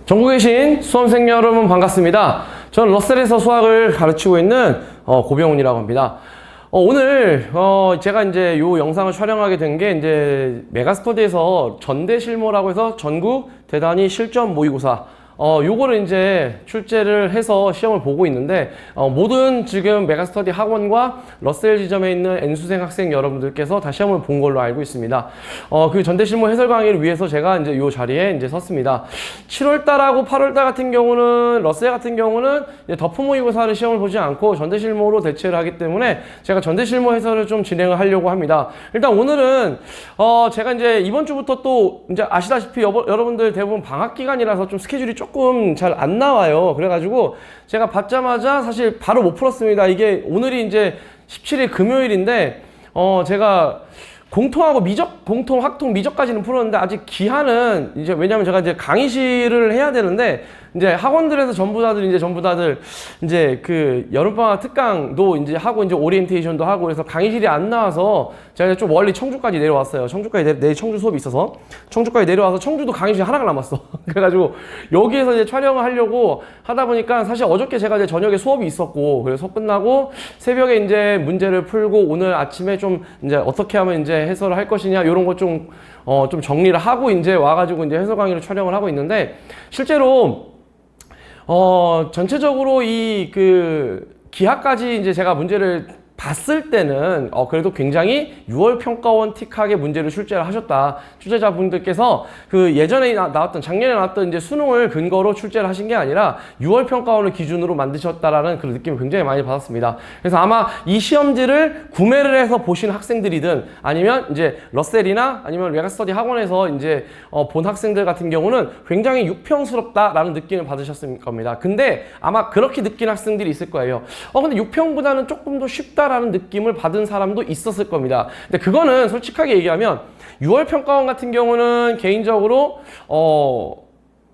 전국에 계신 수험생 여러분 반갑습니다. 저는 러셀에서 수학을 가르치고 있는 고병훈이라고 합니다. 오늘 제가 이제 요 영상을 촬영하게 된 게 이제 메가스터디에서 전대실모라고 해서 전국 대단위 실전 모의고사 요거를 이제 출제를 해서 시험을 보고 있는데 모든 지금 메가스터디 학원과 러셀 지점에 있는 N수생 학생 여러분들께서 다 시험을 본 걸로 알고 있습니다. 그 전대실모 해설 강의를 위해서 제가 이제 요 자리에 이제 섰습니다. 7월달하고 8월달 같은 경우는 러셀 같은 경우는 덮어 모의고사를 시험을 보지 않고 전대실모로 대체를 하기 때문에 제가 전대실모 해설을 좀 진행을 하려고 합니다. 일단 오늘은 제가 이제 이번 주부터 또 이제 아시다시피 여러분들 대부분 방학 기간이라서 좀 스케줄이 조금 잘 안 나와요. 그래가지고 제가 받자마자 사실 바로 못 풀었습니다. 이게 오늘이 이제 17일 금요일인데 제가 공통하고 미적, 공통, 학통, 미적까지는 풀었는데 아직 기한은 이제 왜냐면 제가 이제 강의실을 해야 되는데 이제 학원들에서 전부 다들 이제 그 여름방학 특강도 이제 하고 이제 오리엔테이션도 하고 그래서 강의실이 안 나와서 제가 좀 멀리 청주까지 내려왔어요. 청주까지 내일 청주 수업이 있어서 청주까지 내려와서 청주도 강의실 하나가 남았어. 그래가지고 여기에서 이제 촬영을 하려고 하다 보니까 사실 어저께 제가 이제 저녁에 수업이 있었고 그래서 수업 끝나고 새벽에 이제 문제를 풀고 오늘 아침에 좀 이제 어떻게 하면 이제 해설을 할 것이냐 이런 거 좀 정리를 하고 이제 와가지고 이제 해설 강의를 촬영을 하고 있는데 실제로 전체적으로 이 기하까지 이제 제가 문제를 봤을 때는 그래도 굉장히 6월 평가원 틱하게 문제를 출제를 하셨다. 출제자분들께서 그 예전에 작년에 나왔던 이제 수능을 근거로 출제를 하신 게 아니라 6월 평가원을 기준으로 만드셨다라는 그런 느낌을 굉장히 많이 받았습니다. 그래서 아마 이 시험지를 구매를 해서 보신 학생들이든 아니면 이제 러셀이나 아니면 메가스터디 학원에서 이제 본 학생들 같은 경우는 굉장히 육평스럽다라는 느낌을 받으셨을 겁니다. 근데 아마 그렇게 느낀 학생들이 있을 거예요. 근데 6평보다는 조금 더 쉽다 라는 느낌을 받은 사람도 있었을 겁니다. 근데 그거는 솔직하게 얘기하면 6월 평가원 같은 경우는 개인적으로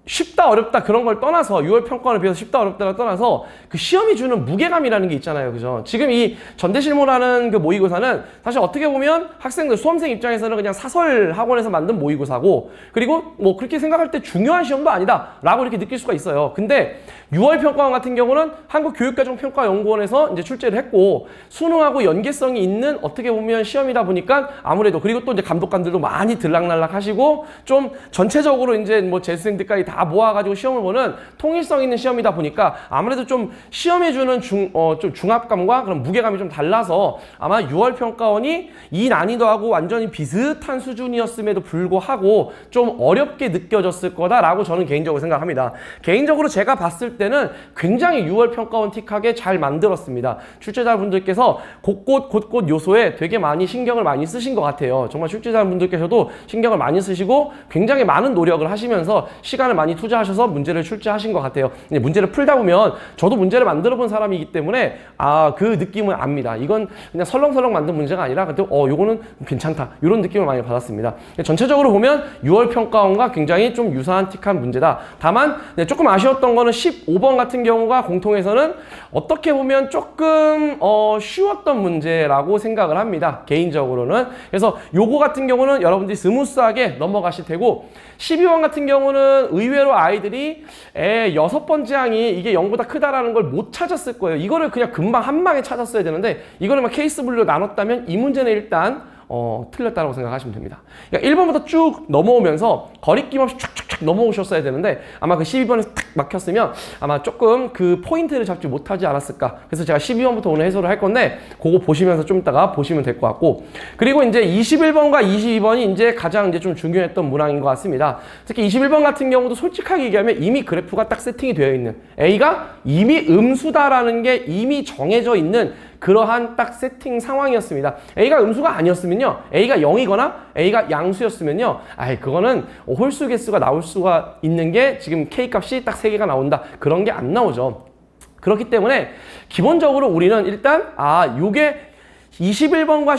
쉽다 어렵다 그런 걸 떠나서 6월 평가원에 비해서 쉽다 어렵다를 떠나서 그 시험이 주는 무게감이라는 게 있잖아요. 그죠? 지금 이 전대실모라는 그 모의고사는 사실 어떻게 보면 학생들 수험생 입장에서는 그냥 사설 학원에서 만든 모의고사고 그리고 뭐 그렇게 생각할 때 중요한 시험도 아니다 라고 이렇게 느낄 수가 있어요. 근데 6월 평가원 같은 경우는 한국교육과정평가연구원에서 이제 출제를 했고 수능하고 연계성이 있는 어떻게 보면 시험이다 보니까 아무래도 그리고 또 이제 감독관들도 많이 들락날락 하시고 좀 전체적으로 이제 뭐 재수생들까지 다 모아가지고 시험을 보는 통일성 있는 시험이다 보니까 아무래도 좀 시험에 주는 좀 중압감과 그런 무게감이 좀 달라서 아마 6월 평가원이 이 난이도하고 완전히 비슷한 수준이었음에도 불구하고 좀 어렵게 느껴졌을 거다라고 저는 개인적으로 생각합니다. 개인적으로 제가 봤을 때는 굉장히 6월 평가원 틱하게 잘 만들었습니다. 출제자분들께서 곳곳 요소에 되게 많이 신경을 많이 쓰신 것 같아요. 정말 출제자분들께서도 신경을 많이 쓰시고 굉장히 많은 노력을 하시면서 시간을 많이 투자하셔서 문제를 출제하신 것 같아요. 문제를 풀다 보면 저도 문제를 만들어 본 사람이기 때문에 그 느낌을 압니다. 이건 그냥 설렁설렁 만든 문제가 아니라 요거는 괜찮다 이런 느낌을 많이 받았습니다. 전체적으로 보면 6월 평가원과 굉장히 좀 유사한 틱한 문제다. 다만 조금 아쉬웠던 거는 15번 같은 경우가 공통에서는 어떻게 보면 조금 쉬웠던 문제라고 생각을 합니다. 개인적으로는. 그래서 요거 같은 경우는 여러분들이 스무스하게 넘어가실 테고 12번 같은 경우는 의외로 아이들이 6번째 항이 이게 0보다 크다라는 걸 못 찾았을 거예요. 이거를 그냥 금방 한 방에 찾았어야 되는데 이거를 막 케이스 분류로 나눴다면 이 문제는 일단 틀렸다고 생각하시면 됩니다. 그러니까 1번부터 쭉 넘어오면서 거리낌 없이 촥촥촥 넘어오셨어야 되는데 아마 그 12번에서 탁 막혔으면 아마 조금 그 포인트를 잡지 못하지 않았을까. 그래서 제가 12번부터 오늘 해설을 할 건데 그거 보시면서 좀 이따가 보시면 될 것 같고 그리고 이제 21번과 22번이 이제 가장 이제 좀 중요했던 문항인 것 같습니다. 특히 21번 같은 경우도 솔직하게 얘기하면 이미 그래프가 딱 세팅이 되어 있는 A가 이미 음수다라는 게 이미 정해져 있는 그러한 딱 세팅 상황이었습니다. A가 음수가 아니었으면요. A가 0이거나 A가 양수였으면요. 그거는 홀수 개수가 나올 수가 있는 게 지금 K값이 딱 3개가 나온다. 그런 게 안 나오죠. 그렇기 때문에 기본적으로 우리는 일단 요게 21번과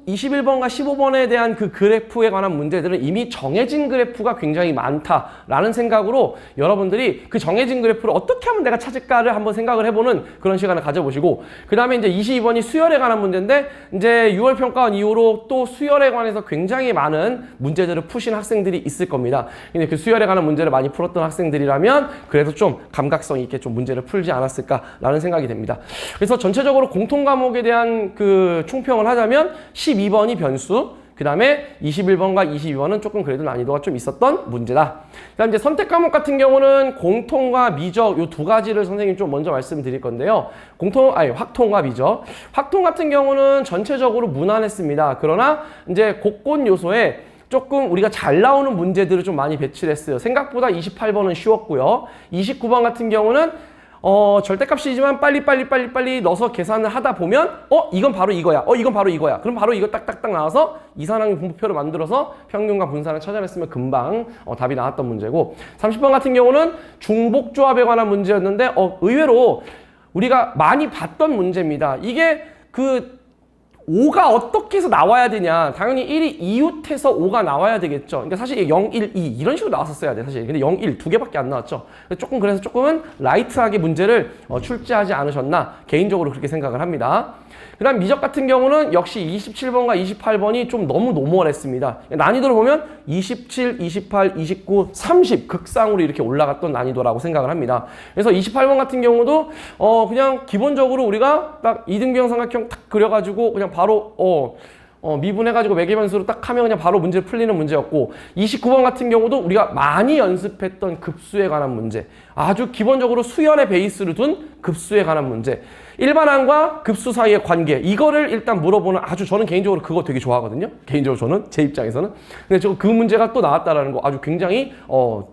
15번에 대한 그 그래프에 관한 문제들은 이미 정해진 그래프가 굉장히 많다라는 생각으로 여러분들이 그 정해진 그래프를 어떻게 하면 내가 찾을까를 한번 생각을 해보는 그런 시간을 가져보시고, 그 다음에 이제 22번이 수열에 관한 문제인데, 이제 6월 평가원 이후로 또 수열에 관해서 굉장히 많은 문제들을 푸신 학생들이 있을 겁니다. 근데 그 수열에 관한 문제를 많이 풀었던 학생들이라면 그래도 좀 감각성 있게 좀 문제를 풀지 않았을까라는 생각이 됩니다. 그래서 전체적으로 공통 과목에 대한 그 총평을 하자면 12번이 변수, 그 다음에 21번과 22번은 조금 그래도 난이도가 좀 있었던 문제다. 그 다음 이제 선택 과목 같은 경우는 공통과 미적 요 두 가지를 선생님 좀 먼저 말씀드릴 건데요. 확통과 미적. 확통 같은 경우는 전체적으로 무난했습니다. 그러나 이제 곳곳 요소에 조금 우리가 잘 나오는 문제들을 좀 많이 배치를 했어요. 생각보다 28번은 쉬웠고요. 29번 같은 경우는 절대값이지만 빨리 넣어서 계산을 하다 보면 이건 바로 이거야. 이건 바로 이거야. 그럼 바로 이거 딱딱딱 나와서 이산항의 분포표를 만들어서 평균과 분산을 찾아냈으면 금방 답이 나왔던 문제고, 30번 같은 경우는 중복조합에 관한 문제였는데 의외로 우리가 많이 봤던 문제입니다. 이게 그 5가 어떻게 해서 나와야 되냐. 당연히 1이 이웃해서 5가 나와야 되겠죠. 그러니까 사실 0, 1, 2 이런 식으로 나왔었어야 돼, 사실. 근데 0, 1 두 개밖에 안 나왔죠. 그래서 조금은 라이트하게 문제를 출제하지 않으셨나 개인적으로 그렇게 생각을 합니다. 그 다음 미적 같은 경우는 역시 27번과 28번이 좀 너무 노멀했습니다. 난이도를 보면 27, 28, 29, 30 극상으로 이렇게 올라갔던 난이도라고 생각을 합니다. 그래서 28번 같은 경우도 그냥 기본적으로 우리가 딱 이등병 삼각형 딱 그려가지고 그냥 바로 미분해가지고 매개변수로 딱 하면 그냥 바로 문제 풀리는 문제였고, 29번 같은 경우도 우리가 많이 연습했던 급수에 관한 문제, 아주 기본적으로 수열의 베이스를 둔 급수에 관한 문제, 일반항과 급수 사이의 관계, 이거를 일단 물어보는, 아주 저는 개인적으로 그거 되게 좋아하거든요. 개인적으로 저는, 제 입장에서는. 근데 그 문제가 또 나왔다라는 거 아주 굉장히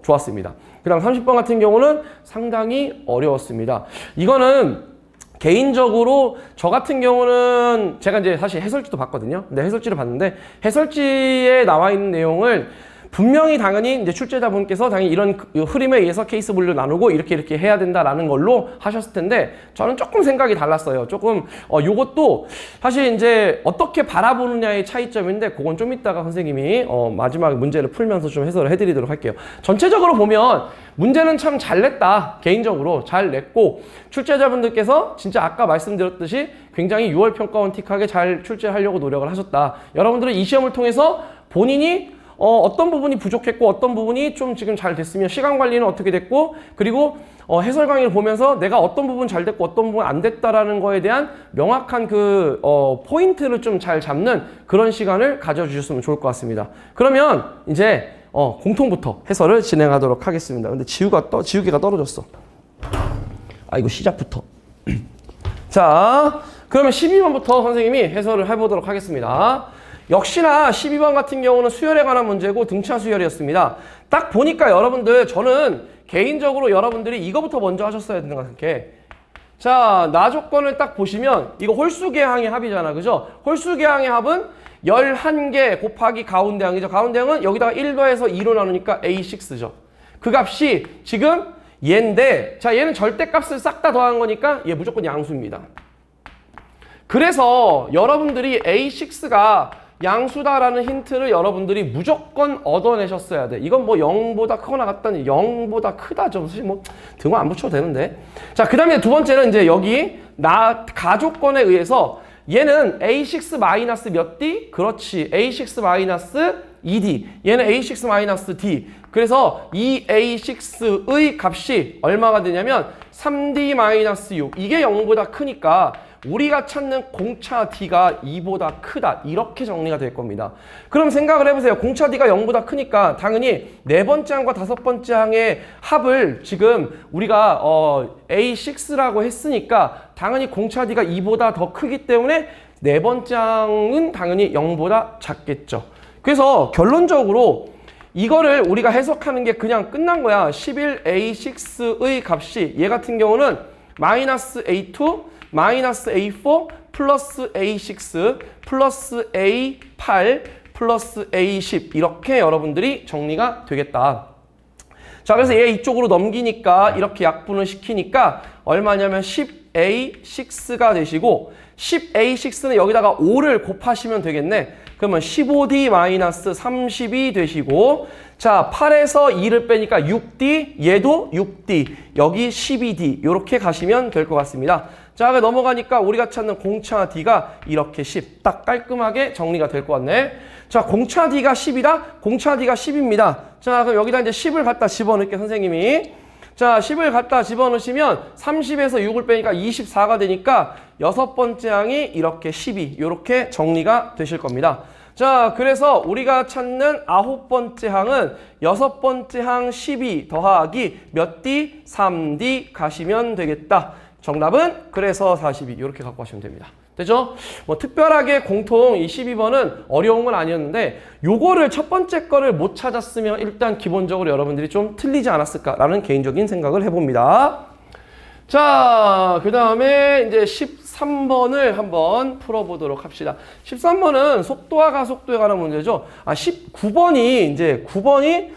좋았습니다. 그 다음 30번 같은 경우는 상당히 어려웠습니다. 이거는 개인적으로 저 같은 경우는 제가 이제 사실 해설지도 봤거든요. 근데 해설지를 봤는데 해설지에 나와 있는 내용을 분명히 당연히 이제 출제자분께서 당연히 이런 흐름에 의해서 케이스 분류 나누고 이렇게 해야 된다라는 걸로 하셨을 텐데, 저는 조금 생각이 달랐어요. 조금 요것도 사실 이제 어떻게 바라보느냐의 차이점인데, 그건 좀 이따가 선생님이 마지막에 문제를 풀면서 좀 해설을 해드리도록 할게요. 전체적으로 보면 문제는 참 잘 냈다. 개인적으로 잘 냈고, 출제자분들께서 진짜 아까 말씀드렸듯이 굉장히 6월 평가원 틱하게 잘 출제하려고 노력을 하셨다. 여러분들은 이 시험을 통해서 본인이 어떤 부분이 부족했고 어떤 부분이 좀 지금 잘 됐으면 시간 관리는 어떻게 됐고, 그리고 해설 강의를 보면서 내가 어떤 부분 잘 됐고 어떤 부분 안 됐다라는 거에 대한 명확한 그 포인트를 좀 잘 잡는 그런 시간을 가져주셨으면 좋을 것 같습니다. 그러면 이제 공통부터 해설을 진행하도록 하겠습니다. 근데 지우개가 떨어졌어. 이거 시작부터. 자, 그러면 12번부터 선생님이 해설을 해보도록 하겠습니다. 역시나 12번 같은 경우는 수열에 관한 문제고 등차 수열이었습니다. 딱 보니까 여러분들, 저는 개인적으로 여러분들이 이거부터 먼저 하셨어야 되는 것 같아요. 자, 나 조건을 딱 보시면 이거 홀수계항의 합이잖아, 그죠? 홀수계항의 합은 11개 곱하기 가운데항이죠. 가운데항은 여기다가 1 더해서 2로 나누니까 A6죠. 그 값이 지금 얘인데, 자, 얘는 절대값을 싹 다 더한 거니까 얘 무조건 양수입니다. 그래서 여러분들이 A6가 양수다라는 힌트를 여러분들이 무조건 얻어내셨어야 돼. 이건 뭐 0보다 크거나 같다니 0보다 크다죠. 사실 뭐 등호 안 붙여도 되는데. 자, 그 다음에 두 번째는 이제 여기 가조건에 의해서 얘는 A6 마이너스 몇 D? 그렇지. A6 마이너스 2D. 얘는 A6 마이너스 D. 그래서 이 A6의 값이 얼마가 되냐면 3D 마이너스 6. 이게 0보다 크니까 우리가 찾는 공차 D가 2보다 크다. 이렇게 정리가 될 겁니다. 그럼 생각을 해보세요. 공차 D가 0보다 크니까 당연히 네 번째 항과 다섯 번째 항의 합을 지금 우리가 A6라고 했으니까 당연히 공차 D가 2보다 더 크기 때문에 네 번째 항은 당연히 0보다 작겠죠. 그래서 결론적으로 이거를 우리가 해석하는 게 그냥 끝난 거야. 11A6의 값이 얘 같은 경우는 마이너스 A2 마이너스 A4 플러스 A6 플러스 A8 플러스 A10 이렇게 여러분들이 정리가 되겠다. 자, 그래서 얘 이쪽으로 넘기니까 이렇게 약분을 시키니까 얼마냐면 10A6가 되시고 10A6는 여기다가 5를 곱하시면 되겠네. 그러면 15D-30이 되시고 자, 8에서 2를 빼니까 6D, 얘도 6D, 여기 12D 이렇게 가시면 될 것 같습니다. 자, 넘어가니까 우리가 찾는 공차 D가 이렇게 10, 딱 깔끔하게 정리가 될 것 같네. 자, 공차 D가 10이다? 공차 D가 10입니다. 자, 그럼 여기다 이제 10을 갖다 집어넣을게, 선생님이. 자, 10을 갖다 집어넣으시면 30에서 6을 빼니까 24가 되니까 여섯 번째 항이 이렇게 12, 이렇게 정리가 되실 겁니다. 자, 그래서 우리가 찾는 아홉 번째 항은 여섯 번째 항 12 더하기 몇 D? 3D 가시면 되겠다. 정답은 그래서 42 이렇게 갖고 가시면 됩니다. 되죠? 뭐 특별하게 공통 이 12번은 어려운 건 아니었는데 요거를 첫 번째 거를 못 찾았으면 일단 기본적으로 여러분들이 좀 틀리지 않았을까라는 개인적인 생각을 해봅니다. 자, 그 다음에 이제 13번을 한번 풀어보도록 합시다. 13번은 속도와 가속도에 관한 문제죠. 19번이 이제 9번이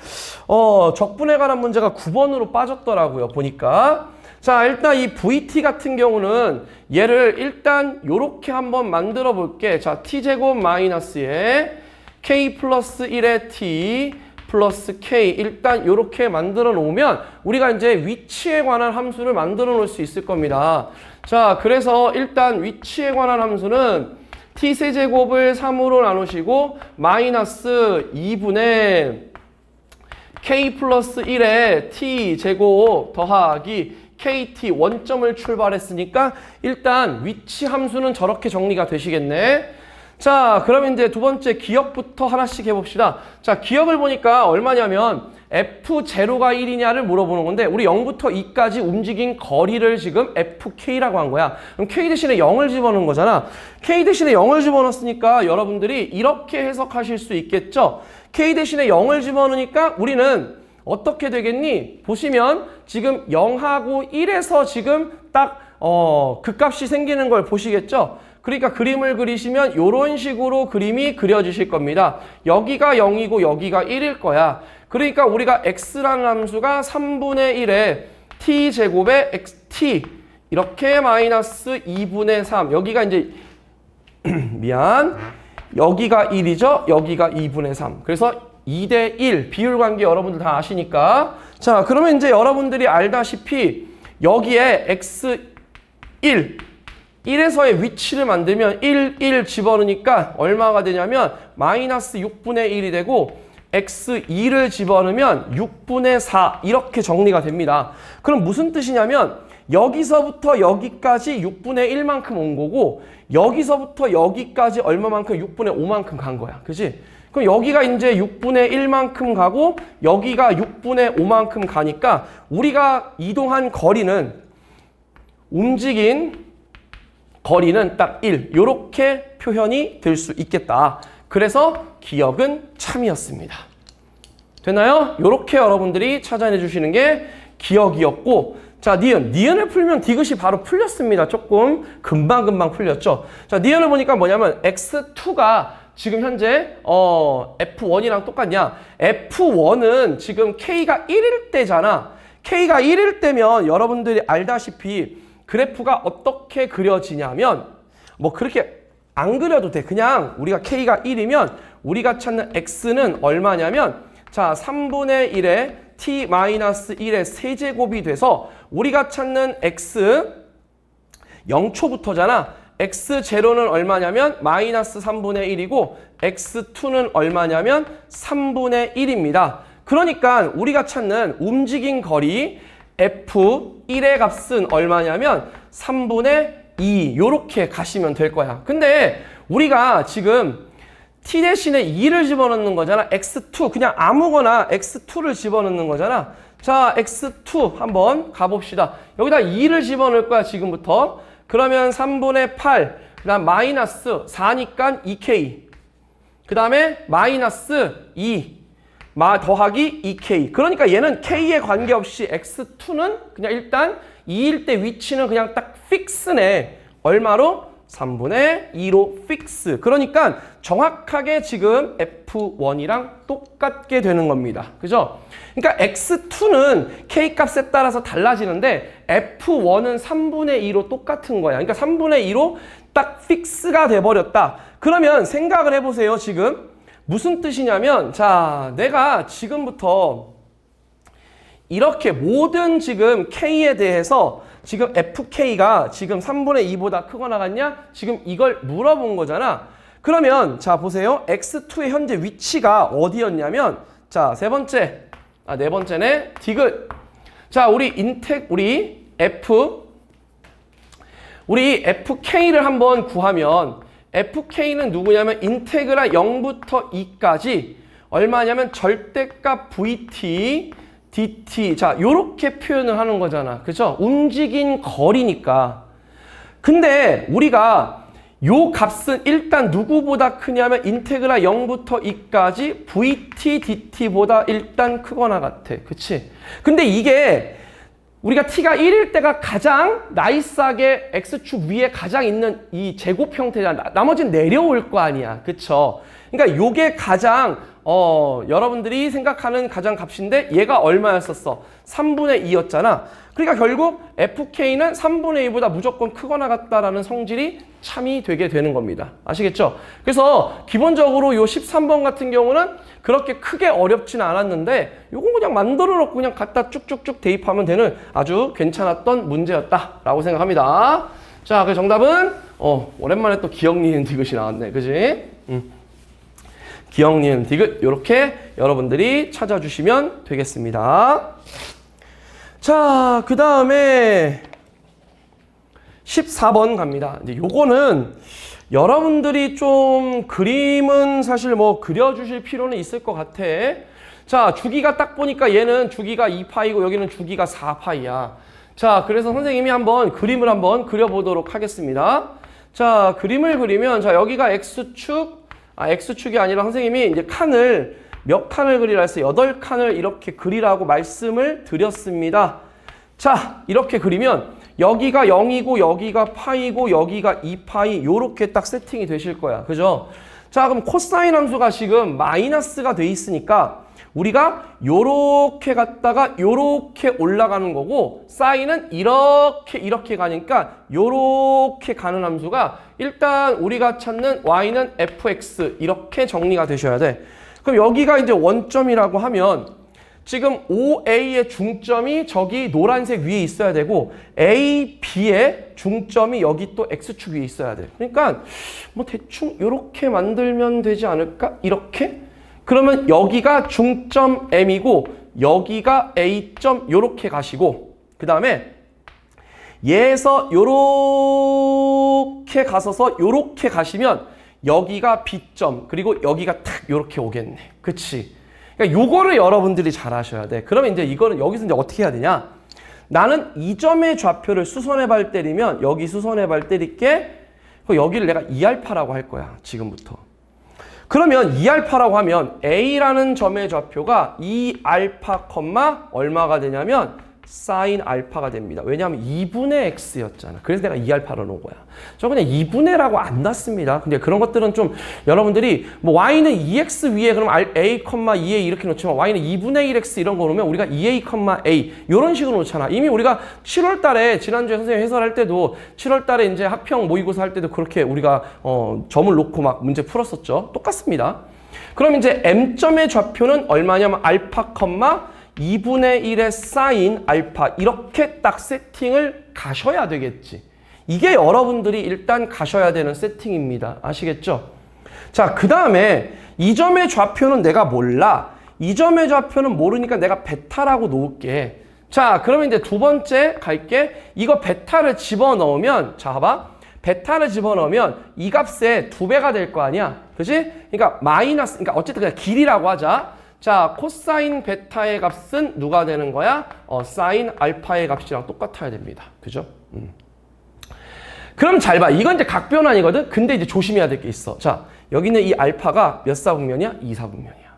적분에 관한 문제가 9번으로 빠졌더라고요. 보니까. 자, 일단 이 VT 같은 경우는 얘를 일단 요렇게 한번 만들어 볼게. 자, t제곱 마이너스에 k 플러스 1의 t 플러스 k 일단 요렇게 만들어 놓으면 우리가 이제 위치에 관한 함수를 만들어 놓을 수 있을 겁니다. 자, 그래서 일단 위치에 관한 함수는 t세제곱을 3으로 나누시고 마이너스 2분의 k 플러스 1의 t제곱 더하기 KT 원점을 출발했으니까 일단 위치 함수는 저렇게 정리가 되시겠네. 자, 그러면 이제 두 번째 기억부터 하나씩 해봅시다. 자, 기억을 보니까 얼마냐면 F0가 1이냐를 물어보는 건데 우리 0부터 2까지 움직인 거리를 지금 FK라고 한 거야. 그럼 K 대신에 0을 집어넣은 거잖아. K 대신에 0을 집어넣었으니까 여러분들이 이렇게 해석하실 수 있겠죠. K 대신에 0을 집어넣으니까 우리는 어떻게 되겠니? 보시면 지금 0하고 1에서 지금 딱 극값이 생기는 걸 보시겠죠? 그러니까 그림을 그리시면 이런 식으로 그림이 그려지실 겁니다. 여기가 0이고 여기가 1일 거야. 그러니까 우리가 x라는 함수가 3분의 1에 t제곱에 xt 이렇게 마이너스 2분의 3 여기가 이제 미안 여기가 1이죠? 여기가 2분의 3 그래서 2대 1 비율 관계 여러분들 다 아시니까 자 그러면 이제 여러분들이 알다시피 여기에 x 1에서의 위치를 만들면 1 집어넣으니까 얼마가 되냐면 마이너스 6분의 1이 되고 x2를 집어넣으면 6분의 4 이렇게 정리가 됩니다. 그럼 무슨 뜻이냐면 여기서부터 여기까지 6분의 1만큼 온 거고 여기서부터 여기까지 얼마만큼 6분의 5만큼 간 거야. 그지? 그럼 여기가 이제 6분의 1만큼 가고 여기가 6분의 5만큼 가니까 우리가 이동한 거리는 움직인 거리는 딱 1 이렇게 표현이 될 수 있겠다. 그래서 기억은 참이었습니다. 됐나요? 이렇게 여러분들이 찾아내 주시는 게 기억이었고 자 니은을 풀면 디귿이 바로 풀렸습니다. 조금 금방 풀렸죠. 자 니은을 보니까 뭐냐면 x2가 지금 현재 F1이랑 똑같냐? F1은 지금 K가 1일 때잖아. K가 1일 때면 여러분들이 알다시피 그래프가 어떻게 그려지냐면 뭐 그렇게 안 그려도 돼. 그냥 우리가 K가 1이면 우리가 찾는 X는 얼마냐면 자 3분의 1에 T-1의 세제곱이 돼서 우리가 찾는 X 0초부터잖아. X0는 얼마냐면 마이너스 3분의 1이고 X2는 얼마냐면 3분의 1입니다. 그러니까 우리가 찾는 움직인 거리 F1의 값은 얼마냐면 3분의 2 요렇게 가시면 될 거야. 근데 우리가 지금 T 대신에 2를 집어넣는 거잖아. X2 그냥 아무거나 X2를 집어넣는 거잖아. 자 X2 한번 가봅시다. 여기다 2를 집어넣을 거야 지금부터. 그러면 3분의 8 그다음 마이너스 4니까 2K 그 다음에 마이너스 2 더하기 2K 그러니까 얘는 K에 관계없이 X2는 그냥 일단 2일 때 위치는 그냥 딱 픽스네. 얼마로? 3분의 2로 픽스. 그러니까 정확하게 지금 F1이랑 똑같게 되는 겁니다. 그죠? 그러니까 X2는 K 값에 따라서 달라지는데 F1은 3분의 2로 똑같은 거야. 그러니까 3분의 2로 딱 픽스가 돼버렸다. 그러면 생각을 해보세요. 지금 무슨 뜻이냐면 자, 내가 지금부터 이렇게 모든 지금 K에 대해서 지금 FK가 지금 3분의 2보다 크거나 같냐? 지금 이걸 물어본 거잖아. 그러면 자 보세요. X2의 현재 위치가 어디였냐면 자, 네 번째네. 디귿. 자, 우리 FK를 한번 구하면 FK는 누구냐면 인테그랄 0부터 2까지 얼마냐면 절대값 VT dt. 자, 요렇게 표현을 하는 거잖아. 그죠? 움직인 거리니까. 근데 우리가 요 값은 일단 누구보다 크냐면 인테그랄 0부터 2까지 vt dt보다 일단 크거나 같아. 그치? 근데 이게 우리가 t가 1일 때가 가장 나이스하게 x축 위에 가장 있는 이 제곱 형태잖아. 나머지는 내려올 거 아니야. 그쵸? 그러니까 요게 가장 여러분들이 생각하는 가장 값인데 얘가 얼마였었어? 3분의 2였잖아. 그러니까 결국 FK는 3분의 2보다 무조건 크거나 같다라는 성질이 참이 되게 되는 겁니다. 아시겠죠? 그래서 기본적으로 요 13번 같은 경우는 그렇게 크게 어렵진 않았는데 요건 그냥 만들어 놓고 그냥 갖다 쭉쭉쭉 대입하면 되는 아주 괜찮았던 문제였다라고 생각합니다. 자, 그 정답은 오랜만에 또 기억, 니은, 디귿이 나왔네. 그지? 기억, 니은, 디귿 이렇게 여러분들이 찾아주시면 되겠습니다. 자, 그 다음에 14번 갑니다. 이제 요거는 여러분들이 좀 그림은 사실 뭐 그려주실 필요는 있을 것 같아. 자, 주기가 딱 보니까 얘는 주기가 2파이고 여기는 주기가 4파이야. 자, 그래서 선생님이 한번 그림을 한번 그려보도록 하겠습니다. 자, 그림을 그리면 자, 여기가 X축이 아니라 선생님이 이제 몇 칸을 그리라 해서 8칸을 이렇게 그리라고 말씀을 드렸습니다. 자, 이렇게 그리면 여기가 0이고 여기가 파이고 여기가 2파이 요렇게 딱 세팅이 되실 거야. 그죠? 자, 그럼 코사인 함수가 지금 마이너스가 돼 있으니까 우리가 요렇게 갔다가 요렇게 올라가는 거고 사인은 이렇게 가니까 요렇게 가는 함수가 일단 우리가 찾는 y는 fx 이렇게 정리가 되셔야 돼. 그럼 여기가 이제 원점이라고 하면 지금 OA의 중점이 저기 노란색 위에 있어야 되고 A, B의 중점이 여기 또 X축 위에 있어야 돼. 그러니까 뭐 대충 이렇게 만들면 되지 않을까? 이렇게? 그러면 여기가 중점 M이고 여기가 A점 요렇게 가시고 그 다음에 얘에서 요렇게 가서서 요렇게 가시면 여기가 B점 그리고 여기가 탁 요렇게 오겠네. 그치? 그러니까 요거를 여러분들이 잘 하셔야 돼. 그러면 이제 이거는 여기서 이제 어떻게 해야 되냐? 나는 이 점의 좌표를 수선의 발 때리면 여기 수선의 발 때릴게. 여기를 내가 2알파라고 할 거야. 지금부터. 그러면 2알파라고 하면 A라는 점의 좌표가 2알파, 얼마가 되냐면 사인 알파가 됩니다. 왜냐하면 2분의 x였잖아. 그래서 내가 2알파로 놓은 거야. 저 그냥 2분의라고 안 놨습니다. 근데 그런 것들은 좀 여러분들이 뭐 y는 2x 위에 그럼 a, 2a 이렇게 놓지만 y는 2분의 1x 이런 거 놓으면 우리가 2a, a 이런 식으로 놓잖아. 이미 우리가 7월 달에 지난주에 선생님 해설할 때도 7월 달에 이제 학평 모의고사 할 때도 그렇게 우리가 점을 놓고 막 문제 풀었었죠. 똑같습니다. 그럼 이제 m점의 좌표는 얼마냐면 알파, 2분의 1의 사인 알파 이렇게 딱 세팅을 가셔야 되겠지. 이게 여러분들이 일단 가셔야 되는 세팅입니다. 아시겠죠? 자, 그 다음에 이 점의 좌표는 내가 몰라. 이 점의 좌표는 모르니까 내가 베타라고 놓을게. 자, 그러면 이제 두 번째 갈게. 이거 베타를 집어넣으면 자, 봐봐. 베타를 집어넣으면 이 값의 2배가 될 거 아니야. 그치? 그러니까 마이너스, 그러니까 어쨌든 그냥 길이라고 하자. 자, 코사인 베타의 값은 누가 되는 거야? 사인 알파의 값이랑 똑같아야 됩니다. 그죠? 그럼 잘 봐. 이건 이제 각변환이거든? 근데 이제 조심해야 될 게 있어. 자, 여기는 이 알파가 몇 사분면이야? 2사분면이야.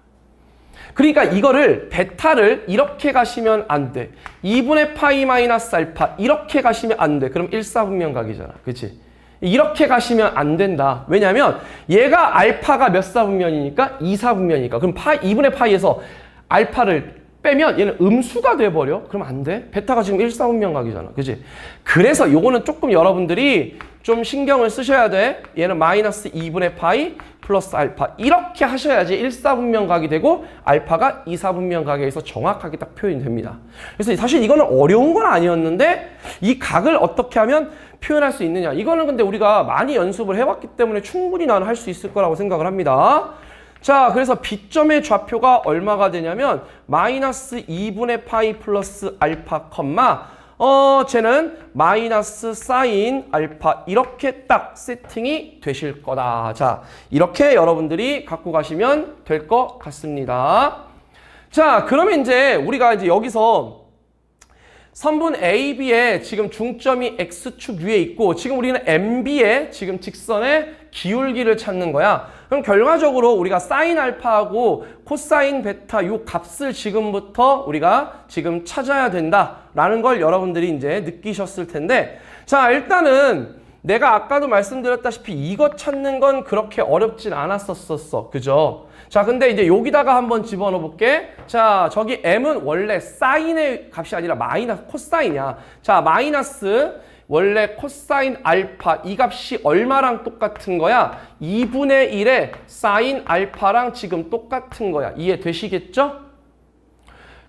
그러니까 이거를 베타를 이렇게 가시면 안 돼. 2분의 파이 마이너스 알파 이렇게 가시면 안 돼. 그럼 1사분면 각이잖아. 그치? 이렇게 가시면 안 된다. 왜냐하면 얘가 알파가 몇 사분면이니까 2사분면이니까. 그럼 2분의 파이에서 알파를 빼면 얘는 음수가 돼버려. 그럼 안 돼. 베타가 지금 1사분면 각이잖아. 그지? 그래서 요거는 조금 여러분들이 좀 신경을 쓰셔야 돼. 얘는 마이너스 2분의 파이 플러스 알파. 이렇게 하셔야지 1사분면 각이 되고 알파가 2사분면 각에서 정확하게 딱 표현이 됩니다. 그래서 사실 이거는 어려운 건 아니었는데 이 각을 어떻게 하면 표현할 수 있느냐. 이거는 근데 우리가 많이 연습을 해왔기 때문에 충분히 나는 할 수 있을 거라고 생각을 합니다. 자, 그래서 B점의 좌표가 얼마가 되냐면 마이너스 2분의 파이 플러스 알파 컴마 쟤는 마이너스 사인 알파 이렇게 딱 세팅이 되실 거다. 자, 이렇게 여러분들이 갖고 가시면 될 것 같습니다. 자, 그러면 이제 우리가 이제 여기서 선분 AB의 지금 중점이 X축 위에 있고 지금 우리는 MB의 지금 직선의 기울기를 찾는 거야. 그럼 결과적으로 우리가 사인 알파하고 코사인 베타 요 값을 지금부터 우리가 지금 찾아야 된다라는 걸 여러분들이 이제 느끼셨을 텐데 자, 일단은 내가 아까도 말씀드렸다시피 이것 찾는 건 그렇게 어렵진 않았었어. 그죠? 자, 근데 이제 여기다가 한번 집어넣어 볼게. 자, 저기 m은 원래 사인의 값이 아니라 마이너스 코사인이야. 자, 마이너스 원래 코사인 알파 이 값이 얼마랑 똑같은 거야? 2분의 1의 사인 알파랑 지금 똑같은 거야. 이해되시겠죠?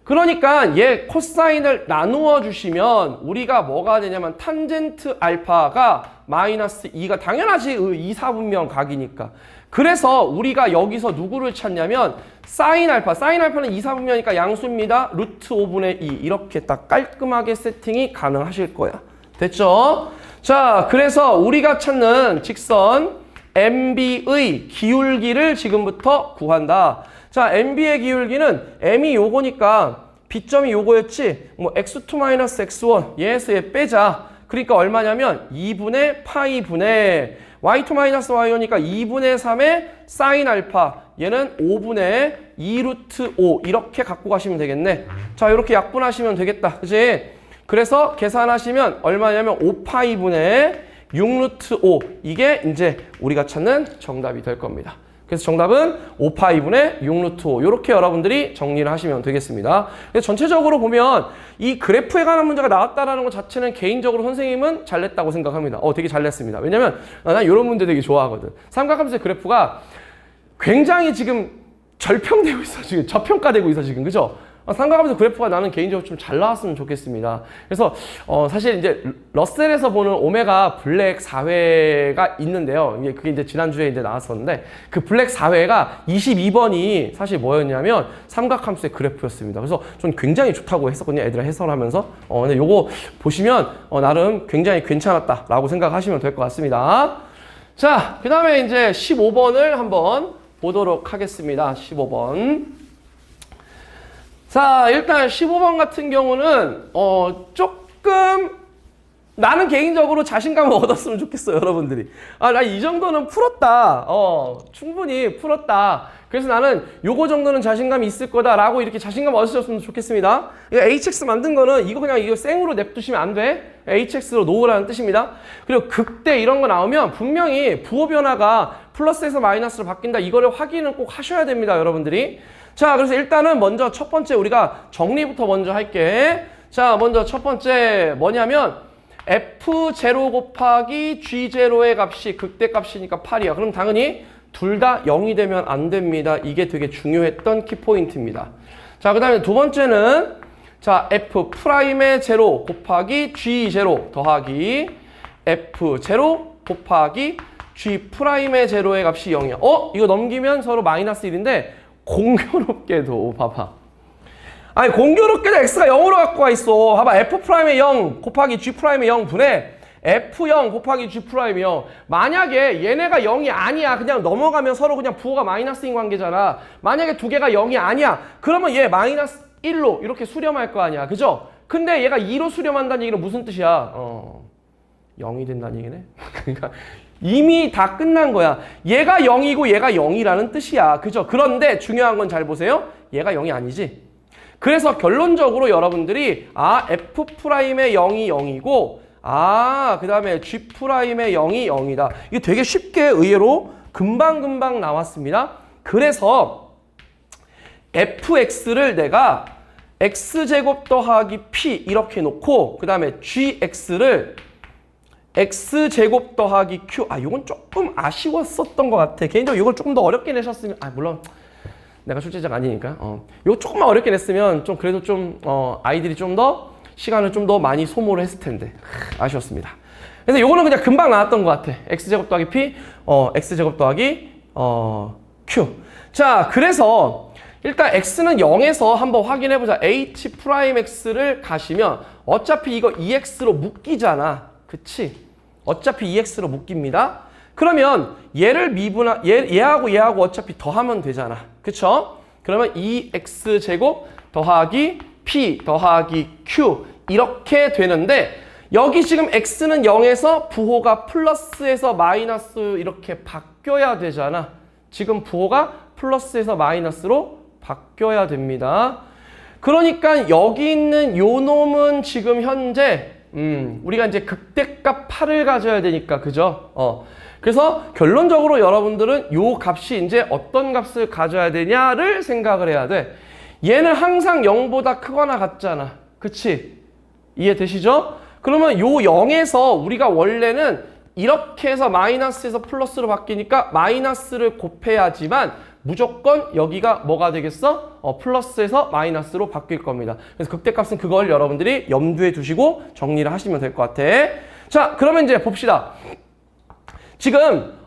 그러니까 얘 코사인을 나누어 주시면 우리가 뭐가 되냐면 탄젠트 알파가 마이너스 2가 당연하지 2사분면 각이니까. 그래서 우리가 여기서 누구를 찾냐면 사인 알파는 2사분면이니까 양수입니다. 루트 5분의 2 이렇게 딱 깔끔하게 세팅이 가능하실 거야. 됐죠? 자, 그래서 우리가 찾는 직선 MB의 기울기를 지금부터 구한다. 자, MB의 기울기는 M이 요거니까 B점이 요거였지. 뭐 x2-x1 얘에서 얘 빼자. 그러니까 얼마냐면 2분의 파이분의 y2-y1이니까 2분의 3의 사인 알파 얘는 5분의 2 루트 5 이렇게 갖고 가시면 되겠네. 자, 이렇게 약분하시면 되겠다. 그치? 그래서 계산하시면 얼마냐면 5파이분의 6 루트 5 이게 이제 우리가 찾는 정답이 될 겁니다. 그래서 정답은 5파이분의 6 루트 5 이렇게 여러분들이 정리를 하시면 되겠습니다. 그래서 전체적으로 보면 이 그래프에 관한 문제가 나왔다는 것 자체는 개인적으로 선생님은 잘 냈다고 생각합니다. 되게 잘 냈습니다. 왜냐면 난 이런 문제 되게 좋아하거든. 삼각함수의 그래프가 굉장히 지금 절평되고 있어. 지금 저평가되고 있어 지금. 그죠? 삼각함수 그래프가 나는 개인적으로 좀 잘 나왔으면 좋겠습니다. 그래서 사실 이제 러셀에서 보는 오메가 블랙 4회가 있는데요. 그게 이제 지난주에 이제 나왔었는데 그 블랙 4회가 22번이 사실 뭐였냐면 삼각함수의 그래프였습니다. 그래서 좀 굉장히 좋다고 했었거든요. 애들 해설하면서. 근데 요거 보시면 나름 굉장히 괜찮았다라고 생각하시면 될 것 같습니다. 자, 그 다음에 이제 15번을 한번 보도록 하겠습니다. 15번. 자, 일단 15번 같은 경우는 조금 나는 개인적으로 자신감을 얻었으면 좋겠어요, 여러분들이. 나 이 정도는 풀었다. 충분히 풀었다. 그래서 나는 요거 정도는 자신감이 있을 거다라고 이렇게 자신감 얻으셨으면 좋겠습니다. 이거 HX 만든 거는 이거 그냥 이거 생으로 냅두시면 안 돼. HX로 놓으라는 뜻입니다. 그리고 극대 이런 거 나오면 분명히 부호 변화가 플러스에서 마이너스로 바뀐다. 이거를 확인을 꼭 하셔야 됩니다, 여러분들이. 자, 그래서 일단은 먼저 첫 번째 우리가 정리부터 먼저 할게. 자, 먼저 첫 번째 뭐냐면 F0 곱하기 G0의 값이 극대값이니까 8이야. 그럼 당연히 둘 다 0이 되면 안 됩니다. 이게 되게 중요했던 키포인트입니다. 자, 그 다음에 두 번째는 자, F'의 0 곱하기 G0 더하기 F0 곱하기 G'의 0의 값이 0이야. 이거 넘기면 서로 마이너스 1인데 공교롭게도 봐봐. 아니 공교롭게도 x가 0으로 갖고 와 있어. 봐봐. F'의 0 곱하기 G'의 0 분의 F0 곱하기 G'의 0. 만약에 얘네가 0이 아니야. 그냥 넘어가면 서로 그냥 부호가 마이너스인 관계잖아. 만약에 두 개가 0이 아니야. 그러면 얘 마이너스 1로 이렇게 수렴할 거 아니야. 그죠? 근데 얘가 2로 수렴한다는 얘기는 무슨 뜻이야? 0이 된다는 얘기네. 그러니까 이미 다 끝난 거야. 얘가 0이고 얘가 0이라는 뜻이야. 그죠? 그런데 중요한 건 잘 보세요. 얘가 0이 아니지. 그래서 결론적으로 여러분들이 F'의 0이 0이고 그 다음에 G'의 0이 0이다. 이게 되게 쉽게 의외로 금방금방 나왔습니다. 그래서 fx를 내가 x제곱 더하기 p 이렇게 놓고 그 다음에 gx를 x제곱 더하기 q. 이건 조금 아쉬웠었던 것 같아. 개인적으로 이걸 조금 더 어렵게 내셨으면 물론 내가 출제자가 아니니까 이거 조금만 어렵게 냈으면 좀 그래도 좀 아이들이 좀 더 시간을 좀 더 많이 소모를 했을 텐데 아쉬웠습니다. 그래서 요거는 그냥 금방 나왔던 것 같아. x제곱 더하기 p, x제곱 더하기 q. 자, 그래서 일단 x는 0에서 한번 확인해보자. h'x를 가시면 어차피 이거 2x로 묶이잖아. 그치? 어차피 2x로 묶입니다. 그러면 얘를 얘하고 어차피 더하면 되잖아. 그쵸? 그러면 2x제곱 더하기 p 더하기 q 이렇게 되는데 여기 지금 x는 0에서 부호가 플러스에서 마이너스 이렇게 바뀌어야 되잖아. 지금 부호가 플러스에서 마이너스로 바뀌어야 됩니다. 그러니까 여기 있는 요 놈은 지금 현재 우리가 이제 극대값 8을 가져야 되니까 그죠? 그래서 결론적으로 여러분들은 요 값이 이제 어떤 값을 가져야 되냐를 생각을 해야 돼. 얘는 항상 0보다 크거나 같잖아. 그치? 이해되시죠? 그러면 요 0에서 우리가 원래는 이렇게 해서 마이너스에서 플러스로 바뀌니까 마이너스를 곱해야지만 무조건 여기가 뭐가 되겠어? 플러스에서 마이너스로 바뀔 겁니다. 그래서 극대값은 그걸 여러분들이 염두에 두시고 정리를 하시면 될 것 같아. 자, 그러면 이제 봅시다. 지금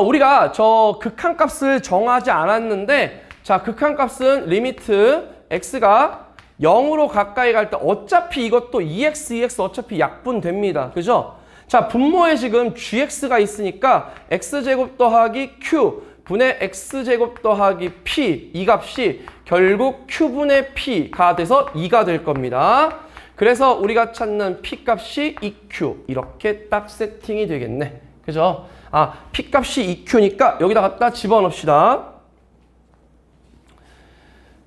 우리가 저 극한값을 정하지 않았는데 자, 극한값은 리미트 x가 0으로 가까이 갈 때 어차피 이것도 2x 어차피 약분됩니다. 그죠? 자, 분모에 지금 gx가 있으니까 x제곱 더하기 q 분의 x제곱 더하기 p 이 값이 결국 q분의 p가 돼서 2가 될 겁니다. 그래서 우리가 찾는 p 값이 2q 이렇게 딱 세팅이 되겠네. 그죠? p 값이 2q니까 여기다 갖다 집어넣읍시다.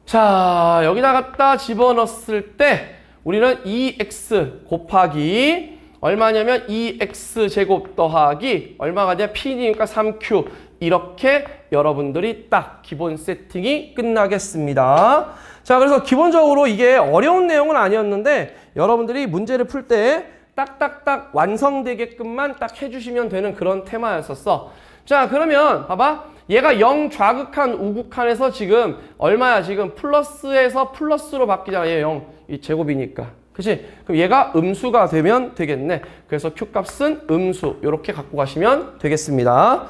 자, 여기다 갖다 집어넣었을 때 우리는 2x 곱하기 얼마냐면 2x제곱 더하기 얼마가 냐 p니까 3q 이렇게 여러분들이 딱 기본 세팅이 끝나겠습니다. 자, 그래서 기본적으로 이게 어려운 내용은 아니었는데 여러분들이 문제를 풀 때 딱딱딱 완성되게끔만 딱 해주시면 되는 그런 테마였었어. 자, 그러면 봐봐. 얘가 0 좌극한 우극한에서 지금 얼마야? 지금 플러스에서 플러스로 바뀌잖아. 얘 0. 이 제곱이니까. 그치? 그럼 얘가 음수가 되면 되겠네. 그래서 Q값은 음수. 이렇게 갖고 가시면 되겠습니다.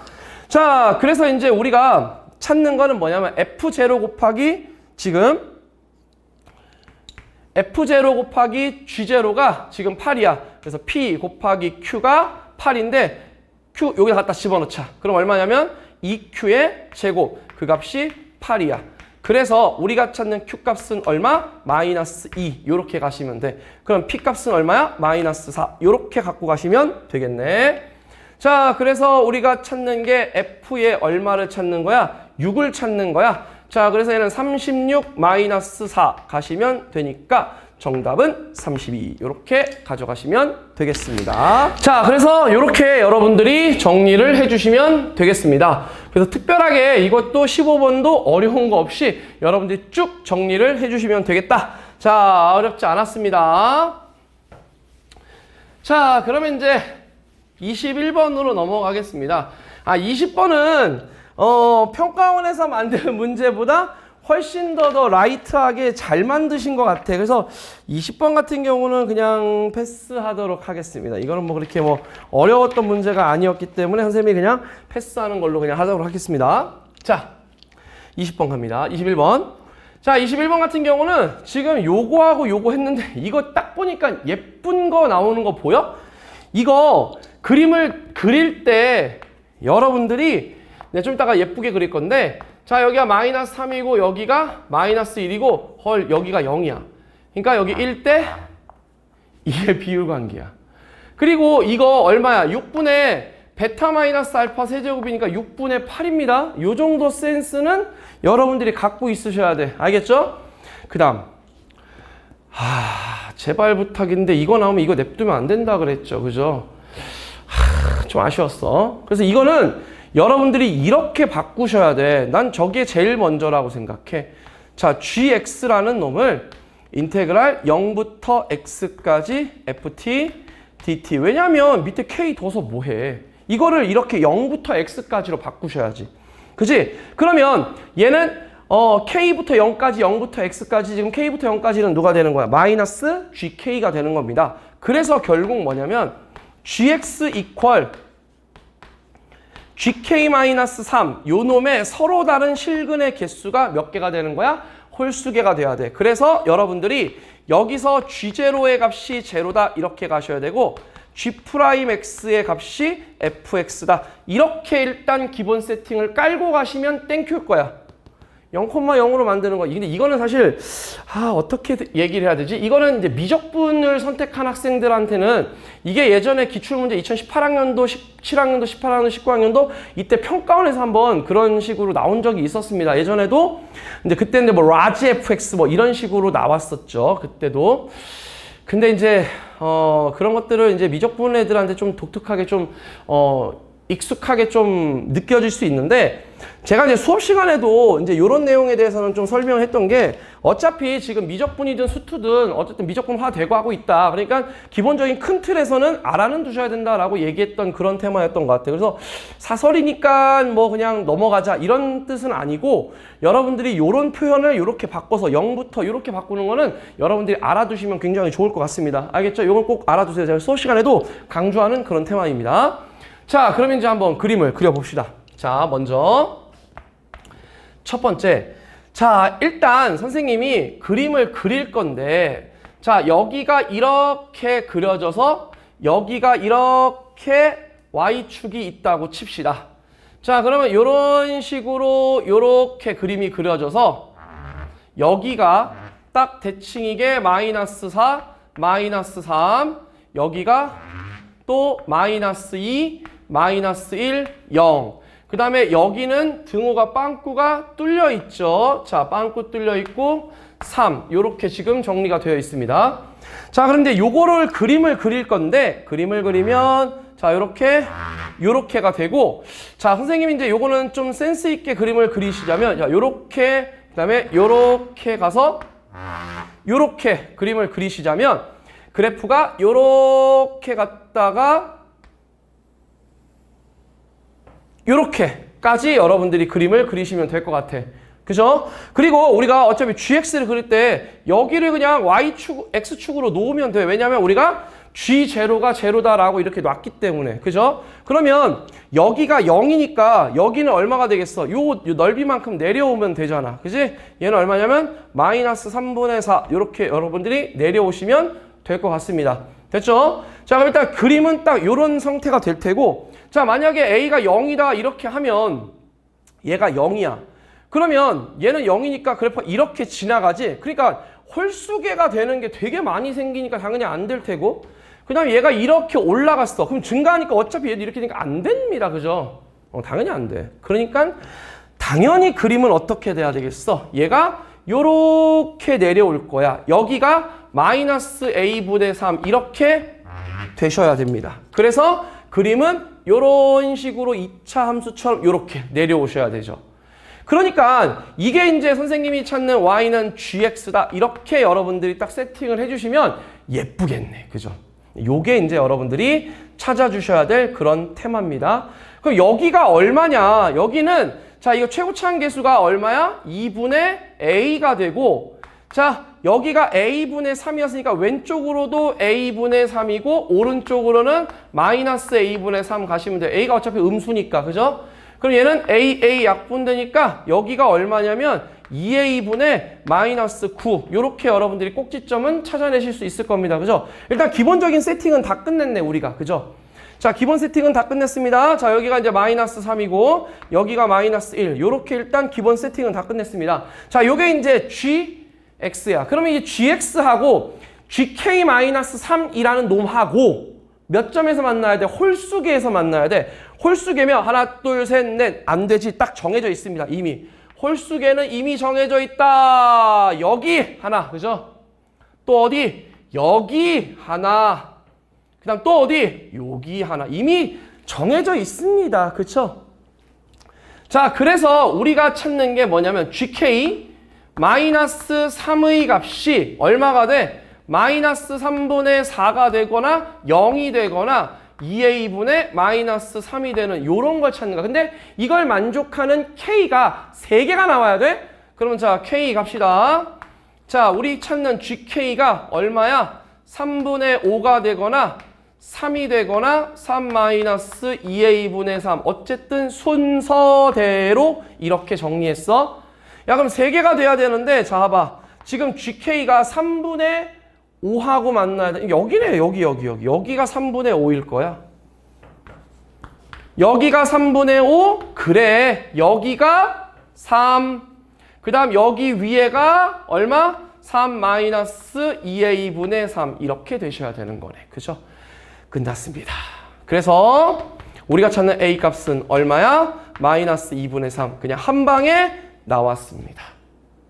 자, 그래서 이제 우리가 찾는 거는 뭐냐면 F0 곱하기 지금 F0 곱하기 G0가 지금 8이야. 그래서 P 곱하기 Q가 8인데 Q 여기다 갖다 집어넣자. 그럼 얼마냐면 2Q의 제곱. 그 값이 8이야. 그래서 우리가 찾는 Q값은 얼마? 마이너스 2. 요렇게 가시면 돼. 그럼 P값은 얼마야? 마이너스 4. 요렇게 갖고 가시면 되겠네. 자, 그래서 우리가 찾는 게 F의 얼마를 찾는 거야? 6을 찾는 거야. 자, 그래서 얘는 36 마이너스 4 가시면 되니까 정답은 32. 이렇게 가져가시면 되겠습니다. 자, 그래서 이렇게 여러분들이 정리를 해주시면 되겠습니다. 그래서 특별하게 이것도 15번도 어려운 거 없이 여러분들이 쭉 정리를 해주시면 되겠다. 자, 어렵지 않았습니다. 자, 그러면 이제 21번으로 넘어가겠습니다. 20번은 평가원에서 만든 문제보다 훨씬 더 라이트하게 잘 만드신 것 같아. 그래서 20번 같은 경우는 그냥 패스하도록 하겠습니다. 이거는 뭐 그렇게 뭐 어려웠던 문제가 아니었기 때문에 선생님이 그냥 패스하는 걸로 그냥 하도록 하겠습니다. 자, 20번 갑니다. 21번. 자, 21번 같은 경우는 지금 요거하고 요거 했는데 이거 딱 보니까 예쁜 거 나오는 거 보여? 이거 그림을 그릴 때 여러분들이 좀 이따가 예쁘게 그릴 건데 자, 여기가 마이너스 3이고 여기가 마이너스 1이고 헐 여기가 0이야. 그러니까 여기 1대 2의 비율 관계야. 그리고 이거 얼마야? 6분의 베타 마이너스 알파 세제곱이니까 6분의 8입니다. 요 정도 센스는 여러분들이 갖고 있으셔야 돼. 알겠죠? 그 다음 제발 부탁인데 이거 나오면 이거 냅두면 안 된다 그랬죠. 그죠? 좀 아쉬웠어. 그래서 이거는 여러분들이 이렇게 바꾸셔야 돼. 난 저게 제일 먼저라고 생각해. 자, gx라는 놈을 인테그랄 0부터 x까지 ft dt. 왜냐면 밑에 k 둬서 뭐해. 이거를 이렇게 0부터 x까지로 바꾸셔야지. 그지? 그러면 얘는 k부터 0까지 0부터 x까지 지금 k부터 0까지는 누가 되는 거야? 마이너스 gk가 되는 겁니다. 그래서 결국 뭐냐면 gx 이퀄 gk-3 요 놈의 서로 다른 실근의 개수가 몇 개가 되는 거야? 홀수개가 돼야 돼. 그래서 여러분들이 여기서 g0의 값이 제로다 이렇게 가셔야 되고 g'x의 값이 fx다. 이렇게 일단 기본 세팅을 깔고 가시면 땡큐일 거야. 0,0으로 만드는 거. 근데 이거는 사실 어떻게 얘기를 해야 되지? 이거는 이제 미적분을 선택한 학생들한테는 이게 예전에 기출문제 2018학년도, 17학년도, 18학년도, 19학년도 이때 평가원에서 한번 그런 식으로 나온 적이 있었습니다. 예전에도 이제 그때는 뭐 라지 fx 뭐 이런 식으로 나왔었죠. 그때도. 근데 이제 그런 것들을 이제 미적분 애들한테 좀 독특하게 좀 익숙하게 좀 느껴질 수 있는데 제가 이제 수업 시간에도 이제 이런 내용에 대해서는 좀 설명을 했던 게 어차피 지금 미적분이든 수투든 어쨌든 미적분화되고 하고 있다. 그러니까 기본적인 큰 틀에서는 알아는 두셔야 된다라고 얘기했던 그런 테마였던 것 같아요. 그래서 사설이니까 뭐 그냥 넘어가자 이런 뜻은 아니고 여러분들이 이런 표현을 이렇게 바꿔서 0부터 이렇게 바꾸는 거는 여러분들이 알아두시면 굉장히 좋을 것 같습니다. 알겠죠? 이건 꼭 알아두세요. 제가 수업 시간에도 강조하는 그런 테마입니다. 자, 그럼 이제 한번 그림을 그려봅시다. 자, 먼저 첫 번째. 자, 일단 선생님이 그림을 그릴 건데 자, 여기가 이렇게 그려져서 여기가 이렇게 Y축이 있다고 칩시다. 자, 그러면 이런 식으로 이렇게 그림이 그려져서 여기가 딱 대칭이게 마이너스 4, 마이너스 3, 여기가 또 마이너스 2, 마이너스 1, 0. 그 다음에 여기는 등호가 빵꾸가 뚫려 있죠. 자, 빵꾸 뚫려 있고 3. 요렇게 지금 정리가 되어 있습니다. 자, 그런데 요거를 그림을 그릴 건데 그림을 그리면 자, 요렇게가 되고 자, 선생님이 이제 요거는 좀 센스 있게 그림을 그리시자면 자, 요렇게 그다음에 요렇게 가서 요렇게 그림을 그리시자면 그래프가 요렇게 갔다가 요렇게까지 여러분들이 그림을 그리시면 될 것 같아. 그죠? 그리고 우리가 어차피 gx를 그릴 때 여기를 그냥 y축, x축으로 놓으면 돼. 왜냐하면 우리가 g0가 제로다라고 이렇게 놨기 때문에. 그죠? 그러면 여기가 0이니까 여기는 얼마가 되겠어? 요 넓이만큼 내려오면 되잖아. 그지? 얘는 얼마냐면 마이너스 3분의 4 이렇게 여러분들이 내려오시면 될 것 같습니다. 됐죠? 자, 그럼 일단 그림은 딱 이런 형태가 될 테고 자, 만약에 A가 0이다 이렇게 하면 얘가 0이야. 그러면 얘는 0이니까 그래프가 이렇게 지나가지. 그러니까 홀수개가 되는 게 되게 많이 생기니까 당연히 안 될 테고 그 다음에 얘가 이렇게 올라갔어. 그럼 증가하니까 어차피 얘도 이렇게 되니까 안 됩니다. 그죠? 당연히 안 돼. 그러니까 당연히 그림은 어떻게 돼야 되겠어? 얘가 요렇게 내려올 거야. 여기가 마이너스 a분의 3 이렇게 되셔야 됩니다. 그래서 그림은 요런 식으로 2차 함수처럼 요렇게 내려오셔야 되죠. 그러니까 이게 이제 선생님이 찾는 y는 gx다. 이렇게 여러분들이 딱 세팅을 해주시면 예쁘겠네. 그죠? 요게 이제 여러분들이 찾아주셔야 될 그런 테마입니다. 그럼 여기가 얼마냐? 여기는 자, 이거 최고차항계수가 얼마야? 2분의 a가 되고 자, 여기가 a분의 3이었으니까 왼쪽으로도 a분의 3이고 오른쪽으로는 마이너스 a분의 3 가시면 돼요. a가 어차피 음수니까. 그죠? 그럼 얘는 a 약분되니까 여기가 얼마냐면 2a분의 마이너스 9 이렇게 여러분들이 꼭지점은 찾아내실 수 있을 겁니다. 그죠? 일단 기본적인 세팅은 다 끝냈네 우리가. 그죠? 자, 기본 세팅은 다 끝냈습니다. 자, 여기가 이제 마이너스 3이고 여기가 마이너스 1 이렇게 일단 기본 세팅은 다 끝냈습니다. 자, 요게 이제 gx야. 그러면 이 gx하고 gk-3이라는 놈하고 몇 점에서 만나야 돼? 홀수계에서 만나야 돼. 홀수계면 하나, 둘, 셋, 넷 안 되지. 딱 정해져 있습니다. 이미. 홀수계는 이미 정해져 있다. 여기 하나. 그죠? 또 어디? 여기 하나, 그 다음 또 어디? 여기 하나. 이미 정해져 있습니다. 그쵸? 자, 그래서 우리가 찾는 게 뭐냐면 GK 마이너스 3의 값이 얼마가 돼? 마이너스 3분의 4가 되거나 0이 되거나 2a분의 마이너스 3이 되는 요런 걸 찾는 거야. 근데 이걸 만족하는 k가 3개가 나와야 돼? 그러면 자, k 갑시다. 자, 우리 찾는 gk가 얼마야? 3분의 5가 되거나 3이 되거나 3 마이너스 2a분의 3. 어쨌든 순서대로 이렇게 정리했어. 야, 그럼 3개가 돼야 되는데, 자, 봐봐. 지금 gk가 3분의 5하고 만나야 돼. 여기네, 여기가 3분의 5일 거야. 여기가 3분의 5? 그래. 여기가 3. 그 다음 여기 위에가 얼마? 3 마이너스 2a분의 3. 이렇게 되셔야 되는 거네. 그죠? 끝났습니다. 그래서 우리가 찾는 a 값은 얼마야? 마이너스 2분의 3. 그냥 한 방에 나왔습니다.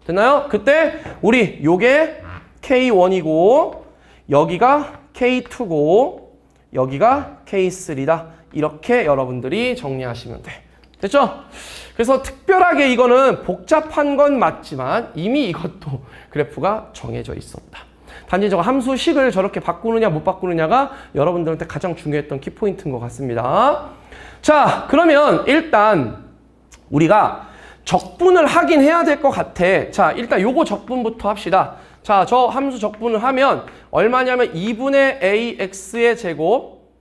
됐나요? 그때 우리 요게 K1이고 여기가 K2고 여기가 K3다. 이렇게 여러분들이 정리하시면 돼. 됐죠? 그래서 특별하게 이거는 복잡한 건 맞지만 이미 이것도 그래프가 정해져 있었다. 단지 저거 함수식을 저렇게 바꾸느냐 못 바꾸느냐가 여러분들한테 가장 중요했던 키포인트인 것 같습니다. 자, 그러면 일단 우리가 적분을 하긴 해야 될 것 같아. 자, 일단 요거 적분부터 합시다. 자, 저 함수 적분을 하면 얼마냐면 2분의 ax의 제곱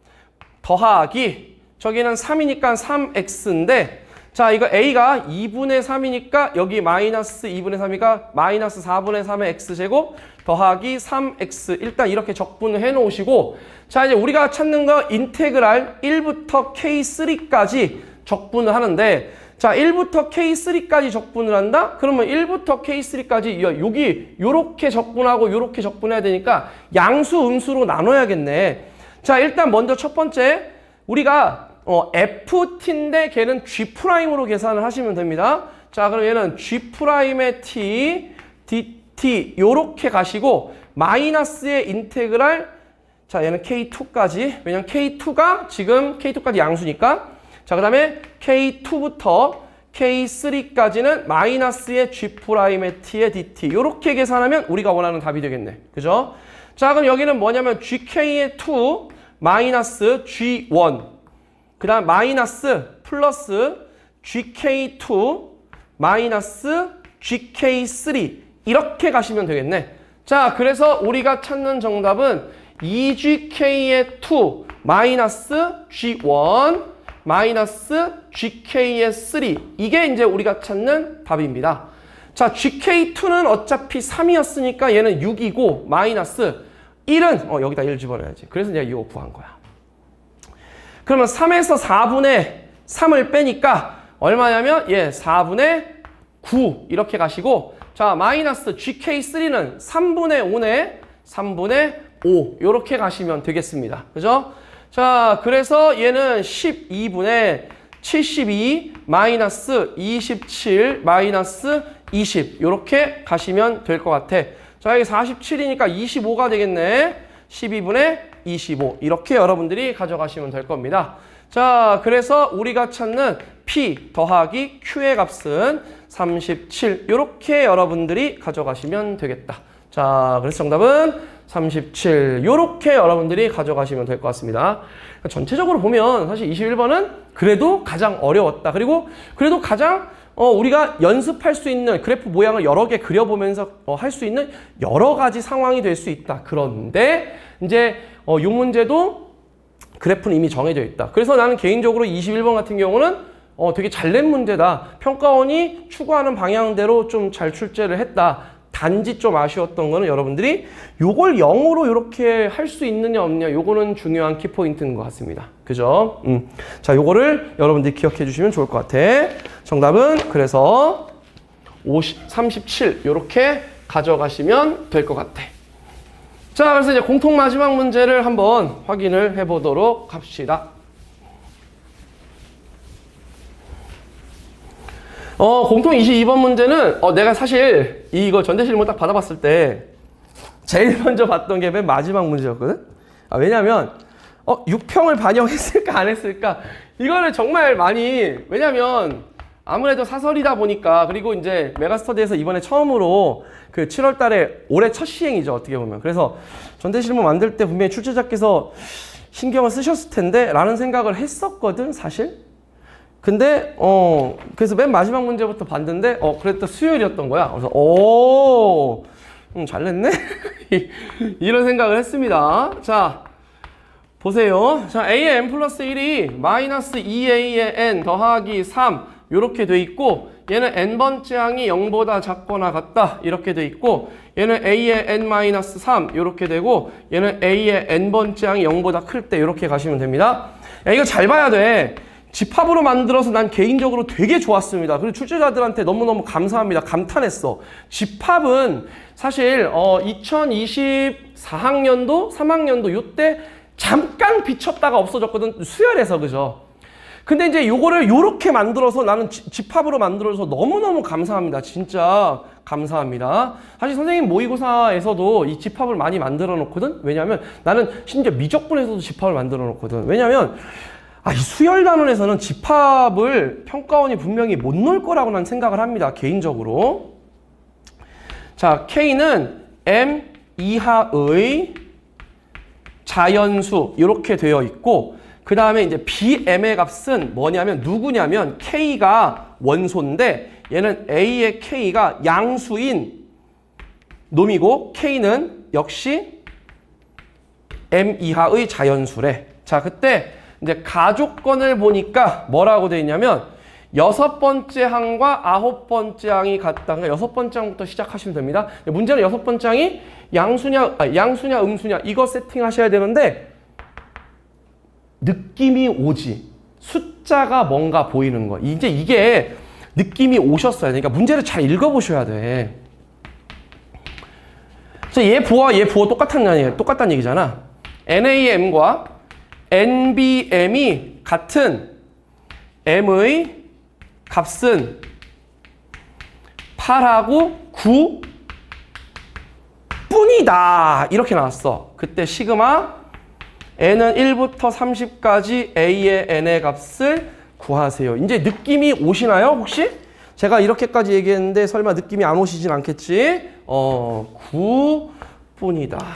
더하기 저기는 3이니까 3x인데 자, 이거 a가 2분의 3이니까 여기 마이너스 2분의 3이니까 마이너스 4분의 3의 x제곱 더하기 3x. 일단 이렇게 적분을 해 놓으시고 자, 이제 우리가 찾는 거 인테그랄 1부터 k3까지 적분을 하는데 자, 1부터 k3까지 적분을 한다? 그러면 1부터 k3까지 여기 요렇게 적분하고 요렇게 적분해야 되니까 양수 음수로 나눠야겠네. 자, 일단 먼저 첫 번째 우리가 ft인데 걔는 g'으로 계산을 하시면 됩니다. 자, 그럼 얘는 g'의 t, dt 요렇게 가시고 마이너스의 인테그랄 자, 얘는 k2까지. 왜냐면 k2가 지금 k2까지 양수니까. 자, 그 다음에 k2부터 k3까지는 마이너스의 g'의 t의 dt 요렇게 계산하면 우리가 원하는 답이 되겠네. 그죠? 자, 그럼 여기는 뭐냐면 gk의 2 마이너스 g1 그 다음 마이너스 플러스 gk2 마이너스 gk3 이렇게 가시면 되겠네. 자, 그래서 우리가 찾는 정답은 2gk의 2 마이너스 g1 마이너스 gk의 3 이게 이제 우리가 찾는 답입니다. 자, gk2는 어차피 3이었으니까 얘는 6이고 마이너스 1은 여기다 1 집어넣어야지. 그래서 내가 이거 구한 거야. 그러면 3에서 4분의 3을 빼니까 얼마냐면 4분의 9 이렇게 가시고 자, 마이너스 gk3는 3분의 5네. 3분의 5 이렇게 가시면 되겠습니다. 그죠? 자, 그래서 얘는 12분의 72 마이너스 27 마이너스 20 이렇게 가시면 될 것 같아. 자, 여기 47이니까 25가 되겠네. 12분의 25 이렇게 여러분들이 가져가시면 될 겁니다. 자, 그래서 우리가 찾는 P 더하기 Q의 값은 37 이렇게 여러분들이 가져가시면 되겠다. 자, 그래서 정답은 37 이렇게 여러분들이 가져가시면 될 것 같습니다. 그러니까 전체적으로 보면 사실 21번은 그래도 가장 어려웠다. 그리고 그래도 가장 우리가 연습할 수 있는 그래프 모양을 여러 개 그려보면서 할 수 있는 여러 가지 상황이 될 수 있다. 그런데 이제 이 문제도 그래프는 이미 정해져 있다. 그래서 나는 개인적으로 21번 같은 경우는 되게 잘 낸 문제다. 평가원이 추구하는 방향대로 좀 잘 출제를 했다. 단지 좀 아쉬웠던 거는 여러분들이 요걸 0으로 이렇게 할 수 있느냐 없느냐 요거는 중요한 키포인트인 것 같습니다. 그죠? 자, 요거를 여러분들이 기억해 주시면 좋을 것 같아. 정답은 그래서 37 요렇게 가져가시면 될 것 같아. 자, 그래서 이제 공통 마지막 문제를 한번 확인을 해 보도록 합시다. 공통 22번 문제는 내가 사실 이거 전대실문 딱 받아봤을 때 제일 먼저 봤던 게 맨 마지막 문제였거든. 왜냐면 6평을 반영했을까 안 했을까 이거를 정말 많이, 왜냐면 아무래도 사설이다 보니까, 그리고 이제 메가스터디에서 이번에 처음으로 그 7월 달에 올해 첫 시행이죠, 어떻게 보면. 그래서 전대실무 만들 때 분명히 출제자께서 신경을 쓰셨을 텐데 라는 생각을 했었거든, 사실. 근데 그래서 맨 마지막 문제부터 봤는데 그래도 수요일이었던 거야. 그래서 잘 냈네. 이런 생각을 했습니다. 자, 보세요. 자, a의 n 플러스 1이 마이너스 2a의 n 더하기 3 이렇게 돼 있고, 얘는 n번째 항이 0보다 작거나 같다 이렇게 돼 있고, 얘는 a의 n 마이너스 3 이렇게 되고, 얘는 a의 n번째 항이 0보다 클 때 이렇게 가시면 됩니다. 야, 이거 잘 봐야 돼. 집합으로 만들어서 난 개인적으로 되게 좋았습니다. 그리고 출제자들한테 너무너무 감사합니다. 감탄했어. 집합은 사실 2024학년도 3학년도 이때 잠깐 비쳤다가 없어졌거든, 수열에서. 그죠? 근데 이제 요거를 요렇게 만들어서 나는 집합으로 만들어서 너무너무 감사합니다. 진짜 감사합니다. 사실 선생님 모의고사에서도 이 집합을 많이 만들어 놓거든. 왜냐면 나는 심지어 미적분에서도 집합을 만들어 놓거든. 왜냐면 이 수열 단원에서는 집합을 평가원이 분명히 못 놓을 거라고 난 생각을 합니다, 개인적으로. 자, K는 M 이하의 자연수 이렇게 되어 있고, 그 다음에 이제 BM의 값은 뭐냐면 누구냐면 K가 원소인데 얘는 A의 K가 양수인 놈이고, K는 역시 M 이하의 자연수래. 자, 그때 이제 가조건을 보니까 뭐라고 되어 있냐면 6번째 항과 9번째 항이 같다. 그러니까 6번째 항부터 시작하시면 됩니다. 문제는 6번째 항이 양수냐 음수냐 이거 세팅하셔야 되는데, 느낌이 오지. 숫자가 뭔가 보이는 거. 이제 이게 느낌이 오셨어야 돼. 그러니까 문제를 잘 읽어보셔야 돼. 그래서 얘 부호와 얘 부호 똑같다는 얘기잖아. NAM과 NBM이 같은 M의 값은 8하고 9 뿐이다. 이렇게 나왔어. 그때 시그마 N은 1부터 30까지 A의 N의 값을 구하세요. 이제 느낌이 오시나요, 혹시? 제가 이렇게까지 얘기했는데 설마 느낌이 안 오시진 않겠지? 9뿐이다.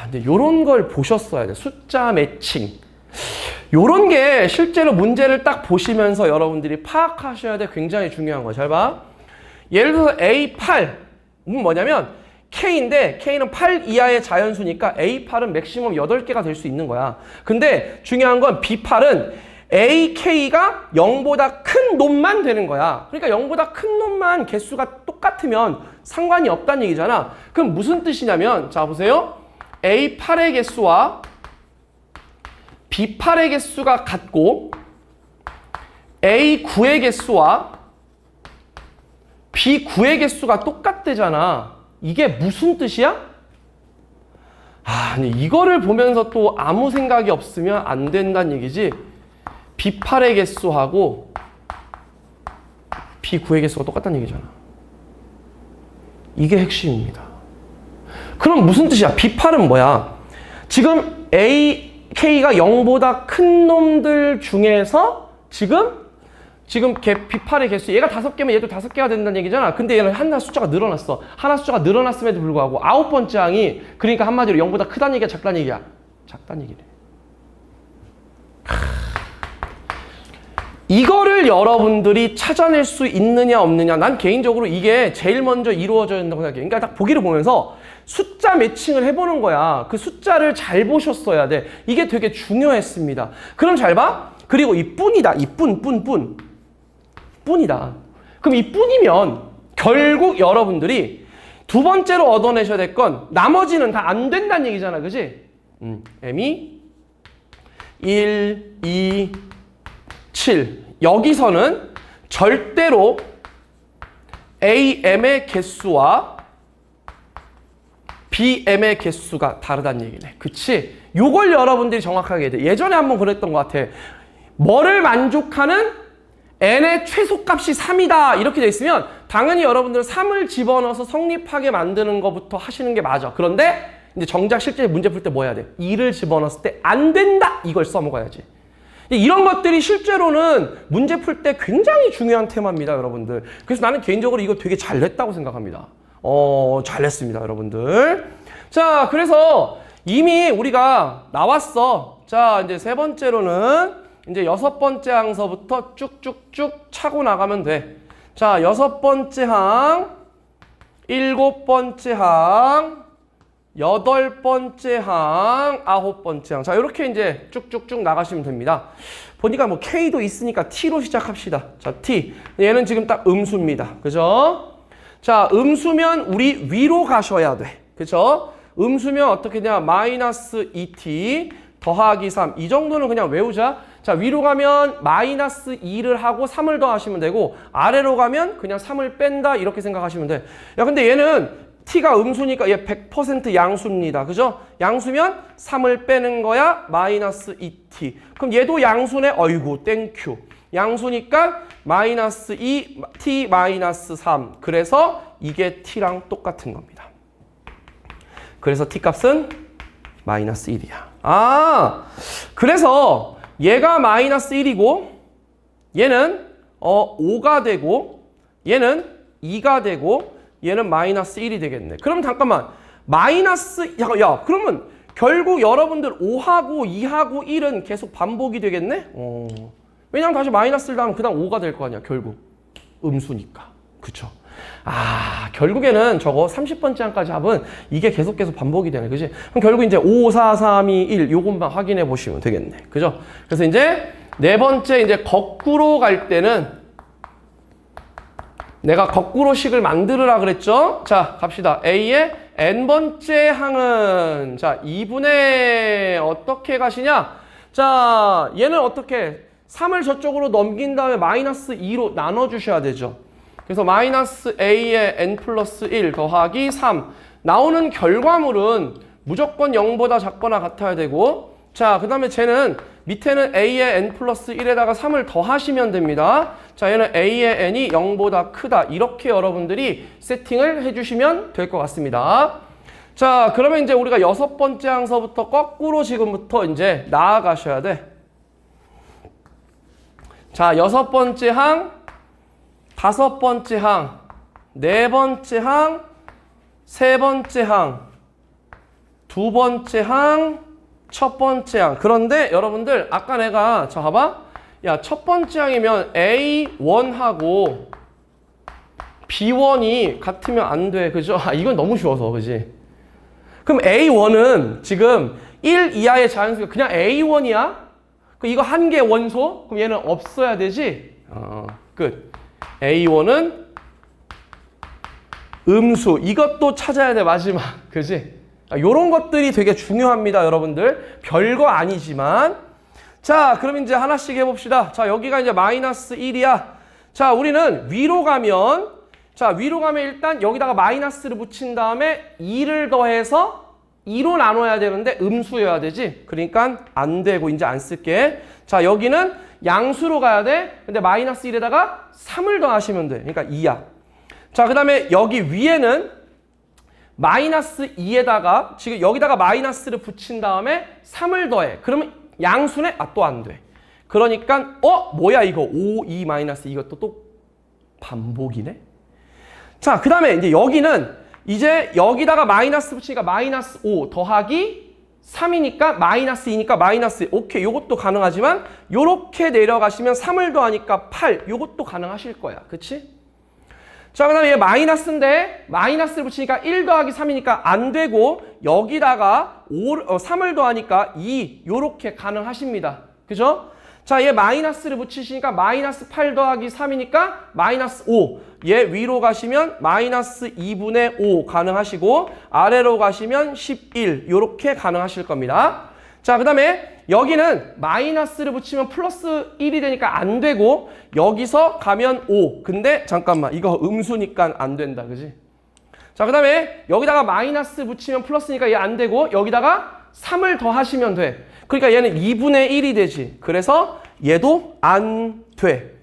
근데 요런 걸 보셨어야 돼. 숫자 매칭. 요런 게 실제로 문제를 딱 보시면서 여러분들이 파악하셔야 돼. 굉장히 중요한 거야. 잘 봐. 예를 들어서 A8. 뭐냐면 K인데 K는 8 이하의 자연수니까 A8은 맥시멈 8개가 될 수 있는 거야. 근데 중요한 건 B8은 AK가 0보다 큰 놈만 되는 거야. 그러니까 0보다 큰 놈만 개수가 똑같으면 상관이 없다는 얘기잖아. 그럼 무슨 뜻이냐면, 자 보세요. A8의 개수와 B8의 개수가 같고 A9의 개수와 B9의 개수가 똑같대잖아. 이게 무슨 뜻이야? 근데 이거를 보면서 또 아무 생각이 없으면 안 된다는 얘기지. B8의 개수하고 B9의 개수가 똑같다는 얘기잖아. 이게 핵심입니다. 그럼 무슨 뜻이야? B8은 뭐야? 지금 K가 0보다 큰 놈들 중에서 지금 B8의 개수, 얘가 5개면 얘도 5개가 된다는 얘기잖아. 근데 얘는 하나 숫자가 늘어났어. 하나 숫자가 늘어났음에도 불구하고 9번째 항이, 그러니까 한마디로 0보다 크다는 얘기야, 작다는 얘기야? 작다는 얘기네. 이거를 여러분들이 찾아낼 수 있느냐 없느냐, 난 개인적으로 이게 제일 먼저 이루어져야 된다고 생각해. 그러니까 딱 보기를 보면서 숫자 매칭을 해보는 거야. 그 숫자를 잘 보셨어야 돼. 이게 되게 중요했습니다. 그럼 잘 봐. 그리고 이 뿐이다. 이 뿐이다. 그럼 이 뿐이면 결국 여러분들이 두 번째로 얻어내셔야 될 건 나머지는 다 안 된다는 얘기잖아. 그지? M이 1, 2, 7. 여기서는 절대로 AM의 개수와 BM의 개수가 다르다는 얘기네. 그치? 요걸 여러분들이 정확하게 해야 돼. 예전에 한번 그랬던 것 같아. 뭐를 만족하는 n의 최소값이 3이다. 이렇게 돼 있으면 당연히 여러분들은 3을 집어넣어서 성립하게 만드는 것부터 하시는 게 맞아. 그런데 근데 정작 실제 문제 풀 때 뭐 해야 돼? 2를 집어넣었을 때 안 된다! 이걸 써먹어야지. 이런 것들이 실제로는 문제 풀 때 굉장히 중요한 테마입니다, 여러분들. 그래서 나는 개인적으로 이거 되게 잘 냈다고 생각합니다. 잘 냈습니다, 여러분들. 자, 그래서 이미 우리가 나왔어. 자, 이제 세 번째로는 이제 6번째 항서부터 쭉쭉쭉 차고 나가면 돼. 자, 6번째 항, 7번째 항, 8번째 항, 9번째 항. 자, 이렇게 이제 쭉쭉쭉 나가시면 됩니다. 보니까 뭐 K도 있으니까 T로 시작합시다. 자, T. 얘는 지금 딱 음수입니다. 그죠? 자, 음수면 우리 위로 가셔야 돼. 그죠? 음수면 어떻게 되냐? 마이너스 2t 더하기 3. 이 정도는 그냥 외우자. 자, 위로 가면 마이너스 2를 하고 3을 더하시면 되고, 아래로 가면 그냥 3을 뺀다. 이렇게 생각하시면 돼. 야, 근데 얘는 t가 음수니까 얘 100% 양수입니다. 그죠? 양수면 3을 빼는 거야. 마이너스 2t. 그럼 얘도 양수네. 어이구, 땡큐. 양수니까 마이너스 2, t 마이너스 3. 그래서 이게 t랑 똑같은 겁니다. 그래서 t 값은 마이너스 1이야. 아, 그래서 얘가 마이너스 1이고 얘는 5가 되고 얘는 2가 되고 얘는 마이너스 1이 되겠네. 그럼 잠깐만. 마이너스, 야, 그러면 결국 여러분들 5하고 2하고 1은 계속 반복이 되겠네? 왜냐면 다시 마이너스를 하면 그다음 5가 될 거 아니야, 결국. 음수니까. 그쵸? 아, 결국에는 저거 30번째 항까지 합은 이게 계속 반복이 되네. 그지? 그럼 결국 이제 5, 4, 3, 2, 1 요것만 확인해 보시면 되겠네. 그죠? 그래서 이제 네 번째 이제 거꾸로 갈 때는 내가 거꾸로 식을 만들으라 그랬죠? 자, 갑시다. A의 n번째 항은 자, 2분의 어떻게 가시냐? 자, 얘는 어떻게 3을 저쪽으로 넘긴 다음에 마이너스 2로 나눠주셔야 되죠. 그래서 마이너스 A의 n 플러스 1 더하기 3 나오는 결과물은 무조건 0보다 작거나 같아야 되고, 자, 그 다음에 쟤는 밑에는 A의 n 플러스 1에다가 3을 더하시면 됩니다. 자, 얘는 A의 n이 0보다 크다. 이렇게 여러분들이 세팅을 해주시면 될 것 같습니다. 자, 그러면 이제 우리가 6번째 항서부터 거꾸로 지금부터 이제 나아가셔야 돼. 자, 6번째 항, 5번째 항, 4번째 항, 3번째 항, 2번째 항, 첫 번째 항. 그런데 여러분들 아까 내가 자 봐봐. 야, 첫 번째 항이면 A1하고 B1이 같으면 안 돼. 그죠? 아, 이건 너무 쉬워서. 그지? 그럼 A1은 지금 1 이하의 자연수가 그냥 A1이야? 그 이거 한 개 원소? 그럼 얘는 없어야 되지? 끝. A1은 음수. 이것도 찾아야 돼, 마지막. 그지? 요런 것들이 되게 중요합니다, 여러분들. 별거 아니지만. 자, 그럼 이제 하나씩 해봅시다. 자, 여기가 이제 마이너스 1이야. 자, 우리는 위로 가면, 자, 위로 가면 일단 여기다가 마이너스를 붙인 다음에 2를 더해서 2로 나눠야 되는데 음수여야 되지. 그러니까 안 되고 이제 안 쓸게. 자, 여기는 양수로 가야 돼. 근데 마이너스 1에다가 3을 더하시면 돼. 그러니까 2야. 자, 그 다음에 여기 위에는 마이너스 2에다가 지금 여기다가 마이너스를 붙인 다음에 3을 더해. 그러면 양수네? 아, 또 안 돼. 그러니까 뭐야 이거 5, 2 마이너스 이것도 또 반복이네. 자, 그 다음에 이제 여기는 이제 여기다가 마이너스 붙이니까 마이너스 5 더하기 3이니까 마이너스 2니까 마이너스 1. 오케이, 요것도 가능하지만 요렇게 내려가시면 3을 더하니까 8. 요것도 가능하실 거야. 그치? 자, 그 다음에 얘 마이너스인데 마이너스를 붙이니까 1 더하기 3이니까 안 되고 여기다가 3을 더하니까 2 요렇게 가능하십니다. 그죠? 자, 얘 마이너스를 붙이시니까 마이너스 8 더하기 3이니까 마이너스 5. 얘 위로 가시면 마이너스 2분의 5 가능하시고 아래로 가시면 11 요렇게 가능하실 겁니다. 자, 그 다음에 여기는 마이너스를 붙이면 플러스 1이 되니까 안 되고 여기서 가면 5. 근데 잠깐만, 이거 음수니까 안 된다. 그지? 자, 그 다음에 여기다가 마이너스 붙이면 플러스니까 얘 안 되고 여기다가 3을 더하시면 돼. 그러니까 얘는 2분의 1이 되지. 그래서 얘도 안 돼.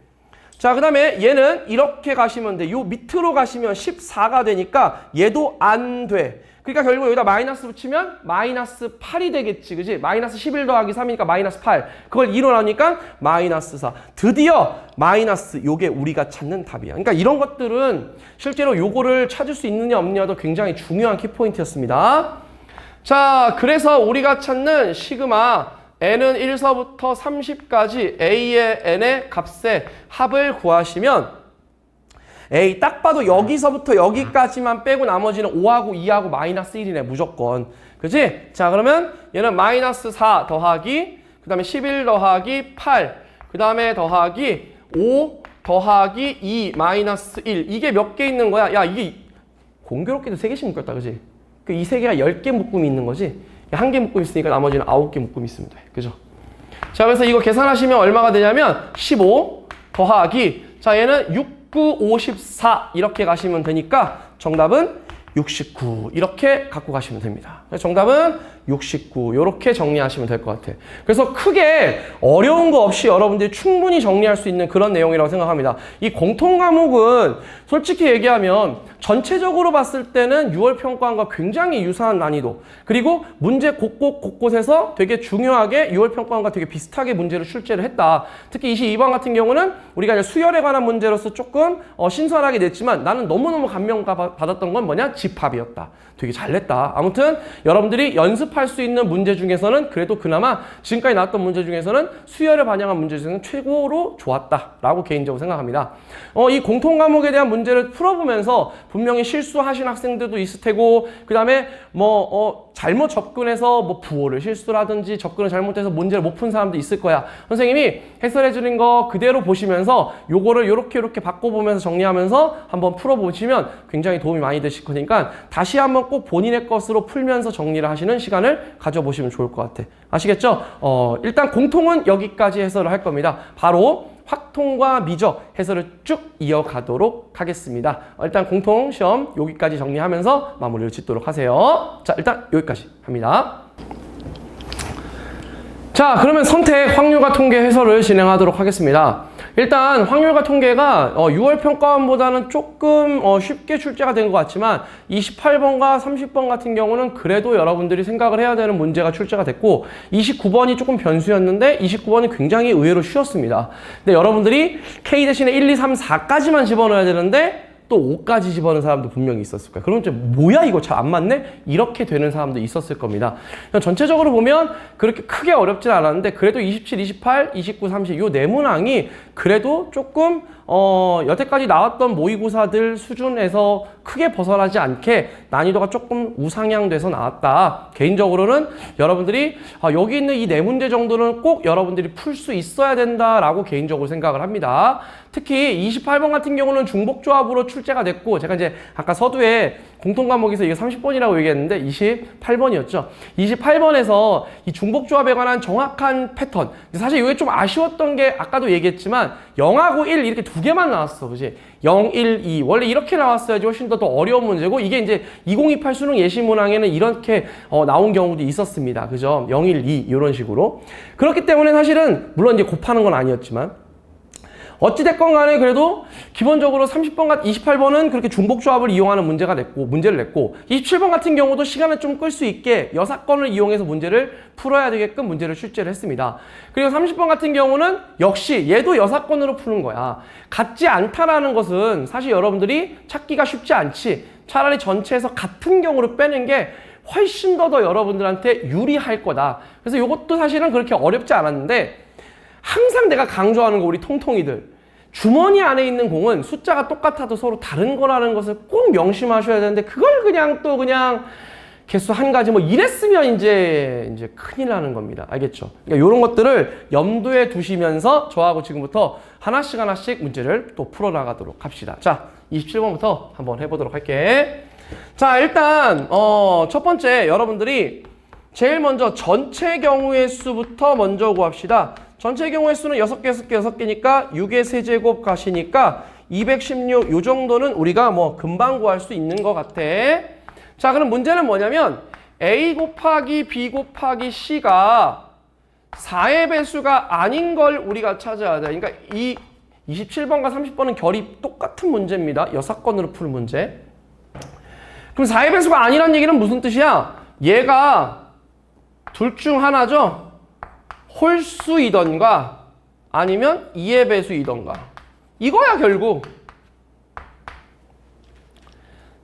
자, 그 다음에 얘는 이렇게 가시면 돼. 요 밑으로 가시면 14가 되니까 얘도 안 돼. 그러니까 결국 여기다 마이너스 붙이면 마이너스 8이 되겠지. 그지? 마이너스 11 더하기 3이니까 마이너스 8. 그걸 2로 나누니까 마이너스 4. 드디어 마이너스 요게 우리가 찾는 답이야. 그러니까 이런 것들은 실제로 요거를 찾을 수 있느냐 없느냐도 굉장히 중요한 키포인트였습니다. 자, 그래서 우리가 찾는 시그마 n은 1서부터 30까지 a의 n의 값의 합을 구하시면 에이, 딱 봐도 여기서부터 여기까지만 빼고 나머지는 5하고 2하고 마이너스 1이네, 무조건. 그지? 자, 그러면 얘는 마이너스 4 더하기, 그 다음에 11 더하기 8, 그 다음에 더하기 5 더하기 2 마이너스 1. 이게 몇 개 있는 거야? 야, 이게 공교롭게도 3개씩 묶였다, 그지? 이 3개가 10개 묶음이 있는 거지? 1개 묶음 있으니까 나머지는 9개 묶음이 있으면 돼. 그죠? 자, 그래서 이거 계산하시면 얼마가 되냐면 15 더하기, 자, 얘는 6 9, 54 이렇게 가시면 되니까 정답은 69 이렇게 갖고 가시면 됩니다. 정답은 69 이렇게 정리하시면 될 것 같아. 그래서 크게 어려운 거 없이 여러분들이 충분히 정리할 수 있는 그런 내용이라고 생각합니다. 이 공통 과목은 솔직히 얘기하면 전체적으로 봤을 때는 6월 평가원과 굉장히 유사한 난이도, 그리고 문제 곳곳에서 되게 중요하게 6월 평가원과 되게 비슷하게 문제를 출제를 했다. 특히 22번 같은 경우는 우리가 이제 수열에 관한 문제로서 조금 신선하게 냈지만 나는 너무너무 감명받았던 건 뭐냐? 집합이었다. 되게 잘 냈다. 아무튼 여러분들이 연습할 수 있는 문제 중에서는 그래도 그나마 지금까지 나왔던 문제 중에서는 수열을 반영한 문제 중에서는 최고로 좋았다라고 개인적으로 생각합니다. 이 공통 과목에 대한 문제를 풀어보면서 분명히 실수하신 학생들도 있을 테고, 그 다음에 잘못 접근해서 부호를 실수라든지 접근을 잘못해서 문제를 못 푼 사람도 있을 거야. 선생님이 해설해 주는 거 그대로 보시면서 요거를 요렇게 바꿔보면서 정리하면서 한번 풀어보시면 굉장히 도움이 많이 되실 거니까 다시 한번 꼭 본인의 것으로 풀면서 정리를 하시는 시간을 가져보시면 좋을 것 같아. 아시겠죠? 일단 공통은 여기까지 해설을 할 겁니다. 바로 확통과 미적 해설을 쭉 이어가도록 하겠습니다. 일단 공통 시험 여기까지 정리하면서 마무리를 짓도록 하세요. 자, 일단 여기까지 합니다. 자, 그러면 선택 확률과 통계 해설을 진행하도록 하겠습니다. 일단 확률과 통계가 6월 평가원보다는 조금 쉽게 출제가 된 것 같지만 28번과 30번 같은 경우는 그래도 여러분들이 생각을 해야 되는 문제가 출제가 됐고, 29번이 조금 변수였는데 29번이 굉장히 의외로 쉬웠습니다. 근데 여러분들이 K 대신에 1, 2, 3, 4까지만 집어넣어야 되는데 또 5까지 집어넣은 사람도 분명히 있었을 거예요. 그러면 좀 뭐야 이거 잘 안 맞네? 이렇게 되는 사람도 있었을 겁니다. 전체적으로 보면 그렇게 크게 어렵진 않았는데 그래도 27, 28, 29, 30 요 네 문항이 그래도 조금 여태까지 나왔던 모의고사들 수준에서 크게 벗어나지 않게 난이도가 조금 우상향돼서 나왔다. 개인적으로는 여러분들이 여기 있는 이 네 문제 정도는 꼭 여러분들이 풀 수 있어야 된다라고 개인적으로 생각을 합니다. 특히 28번 같은 경우는 중복조합으로 출제가 됐고, 제가 이제 아까 서두에 공통과목에서 이게 30번이라고 얘기했는데 28번이었죠. 28번에서 이 중복조합에 관한 정확한 패턴. 사실 이게 좀 아쉬웠던 게 아까도 얘기했지만 0하고 1 이렇게 두 개만 나왔어. 그지? 0, 1, 2. 원래 이렇게 나왔어야지 훨씬 더 어려운 문제고, 이게 이제 2028 수능 예시문항에는 이렇게 나온 경우도 있었습니다. 그죠? 0, 1, 2 이런 식으로. 그렇기 때문에 사실은 물론 이제 곱하는 건 아니었지만 어찌됐건 간에 그래도 기본적으로 30번, 28번은 그렇게 중복조합을 이용하는 문제를 냈고 27번 같은 경우도 시간을 좀 끌 수 있게 여사건을 이용해서 문제를 풀어야 되게끔 문제를 출제를 했습니다. 그리고 30번 같은 경우는 역시 얘도 여사건으로 푸는 거야. 같지 않다라는 것은 사실 여러분들이 찾기가 쉽지 않지. 차라리 전체에서 같은 경우를 빼는 게 훨씬 더 여러분들한테 유리할 거다. 그래서 이것도 사실은 그렇게 어렵지 않았는데, 항상 내가 강조하는 거 우리 통통이들, 주머니 안에 있는 공은 숫자가 똑같아도 서로 다른 거라는 것을 꼭 명심하셔야 되는데, 그걸 그냥 개수 한 가지 이랬으면 이제 큰일 나는 겁니다. 알겠죠? 그러니까 이런 것들을 염두에 두시면서 저하고 지금부터 하나씩 문제를 또 풀어나가도록 합시다. 자, 27번부터 한번 해보도록 할게. 자, 일단 첫 번째 여러분들이 제일 먼저 전체 경우의 수부터 먼저 구합시다. 전체 경우의 수는 6개니까 6의 세제곱 가시니까 216 요 정도는 우리가 금방 구할 수 있는 것 같아. 자, 그럼 문제는 뭐냐면 A 곱하기 B 곱하기 C가 4의 배수가 아닌 걸 우리가 찾아야 돼. 그러니까 이 27번과 30번은 결이 똑같은 문제입니다. 여사건으로 풀 문제. 그럼 4의 배수가 아니란 얘기는 무슨 뜻이야? 얘가 둘 중 하나죠? 홀수이던가 아니면 2의 배수이던가. 이거야 결국.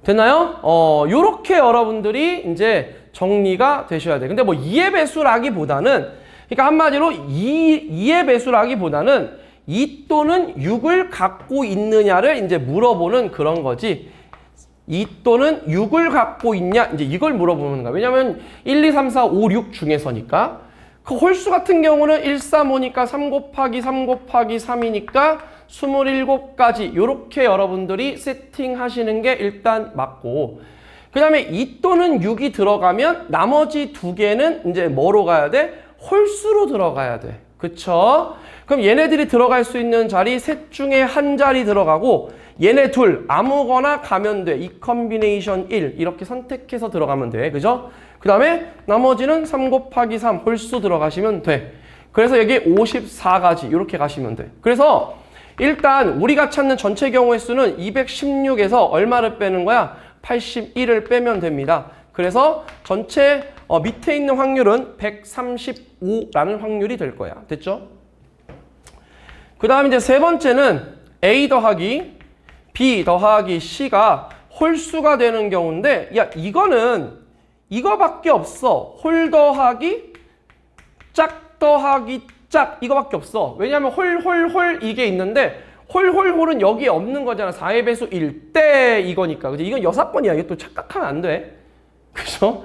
됐나요? 요렇게 여러분들이 이제 정리가 되셔야 돼. 근데 뭐 2의 배수라기보다는, 그러니까 한마디로 2의 배수라기보다는 2 또는 6을 갖고 있느냐를 이제 물어보는 그런 거지. 2 또는 6을 갖고 있냐? 이제 이걸 물어보는 거야. 왜냐면 1, 2, 3, 4, 5, 6 중에서니까. 그 홀수 같은 경우는 1, 3, 5니까 3 곱하기 3 곱하기 3이니까 27가지. 요렇게 여러분들이 세팅하시는 게 일단 맞고. 그 다음에 2 또는 6이 들어가면 나머지 두 개는 이제 뭐로 가야 돼? 홀수로 들어가야 돼. 그쵸? 그럼 얘네들이 들어갈 수 있는 자리 셋 중에 한 자리 들어가고 얘네 둘 아무거나 가면 돼. 이 컨비네이션 1 이렇게 선택해서 들어가면 돼. 그죠? 그 다음에 나머지는 3 곱하기 3 홀수 들어가시면 돼. 그래서 여기 54가지 이렇게 가시면 돼. 그래서 일단 우리가 찾는 전체 경우의 수는 216에서 얼마를 빼는 거야? 81을 빼면 됩니다. 그래서 전체 밑에 있는 확률은 135라는 확률이 될 거야. 됐죠? 그 다음 이제 세 번째는 A 더하기 B 더하기 C가 홀수가 되는 경우인데, 야, 이거는 이거밖에 없어. 홀 더하기 짝 더하기 짝 이거밖에 없어. 왜냐하면 홀 이게 있는데 홀은 여기에 없는 거잖아. 4의 배수 1대 이거니까. 그죠? 이건 여사건이야. 이거 또 착각하면 안 돼. 그죠?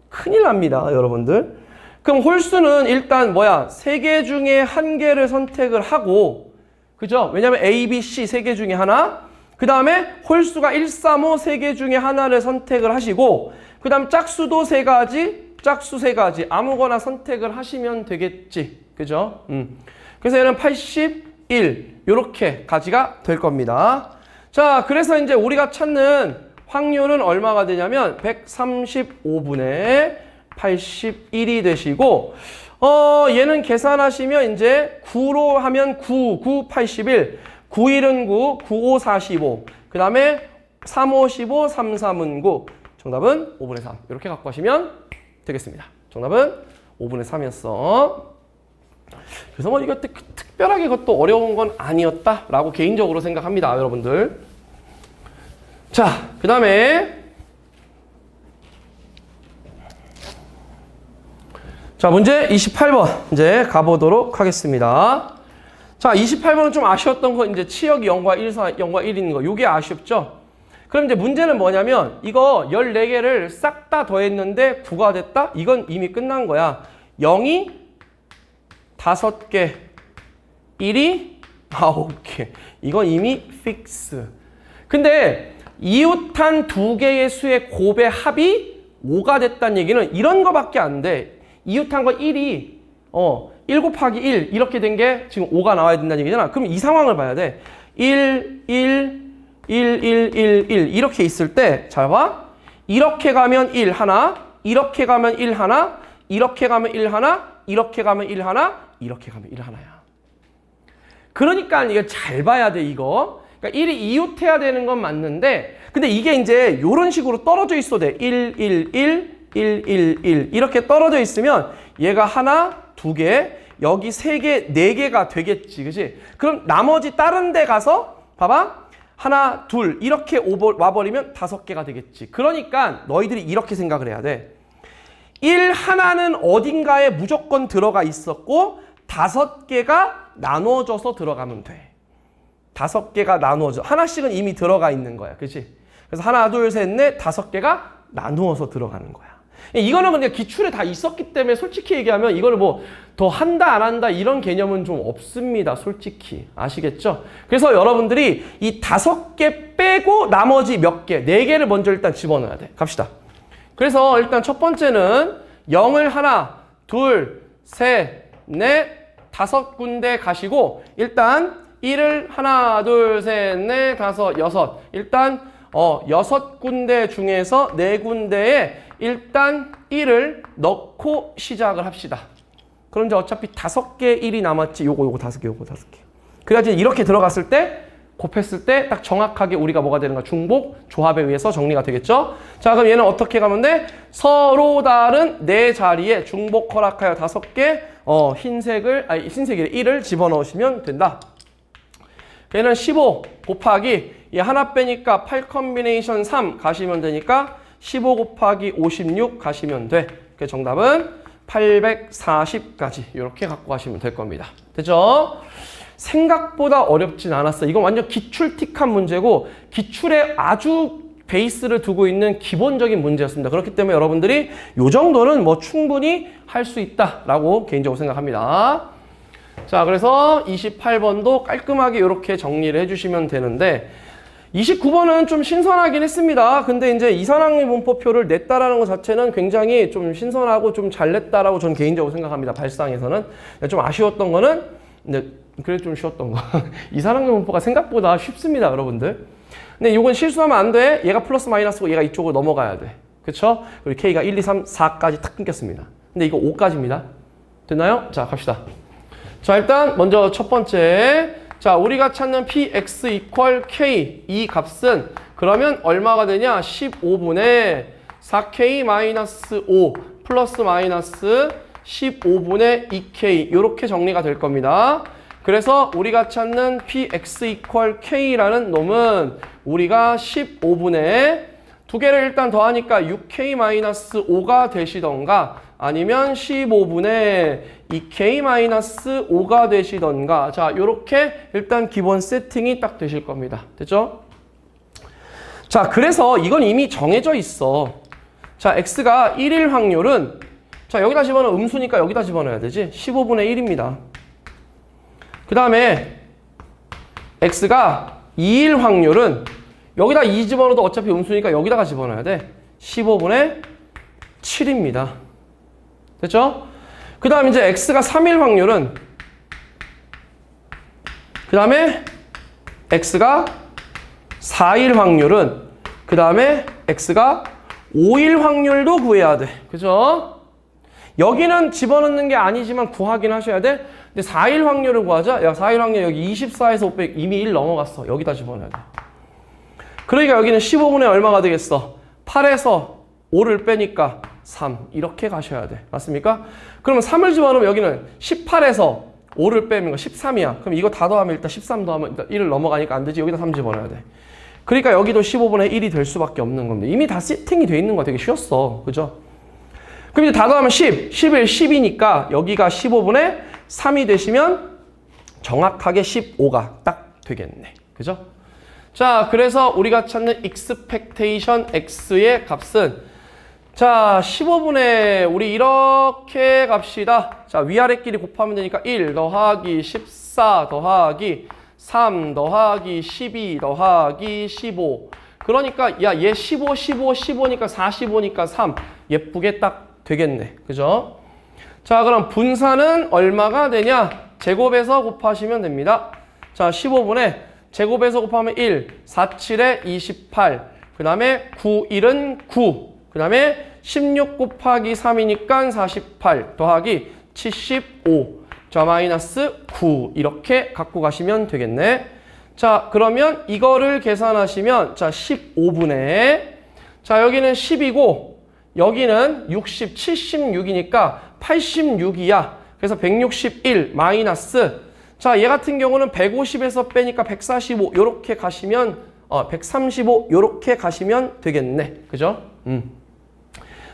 큰일 납니다, 여러분들. 그럼 홀수는 일단 뭐야? 3개 중에 1개를 선택을 하고, 그죠? 왜냐면 A, B, C 3개 중에 하나. 그 다음에 홀수가 1, 3, 5 3개 중에 하나를 선택을 하시고, 그 다음 짝수도 3가지, 짝수 3가지 아무거나 선택을 하시면 되겠지. 그죠? 그래서 얘는 81 요렇게 가지가 될 겁니다. 자, 그래서 이제 우리가 찾는 확률은 얼마가 되냐면 135분의 81이 되시고, 얘는 계산하시면 이제 9로 하면 9, 81, 91은 9, 95, 45. 그 다음에 3, 5, 15, 3, 3은 9. 정답은 5분의 3. 이렇게 갖고 가시면 되겠습니다. 정답은 5분의 3이었어. 그래서 뭐 이거 특별하게 이것도 어려운 건 아니었다라고 개인적으로 생각합니다, 여러분들. 자, 그 다음에 자, 문제 28번 이제 가보도록 하겠습니다. 자, 28번은 좀 아쉬웠던 건 이제 치역이 0과 1, 0과 1 있는 거. 요게 아쉽죠? 그럼 이제 문제는 뭐냐면 이거 14개를 싹 다 더했는데 9가 됐다? 이건 이미 끝난 거야. 0이 5개, 1이 9개. 이건 이미 픽스. 근데 이웃한 두 개의 수의 곱의 합이 5가 됐다는 얘기는 이런 거밖에 안 돼. 이웃한 거 1이 1 곱하기 1 이렇게 된 게 지금 5가 나와야 된다는 얘기잖아. 그럼 이 상황을 봐야 돼. 1, 1, 1, 1, 1, 1 이렇게 있을 때 잘 봐. 이렇게 가면 1 하나, 이렇게 가면 1 하나, 이렇게 가면 1 하나, 이렇게 가면 1 하나, 이렇게 가면 1 하나야. 그러니까 이게 잘 봐야 돼, 이거. 그러니까 1이 이웃해야 되는 건 맞는데, 근데 이게 이제 이런 식으로 떨어져 있어도 돼. 1, 1, 1, 1, 1, 1 이렇게 떨어져 있으면 얘가 하나, 두 개, 여기 세 개, 네 개가 되겠지, 그치? 그럼 나머지 다른 데 가서 봐봐. 하나, 둘 이렇게 와버리면 5개가 되겠지. 그러니까 너희들이 이렇게 생각을 해야 돼. 1 하나는 어딘가에 무조건 들어가 있었고 5개가 나누어져서 들어가면 돼. 5개가 나누어져. 하나씩은 이미 들어가 있는 거야. 그치? 그래서 하나, 둘, 셋, 넷, 5개가 나누어서 들어가는 거야. 이거는 근데 기출에 다 있었기 때문에 솔직히 얘기하면 이거를 뭐 더 한다 안 한다 이런 개념은 좀 없습니다. 솔직히. 아시겠죠? 그래서 여러분들이 이 5개 빼고 나머지 몇 개, 4개를 먼저 일단 집어넣어야 돼. 갑시다. 그래서 일단 첫 번째는 0을 하나, 둘, 셋, 넷, 5군데 가시고 일단 1을 하나, 둘, 셋, 넷, 5, 6 일단 6군데 중에서 4군데에 일단 1을 넣고 시작을 합시다. 그럼 이제 어차피 5개 1이 남았지. 요거 5개, 요거 5개. 그래야지 이렇게 들어갔을 때 곱했을 때 딱 정확하게 우리가 뭐가 되는가? 중복, 조합에 의해서 정리가 되겠죠? 자, 그럼 얘는 어떻게 가면 돼? 서로 다른 네 자리에 중복 허락하여 5개, 흰색이래, 1을 집어넣으시면 된다. 얘는 15 곱하기, 얘 하나 빼니까 8 컨비네이션 3 가시면 되니까 15 곱하기 56 가시면 돼. 그 정답은 840까지 이렇게 갖고 가시면 될 겁니다. 됐죠? 생각보다 어렵진 않았어요. 이건 완전 기출틱한 문제고 기출에 아주 베이스를 두고 있는 기본적인 문제였습니다. 그렇기 때문에 여러분들이 이 정도는 뭐 충분히 할 수 있다라고 개인적으로 생각합니다. 자, 그래서 28번도 깔끔하게 이렇게 정리를 해주시면 되는데 29번은 좀 신선하긴 했습니다. 근데 이제 이산항의 분포표를 냈다라는 것 자체는 굉장히 좀 신선하고 좀 잘 냈다라고 저는 개인적으로 생각합니다. 발상에서는. 좀 아쉬웠던 거는 그래 좀 쉬웠던 거. 이산항의 분포가 생각보다 쉽습니다, 여러분들. 근데 이건 실수하면 안 돼. 얘가 플러스 마이너스고 얘가 이쪽으로 넘어가야 돼. 그쵸? 그리고 K가 1, 2, 3, 4까지 탁 끊겼습니다. 근데 이거 5까지입니다. 됐나요? 자, 갑시다. 자, 일단 먼저 첫 번째. 자, 우리가 찾는 px equal k 이 값은 그러면 얼마가 되냐? 15분의 4k-5 플러스 마이너스 15분의 2k 이렇게 정리가 될 겁니다. 그래서 우리가 찾는 px equal k라는 놈은 우리가 15분의 두 개를 일단 더하니까 6k-5가 되시던가 아니면 15분의 2k-5가 되시던가. 자, 요렇게 일단 기본 세팅이 딱 되실 겁니다. 됐죠? 자, 그래서 이건 이미 정해져 있어. 자, x가 1일 확률은 자, 여기다 집어넣어. 음수니까 여기다 집어넣어야 되지. 15분의 1입니다. 그 다음에 x가 2일 확률은 여기다 2 집어넣어도 어차피 음수니까 여기다가 집어넣어야 돼. 15분의 7입니다. 됐죠? 그 다음에 이제 x가 3일 확률은 그 다음에 x가 4일 확률은 그 다음에 x가 5일 확률도 구해야 돼. 그죠? 여기는 집어넣는 게 아니지만 구하긴 하셔야 돼. 근데 4일 확률을 구하자. 야, 4일 확률 여기 24에서 500 이미 1 넘어갔어. 여기다 집어넣어야 돼. 그러니까 여기는 15분의 얼마가 되겠어? 8에서 5를 빼니까 3 이렇게 가셔야 돼. 맞습니까? 그러면 3을 집어넣으면 여기는 18에서 5를 빼면 13이야. 그럼 이거 다 더하면 일단 13 더하면 일단 1을 넘어가니까 안 되지. 여기다 3 집어넣어야 돼. 그러니까 여기도 15분의 1이 될 수밖에 없는 겁니다. 이미 다 세팅이 돼 있는 거 되게 쉬웠어. 그죠? 그럼 이제 다 더하면 10, 11, 10이니까 여기가 15분의 3이 되시면 정확하게 15가 딱 되겠네. 그죠? 자, 그래서 우리가 찾는 expectation x의 값은 자, 15분의 우리 이렇게 갑시다. 자, 위아래끼리 곱하면 되니까 1 더하기 14 더하기 3 더하기 12 더하기 15. 그러니까 야, 얘 15, 15, 15니까 45니까 3. 예쁘게 딱 되겠네. 그죠? 자, 그럼 분산은 얼마가 되냐? 제곱해서 곱하시면 됩니다. 자, 15분의 제곱해서 곱하면 1, 4, 7에 28. 그 다음에 9, 1은 9. 그 다음에 16 곱하기 3이니까 48 더하기 75. 자, 마이너스 9. 이렇게 갖고 가시면 되겠네. 자, 그러면 이거를 계산하시면 자, 15분의 자, 여기는 10이고 여기는 60, 76이니까 86이야. 그래서 161 마이너스 자, 얘 같은 경우는 150에서 빼니까 145 요렇게 가시면 135 요렇게 가시면 되겠네. 그죠?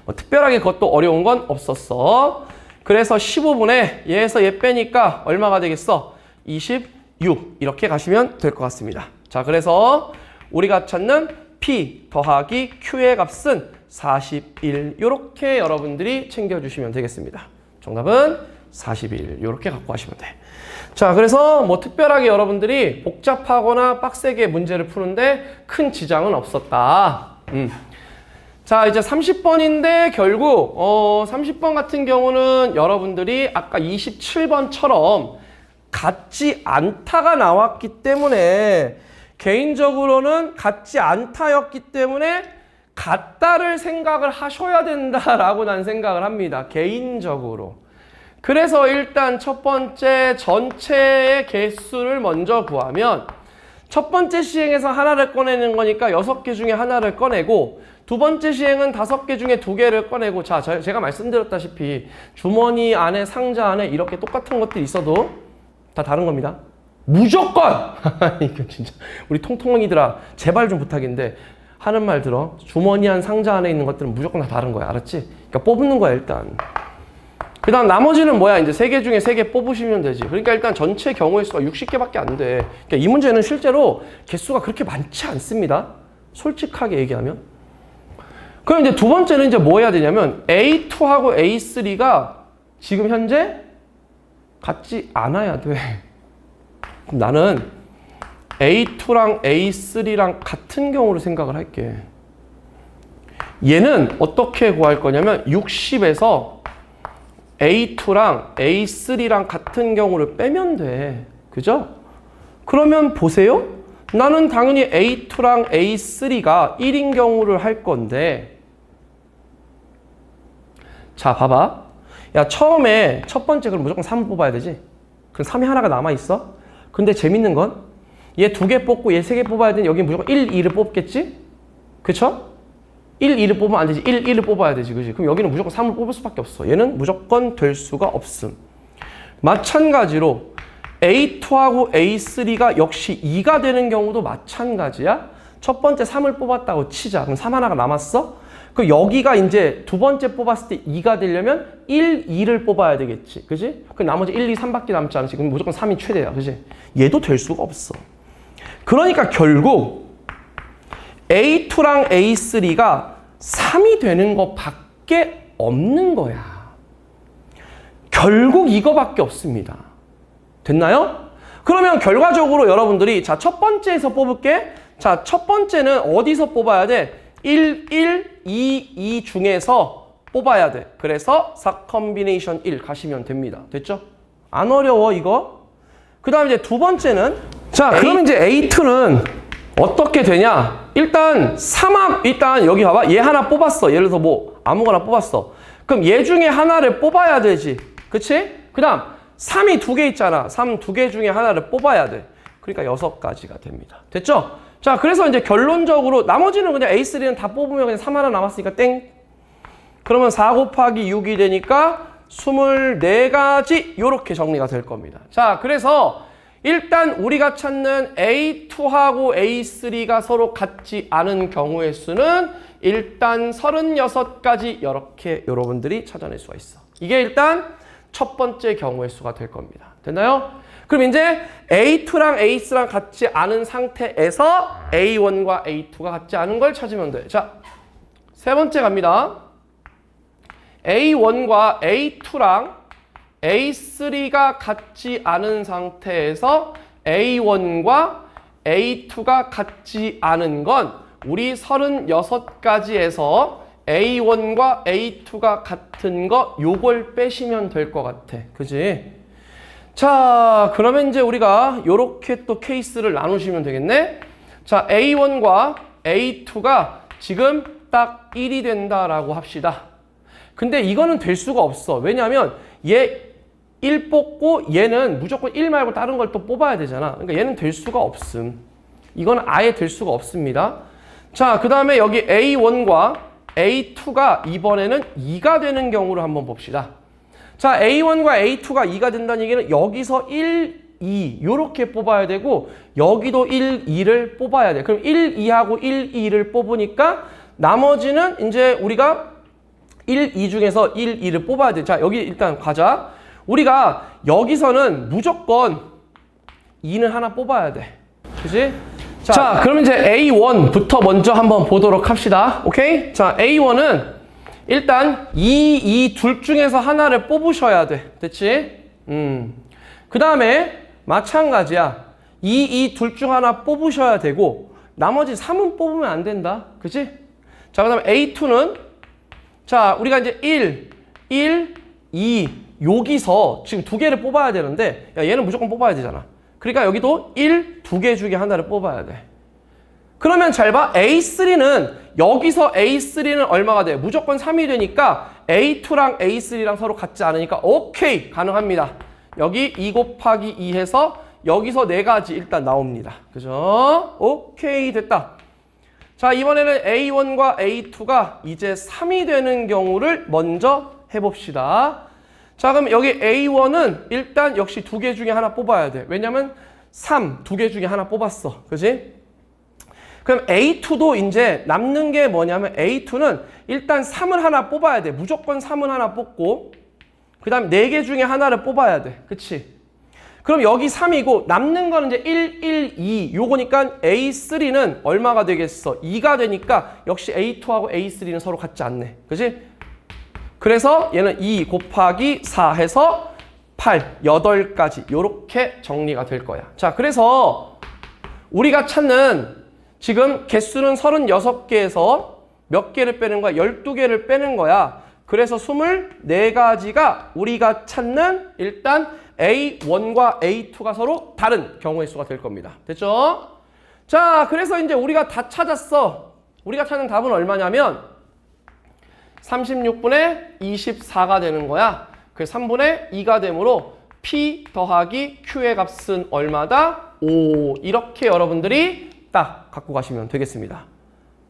뭐 특별하게 그것도 어려운 건 없었어. 그래서 15분의 얘에서 얘 빼니까 얼마가 되겠어? 26 이렇게 가시면 될 것 같습니다. 자, 그래서 우리가 찾는 P 더하기 Q의 값은 41 요렇게 여러분들이 챙겨주시면 되겠습니다. 정답은 41 요렇게 갖고 가시면 돼. 자, 그래서 뭐 특별하게 여러분들이 복잡하거나 빡세게 문제를 푸는데 큰 지장은 없었다. 자, 이제 30번인데 결국 30번 같은 경우는 여러분들이 아까 27번처럼 같지 않다가 나왔기 때문에 개인적으로는 같지 않다였기 때문에 같다를 생각을 하셔야 된다라고 난 생각을 합니다. 개인적으로. 그래서 일단 첫 번째 전체의 개수를 먼저 구하면 첫 번째 시행에서 하나를 꺼내는 거니까 6개 중에 하나를 꺼내고 두 번째 시행은 5개 중에 2개를 꺼내고 자, 제가 말씀드렸다시피 주머니 안에 상자 안에 이렇게 똑같은 것들이 있어도 다 다른 겁니다. 무조건! 이거 진짜 우리 통통이들아 제발 좀 부탁인데 하는 말 들어. 주머니 안 상자 안에 있는 것들은 무조건 다 다른 거야. 알았지? 그러니까 뽑는 거야 일단. 그 다음 나머지는 뭐야? 이제 3개 중에 3개 뽑으시면 되지. 그러니까 일단 전체 경우의 수가 60개밖에 안 돼. 그러니까 이 문제는 실제로 개수가 그렇게 많지 않습니다. 솔직하게 얘기하면. 그럼 이제 두 번째는 이제 뭐 해야 되냐면 A2하고 A3가 지금 현재 같지 않아야 돼. 그럼 나는 A2랑 A3랑 같은 경우로 생각을 할게. 얘는 어떻게 구할 거냐면 60에서 A2랑 A3랑 같은 경우를 빼면 돼. 그죠? 그러면 보세요. 나는 당연히 A2랑 A3가 1인 경우를 할 건데 자 봐봐. 야 처음에 첫 번째 그럼 무조건 3을 뽑아야 되지. 그럼 3이 하나가 남아있어. 근데 재밌는 건 얘 2개 뽑고 얘 3개 뽑아야 되니 여기 무조건 1, 2를 뽑겠지? 그쵸? 1, 2를 뽑으면 안 되지. 1, 1을 뽑아야 되지. 그지? 그럼 여기는 무조건 3을 뽑을 수밖에 없어. 얘는 무조건 될 수가 없음. 마찬가지로 A2하고 A3가 역시 2가 되는 경우도 마찬가지야. 첫 번째 3을 뽑았다고 치자. 그럼 3 하나가 남았어? 그 여기가 이제 두 번째 뽑았을 때 2가 되려면 1, 2를 뽑아야 되겠지. 그지? 그 나머지 1, 2, 3밖에 남지 않지. 그럼 무조건 3이 최대야. 그지? 얘도 될 수가 없어. 그러니까 결국 A2랑 A3가 3이 되는 것밖에 없는 거야. 결국 이거밖에 없습니다. 됐나요? 그러면 결과적으로 여러분들이 자, 첫 번째에서 뽑을게. 자, 첫 번째는 어디서 뽑아야 돼? 1, 1, 2, 2 중에서 뽑아야 돼. 그래서 4 컨비네이션 1 가시면 됩니다. 됐죠? 안 어려워 이거. 그 다음 이제 두 번째는 자, 그럼 이제 A2는 어떻게 되냐? 일단 일단 여기 봐봐. 얘 하나 뽑았어. 예를 들어서 뭐 아무거나 뽑았어. 그럼 얘 중에 하나를 뽑아야 되지. 그치? 그 다음 3이 2개 있잖아. 3 2개 중에 하나를 뽑아야 돼. 그러니까 6가지가 됩니다. 됐죠? 자, 그래서 이제 결론적으로 나머지는 그냥 A3는 다 뽑으면 그냥 3 하나 남았으니까 땡. 그러면 4 곱하기 6이 되니까 24가지 요렇게 정리가 될 겁니다. 자, 그래서 일단 우리가 찾는 A2하고 A3가 서로 같지 않은 경우의 수는 일단 36가지 이렇게 여러분들이 찾아낼 수가 있어. 이게 일단 첫 번째 경우의 수가 될 겁니다. 됐나요? 그럼 이제 A2랑 A3랑 같지 않은 상태에서 A1과 A2가 같지 않은 걸 찾으면 돼. 자, 세 번째 갑니다. A1과 A2랑 A3가 같지 않은 상태에서 A1과 A2가 같지 않은 건 우리 36가지에서 A1과 A2가 같은 거 요걸 빼시면 될 것 같아. 그지? 자, 그러면 이제 우리가 요렇게 또 케이스를 나누시면 되겠네. 자, A1과 A2가 지금 딱 1이 된다라고 합시다. 근데 이거는 될 수가 없어. 왜냐하면 얘 1 뽑고 얘는 무조건 1 말고 다른 걸 또 뽑아야 되잖아. 그러니까 얘는 될 수가 없음. 이건 아예 될 수가 없습니다. 자, 그 다음에 여기 A1과 A2가 이번에는 2가 되는 경우를 한번 봅시다. 자, A1과 A2가 2가 된다는 얘기는 여기서 1, 2 요렇게 뽑아야 되고 여기도 1, 2를 뽑아야 돼. 그럼 1, 2하고 1, 2를 뽑으니까 나머지는 이제 우리가 1, 2 중에서 1, 2를 뽑아야 돼. 자, 여기 일단 가자. 우리가 여기서는 무조건 2는 하나 뽑아야 돼. 그치? 자, 그럼 이제 A1부터 먼저 한번 보도록 합시다. 오케이? 자, A1은 일단 2 둘 중에서 하나를 뽑으셔야 돼. 됐지? 그 다음에 마찬가지야. 2 둘 중 하나 뽑으셔야 되고 나머지 3은 뽑으면 안 된다. 그치? 자, 그 다음에 A2는 자, 우리가 이제 1, 2 여기서 지금 2개를 뽑아야 되는데 야, 얘는 무조건 뽑아야 되잖아. 그러니까 여기도 1, 2개 중에 하나를 뽑아야 돼. 그러면 잘 봐. A3는 여기서 A3는 얼마가 돼? 무조건 3이 되니까 A2랑 A3랑 서로 같지 않으니까 오케이 가능합니다. 여기 2 곱하기 2 해서 여기서 네 가지 일단 나옵니다. 그죠? 오케이, 됐다. 자, 이번에는 A1과 A2가 이제 3이 되는 경우를 먼저 해봅시다. 자, 그럼 여기 A1은 일단 역시 두 개 중에 하나 뽑아야 돼. 왜냐면 3, 두 개 중에 하나 뽑았어. 그지? 그럼 A2도 이제 남는 게 뭐냐면 A2는 일단 3을 하나 뽑아야 돼. 무조건 3을 하나 뽑고 그 다음 4개 중에 하나를 뽑아야 돼. 그치? 그럼 여기 3이고 남는 거는 이제 1, 1, 2 요거니까 A3는 얼마가 되겠어? 2가 되니까 역시 A2하고 A3는 서로 같지 않네. 그치? 그래서 얘는 2 곱하기 4 해서 8, 8가지 요렇게 정리가 될 거야. 자, 그래서 우리가 찾는 지금 개수는 36개에서 몇 개를 빼는 거야? 12개를 빼는 거야. 그래서 24가지가 우리가 찾는 일단 A1과 A2가 서로 다른 경우의 수가 될 겁니다. 됐죠? 자, 그래서 이제 우리가 다 찾았어. 우리가 찾는 답은 얼마냐면 36분의 24가 되는 거야. 그래서 3분의 2가 되므로 P 더하기 Q의 값은 얼마다? 5. 이렇게 여러분들이 딱 갖고 가시면 되겠습니다.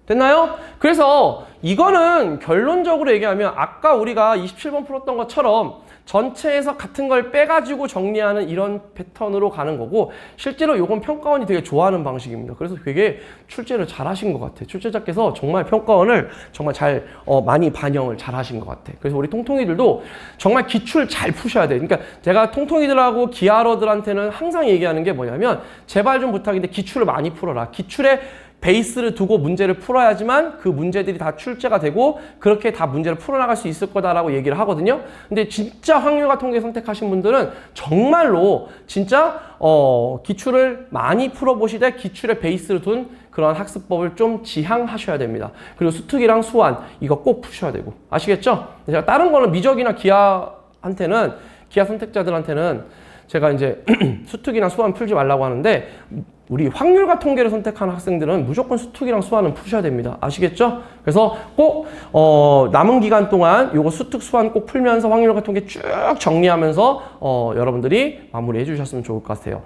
됐나요? 그래서 이거는 결론적으로 얘기하면 아까 우리가 27번 풀었던 것처럼 전체에서 같은 걸 빼가지고 정리하는 이런 패턴으로 가는 거고 실제로 이건 평가원이 되게 좋아하는 방식입니다. 그래서 되게 출제를 잘 하신 것 같아요. 출제자께서 정말 평가원을 정말 잘 많이 반영을 잘 하신 것 같아요. 그래서 우리 통통이들도 정말 기출 잘 푸셔야 돼요. 그러니까 제가 통통이들하고 기하러들한테는 항상 얘기하는 게 뭐냐면 제발 좀 부탁인데 기출을 많이 풀어라. 기출에 베이스를 두고 문제를 풀어야지만 그 문제들이 다 출제가 되고 그렇게 다 문제를 풀어나갈 수 있을 거다라고 얘기를 하거든요. 근데 진짜 확률과 통계 선택하신 분들은 정말로 진짜 기출을 많이 풀어보시되 기출에 베이스를 둔 그런 학습법을 좀 지향하셔야 됩니다. 그리고 수특이랑 수완 이거 꼭 푸셔야 되고 아시겠죠? 제가 다른 거는 미적이나 기하한테는 기하 선택자들한테는 제가 이제 수특이나 수완 풀지 말라고 하는데 우리 확률과 통계를 선택하는 학생들은 무조건 수특이랑 수완은 푸셔야 됩니다. 아시겠죠? 그래서 꼭 남은 기간 동안 요거 수특 수완 꼭 풀면서 확률과 통계 쭉 정리하면서 여러분들이 마무리해 주셨으면 좋을 것 같아요.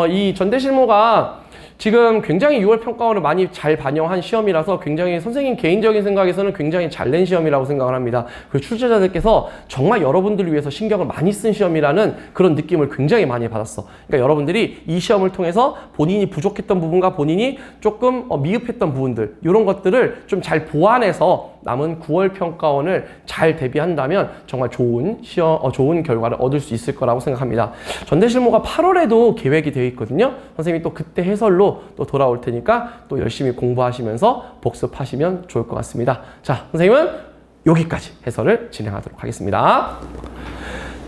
이 전대실무가 지금 굉장히 6월 평가원을 많이 잘 반영한 시험이라서 굉장히 선생님 개인적인 생각에서는 굉장히 잘 낸 시험이라고 생각을 합니다. 그리고 출제자들께서 정말 여러분들을 위해서 신경을 많이 쓴 시험이라는 그런 느낌을 굉장히 많이 받았어. 그러니까 여러분들이 이 시험을 통해서 본인이 부족했던 부분과 본인이 조금 미흡했던 부분들 이런 것들을 좀 잘 보완해서 남은 9월 평가원을 잘 대비한다면 정말 좋은 시험, 좋은 결과를 얻을 수 있을 거라고 생각합니다. 전대실무가 8월에도 계획이 되어 있거든요. 선생님이 또 그때 해설로 또 돌아올 테니까 또 열심히 공부하시면서 복습하시면 좋을 것 같습니다. 자, 선생님은 여기까지 해설을 진행하도록 하겠습니다.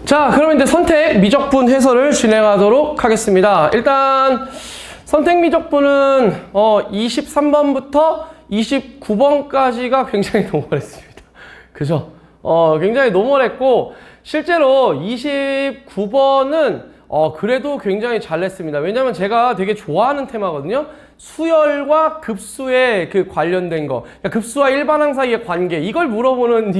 자, 그러면 이제 선택 미적분 해설을 진행하도록 하겠습니다. 일단 선택 미적분은 23번부터 29번까지가 굉장히 노멀했습니다. 그죠? 굉장히 노멀했고 실제로 29번은 그래도 굉장히 잘 냈습니다. 왜냐면 제가 되게 좋아하는 테마거든요. 수열과 급수에 그 관련된 거. 그러니까 급수와 일반항 사이의 관계. 이걸 물어보는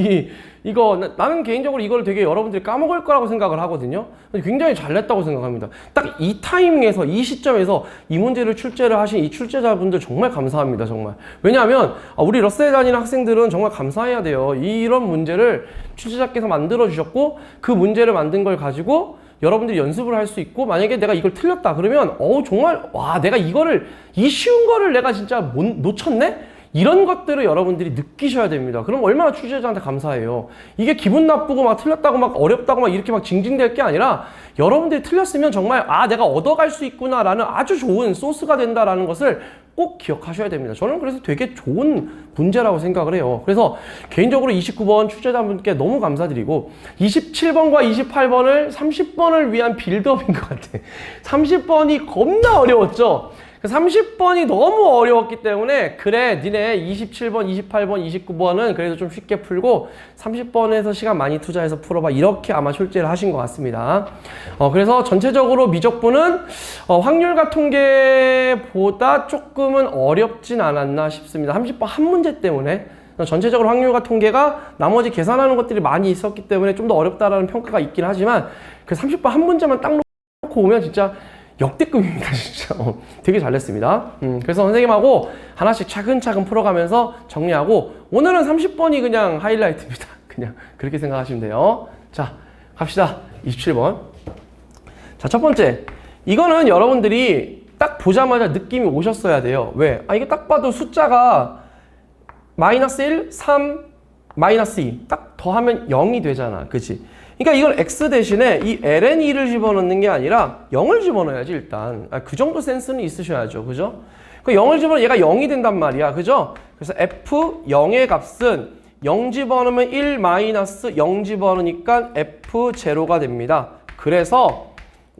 이거 나는 개인적으로 이걸 되게 여러분들이 까먹을 거라고 생각을 하거든요. 굉장히 잘 냈다고 생각합니다. 딱 이 타이밍에서 이 시점에서 이 문제를 출제를 하신 이 출제자분들 정말 감사합니다. 정말. 왜냐하면 우리 러셀에 다니는 학생들은 정말 감사해야 돼요. 이런 문제를 출제자께서 만들어 주셨고 그 문제를 만든 걸 가지고 여러분들이 연습을 할 수 있고 만약에 내가 이걸 틀렸다 그러면 정말 와 내가 이거를 이 쉬운 거를 내가 진짜 놓쳤네? 이런 것들을 여러분들이 느끼셔야 됩니다. 그럼 얼마나 출제자한테 감사해요. 이게 기분 나쁘고 막 틀렸다고 막 어렵다고 막 이렇게 막 징징댈 게 아니라 여러분들이 틀렸으면 정말 내가 얻어갈 수 있구나라는 아주 좋은 소스가 된다라는 것을 꼭 기억하셔야 됩니다. 저는 그래서 되게 좋은 문제라고 생각을 해요. 그래서 개인적으로 29번 출제자분께 너무 감사드리고 27번과 28번을 30번을 위한 빌드업인 것 같아. 30번이 겁나 어려웠죠. 30번이 너무 어려웠기 때문에 그래 니네 27번, 28번, 29번은 그래도 좀 쉽게 풀고 30번에서 시간 많이 투자해서 풀어봐 이렇게 아마 출제를 하신 것 같습니다. 그래서 전체적으로 미적분은 확률과 통계보다 조금은 어렵진 않았나 싶습니다. 30번 한 문제 때문에 전체적으로 확률과 통계가 나머지 계산하는 것들이 많이 있었기 때문에 좀 더 어렵다라는 평가가 있긴 하지만 그 30번 한 문제만 딱 놓고 오면 진짜 역대급입니다, 진짜. 되게 잘 냈습니다. 그래서 선생님하고 하나씩 차근차근 풀어가면서 정리하고, 오늘은 30번이 그냥 하이라이트입니다. 그냥 그렇게 생각하시면 돼요. 자, 갑시다. 27번. 자, 첫 번째. 이거는 여러분들이 딱 보자마자 느낌이 오셨어야 돼요. 왜? 이거 딱 봐도 숫자가 마이너스 1, 3, 마이너스 2. 딱 더하면 0이 되잖아. 그치? 그러니까 이걸 x 대신에 이 ln2를 집어넣는 게 아니라 0을 집어넣어야지 일단. 그 정도 센스는 있으셔야죠. 그죠? 그 0을 집어넣으면 얘가 0이 된단 말이야. 그죠? 그래서 f0의 값은 0 집어넣으면 1 마이너스 0 집어넣으니까 f0가 됩니다. 그래서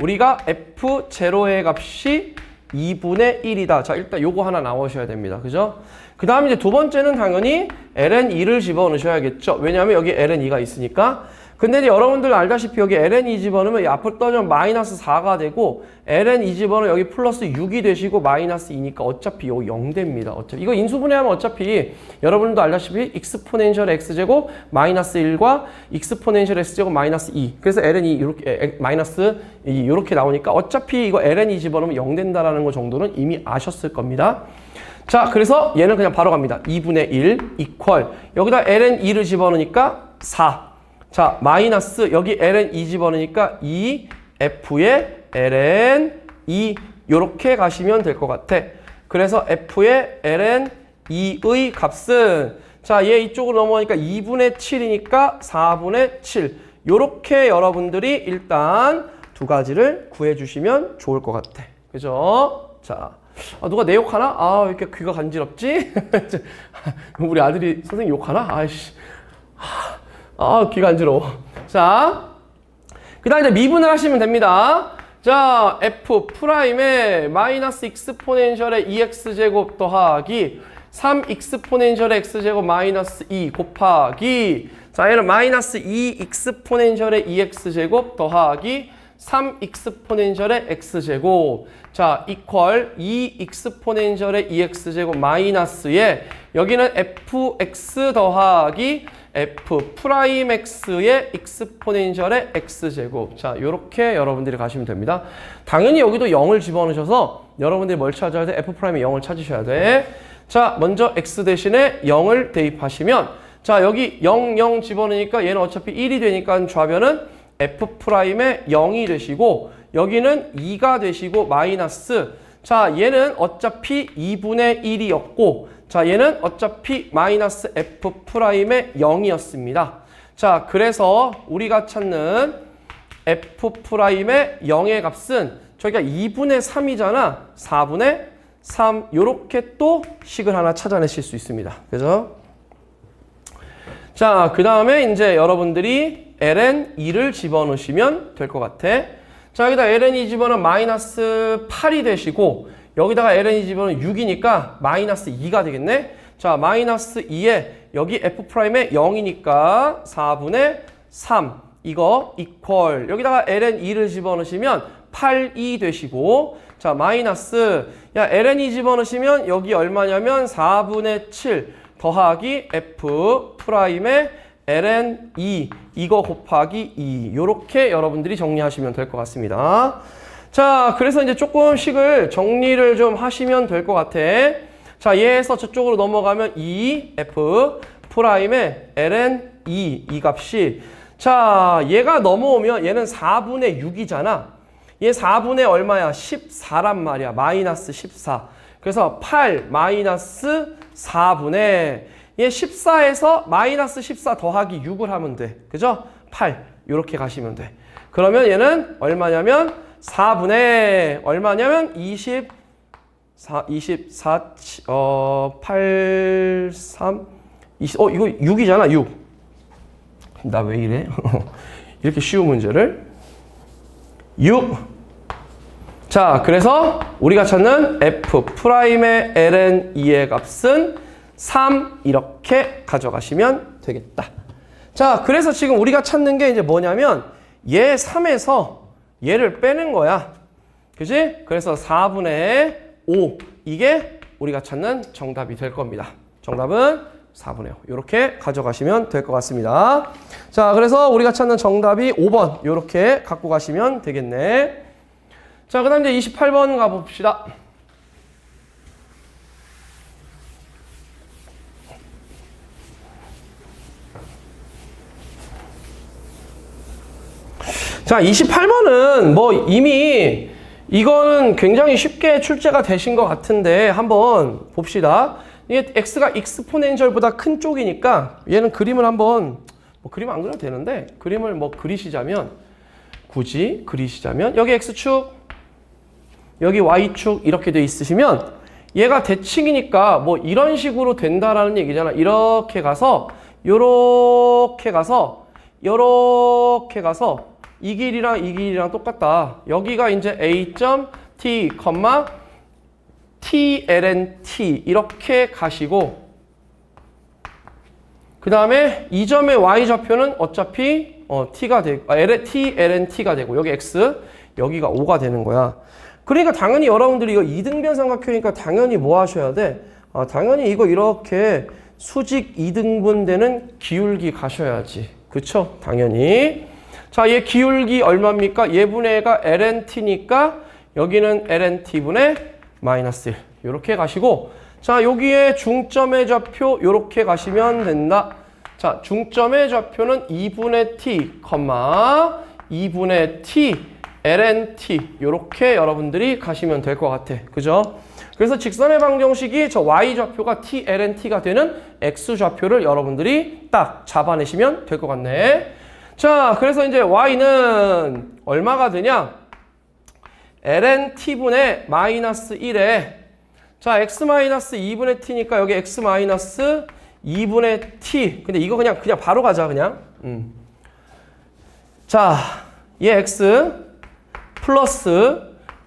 우리가 f0의 값이 2분의 1이다. 자, 일단 요거 하나 나오셔야 됩니다. 그죠? 그 다음 이제 두 번째는 당연히 ln2를 집어넣으셔야겠죠. 왜냐하면 여기 ln2가 있으니까. 근데 이제 여러분들 알다시피 여기 ln2 집어넣으면 앞으로 떠면 마이너스 4가 되고, ln2 집어넣으면 여기 플러스 6이 되시고 마이너스 2니까 어차피 요거 0 됩니다. 어차피 이거 인수분해하면 어차피 여러분들도 알다시피 익스포넨셜 x제곱 마이너스 1과 익스포넨셜 x제곱 마이너스 2. 그래서 ln2 이렇게 마이너스 2 이렇게 나오니까 어차피 이거 ln2 집어넣으면 0 된다라는 거 정도는 이미 아셨을 겁니다. 자, 그래서 얘는 그냥 바로 갑니다. 2분의 1 이퀄. 여기다 ln2를 집어넣으니까 4. 자, 마이너스 여기 ln2 집어넣으니까 2f의 ln2 요렇게 가시면 될 것 같아. 그래서 f의 ln2의 값은, 자, 얘 이쪽으로 넘어가니까 2분의 7이니까 4분의 7. 요렇게 여러분들이 일단 두 가지를 구해주시면 좋을 것 같아. 그죠? 자, 누가 내 욕하나? 왜 이렇게 귀가 간지럽지? 우리 아들이 선생님 욕하나? 아이씨. 귀가 간지러워. 자, 그 다음에 이제 미분을 하시면 됩니다. 자, f 프라임에 마이너스 익스포넨셜의 2x제곱 더하기 3 익스포넨셜의 x제곱 마이너스 2 곱하기, 자, 얘는 마이너스 2 익스포넨셜의 2x제곱 더하기 3 익스포넨셜의 x제곱. 자, 이퀄 2 익스포넨셜의 2x제곱 마이너스에 여기는 fx 더하기 f 프라임 x의 익스포넨셜의 x제곱. 자, 요렇게 여러분들이 가시면 됩니다. 당연히 여기도 0을 집어넣으셔서 여러분들이 뭘 찾아야 돼? f 프라임의 0을 찾으셔야 돼. 자, 먼저 x 대신에 0을 대입하시면, 자, 여기 0, 0 집어넣으니까 얘는 어차피 1이 되니까 좌변은 f 프라임의 0이 되시고, 여기는 2가 되시고 마이너스, 자, 얘는 어차피 2분의 1이었고, 자, 얘는 어차피 마이너스 f 프라임의 0이었습니다. 자, 그래서 우리가 찾는 f 프라임의 0의 값은 저희가 2분의 3이잖아. 4분의 3. 요렇게 또 식을 하나 찾아내실 수 있습니다. 그죠? 자, 그 다음에 이제 여러분들이 ln2를 집어넣으시면 될 것 같아. 자, 여기다 ln2 집어넣으면 마이너스 8이 되시고, 여기다가 ln2 집어넣으면 6이니까 마이너스 2가 되겠네. 자, 마이너스 2에 여기 f'의 0이니까 4분의 3. 이거 이퀄. 여기다가 ln2를 집어넣으시면 8이 되시고, 자, 마이너스, 야, ln2 집어넣으시면 여기 얼마냐면 4분의 7 더하기 f'의 ln2 이거 곱하기 2. 요렇게 여러분들이 정리하시면 될 것 같습니다. 자, 그래서 이제 조금씩을 정리를 좀 하시면 될 것 같아. 자, 얘에서 저쪽으로 넘어가면 2f'의 ln2 이 값이, 자, 얘가 넘어오면 얘는 4분의 6이잖아. 얘 4분의 얼마야? 14란 말이야. 마이너스 14. 그래서 8 마이너스 4분의, 얘 14에서 마이너스 14 더하기 6을 하면 돼. 그죠? 8. 이렇게 가시면 돼. 그러면 얘는 얼마냐면 4분의 얼마냐면 8, 3, 20, 이거 6이잖아, 6. 나 왜 이래? 이렇게 쉬운 문제를. 6. 자, 그래서 우리가 찾는 f'의 ln2의 값은 3 이렇게 가져가시면 되겠다. 자, 그래서 지금 우리가 찾는 게 이제 뭐냐면 얘 3에서 얘를 빼는 거야. 그지? 그래서 4분의 5 이게 우리가 찾는 정답이 될 겁니다. 정답은 4분의 5 이렇게 가져가시면 될 것 같습니다. 자, 그래서 우리가 찾는 정답이 5번 이렇게 갖고 가시면 되겠네. 자, 그 다음 이제 28번 가봅시다. 자, 28번은 뭐 이미 이거는 굉장히 쉽게 출제가 되신 것 같은데 한번 봅시다. 이게 x가 익스포넨셜보다 큰 쪽이니까 얘는 그림을 한번 뭐 그림 안 그려도 되는데 그림을 뭐 그리시자면 굳이 그리시자면 여기 x축 여기 y축 이렇게 돼 있으시면 얘가 대칭이니까 뭐 이런 식으로 된다라는 얘기잖아. 이렇게 가서 요렇게 가서 요렇게 가서 이 길이랑 이 길이랑 똑같다. 여기가 이제 a.t, t,ln,t 이렇게 가시고 그 다음에 이 점의 y좌표는 어차피 t가 되고 t, ln, t가 되고 여기 x 여기가 5가 되는 거야. 그러니까 당연히 여러분들이 이거 이등변 삼각형이니까 당연히 뭐 하셔야 돼? 당연히 이거 이렇게 수직 2등분 되는 기울기 가셔야지. 그쵸? 당연히. 자, 얘 기울기 얼마입니까? 얘분의 얘가 lnt니까 여기는 lnt분의 마이너스 1. 이렇게 가시고 자, 여기에 중점의 좌표 이렇게 가시면 된다. 자, 중점의 좌표는 2분의 t, 2분의 t, lnt 이렇게 여러분들이 가시면 될 것 같아. 그죠? 그래서 직선의 방정식이 저 y좌표가 t, lnt가 되는 x좌표를 여러분들이 딱 잡아내시면 될 것 같네. 자, 그래서 이제 y는 얼마가 되냐? lnt분의 마이너스 1에 자, x 마이너스 2분의 t니까 여기 x 마이너스 2분의 t. 근데 이거 그냥 바로 가자, 그냥. 자, 얘 x 플러스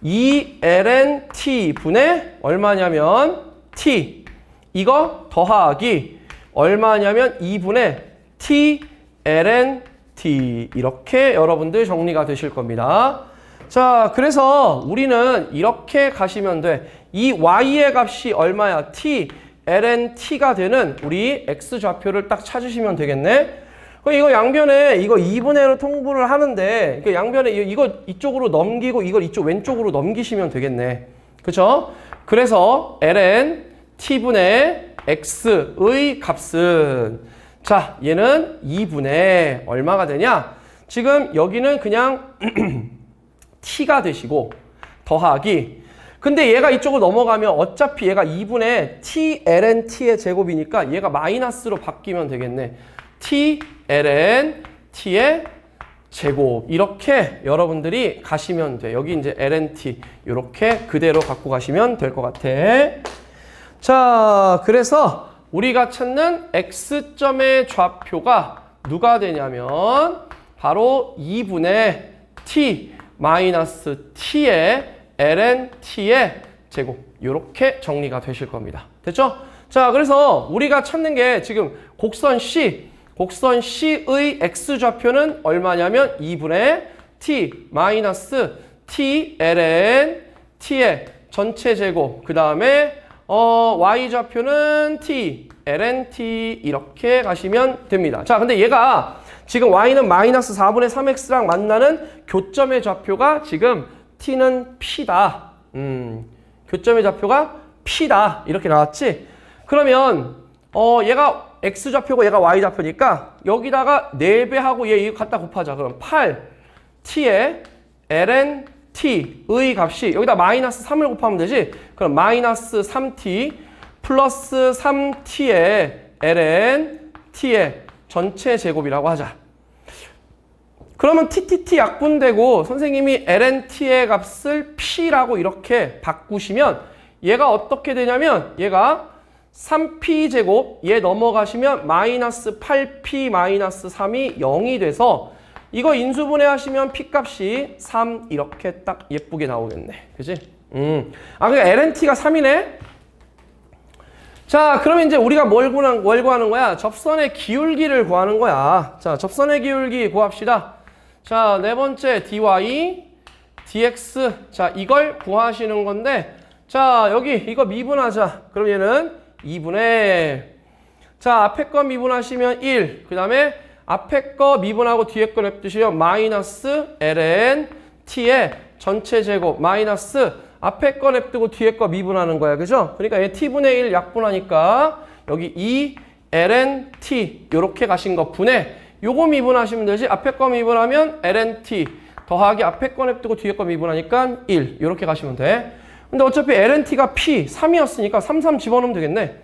2lnt분의 얼마냐면 t. 이거 더하기 얼마냐면 2분의 t ln t 이렇게 여러분들 정리가 되실 겁니다. 자, 그래서 우리는 이렇게 가시면 돼. 이 y의 값이 얼마야? t, ln t가 되는 우리 x좌표를 딱 찾으시면 되겠네. 이거 양변에 이거 2분의 1로 통분을 하는데 그 양변에 이거 이쪽으로 넘기고 이걸 이쪽 왼쪽으로 넘기시면 되겠네. 그쵸? 그래서 ln t분의 x의 값은 자, 얘는 2분의 얼마가 되냐? 지금 여기는 그냥 t가 되시고 더하기 근데 얘가 이쪽으로 넘어가면 어차피 얘가 2분의 t ln t의 제곱이니까 얘가 마이너스로 바뀌면 되겠네. t ln t의 제곱 이렇게 여러분들이 가시면 돼. 여기 이제 ln t 이렇게 그대로 갖고 가시면 될 것 같아. 자, 그래서 우리가 찾는 x점의 좌표가 누가 되냐면 바로 2분의 t 마이너스 t의 ln t의 제곱 이렇게 정리가 되실 겁니다. 됐죠? 자, 그래서 우리가 찾는 게 지금 곡선 C의 x좌표는 얼마냐면 2분의 t 마이너스 t ln t의 전체 제곱 그 다음에 y좌표는 t, ln t 이렇게 가시면 됩니다. 자, 근데 얘가 지금 y는 마이너스 4분의 3x랑 만나는 교점의 좌표가 지금 t는 p다. 교점의 좌표가 p다. 이렇게 나왔지? 그러면 얘가 x좌표고 얘가 y좌표니까 여기다가 4배하고 얘 이거 갖다 곱하자. 그럼 8t의 ln t의 값이 여기다 마이너스 3을 곱하면 되지? 그럼 마이너스 3t 플러스 3t의 ln t의 전체 제곱이라고 하자. 그러면 ttt 약분되고 선생님이 ln t의 값을 p라고 이렇게 바꾸시면 얘가 어떻게 되냐면 얘가 3p 제곱 얘 넘어가시면 마이너스 8p 마이너스 3이 0이 돼서 이거 인수분해 하시면 P값이 3 이렇게 딱 예쁘게 나오겠네. 그지? 그러니까 LNT가 3이네? 자, 그러면 이제 우리가 뭘 구하는 거야? 접선의 기울기를 구하는 거야. 자, 접선의 기울기 구합시다. 자, 네 번째 dy, dx. 자, 이걸 구하시는 건데 자, 여기 이거 미분하자. 그럼 얘는 2분의 자, 앞에 거 미분하시면 1. 그 다음에 앞에 거 미분하고 뒤에 거 냅두시면 마이너스 ln t의 전체 제곱 마이너스 앞에 거 냅두고 뒤에 거 미분하는 거야. 그죠? 그러니까 얘 t분의 1 약분하니까 여기 2 ln t 요렇게 가신 거 분해 요거 미분하시면 되지. 앞에 거 미분하면 ln t 더하기 앞에 거 냅두고 뒤에 거 미분하니까 1 요렇게 가시면 돼. 근데 어차피 ln t가 p 3이었으니까 3 집어넣으면 되겠네.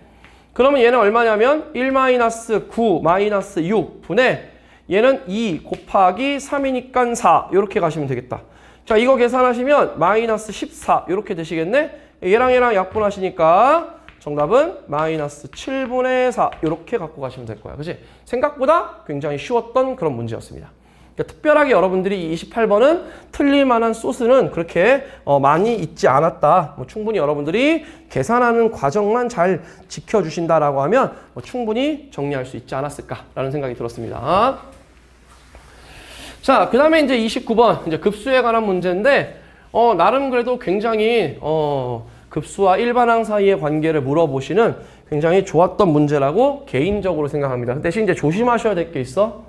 그러면 얘는 얼마냐면 1 마이너스 9 마이너스 6 분의 얘는 2 곱하기 3이니까 4 이렇게 가시면 되겠다. 자, 이거 계산하시면 마이너스 14 이렇게 되시겠네. 얘랑 얘랑 약분하시니까 정답은 마이너스 7분의 4 이렇게 갖고 가시면 될 거야. 그치? 생각보다 굉장히 쉬웠던 그런 문제였습니다. 그러니까 특별하게 여러분들이 이 28번은 틀릴 만한 소스는 그렇게 많이 있지 않았다. 뭐 충분히 여러분들이 계산하는 과정만 잘 지켜주신다라고 하면 뭐 충분히 정리할 수 있지 않았을까라는 생각이 들었습니다. 자, 그 다음에 이제 29번 이제 급수에 관한 문제인데 나름 그래도 굉장히 급수와 일반항 사이의 관계를 물어보시는 굉장히 좋았던 문제라고 개인적으로 생각합니다. 대신 이제 조심하셔야 될 게 있어.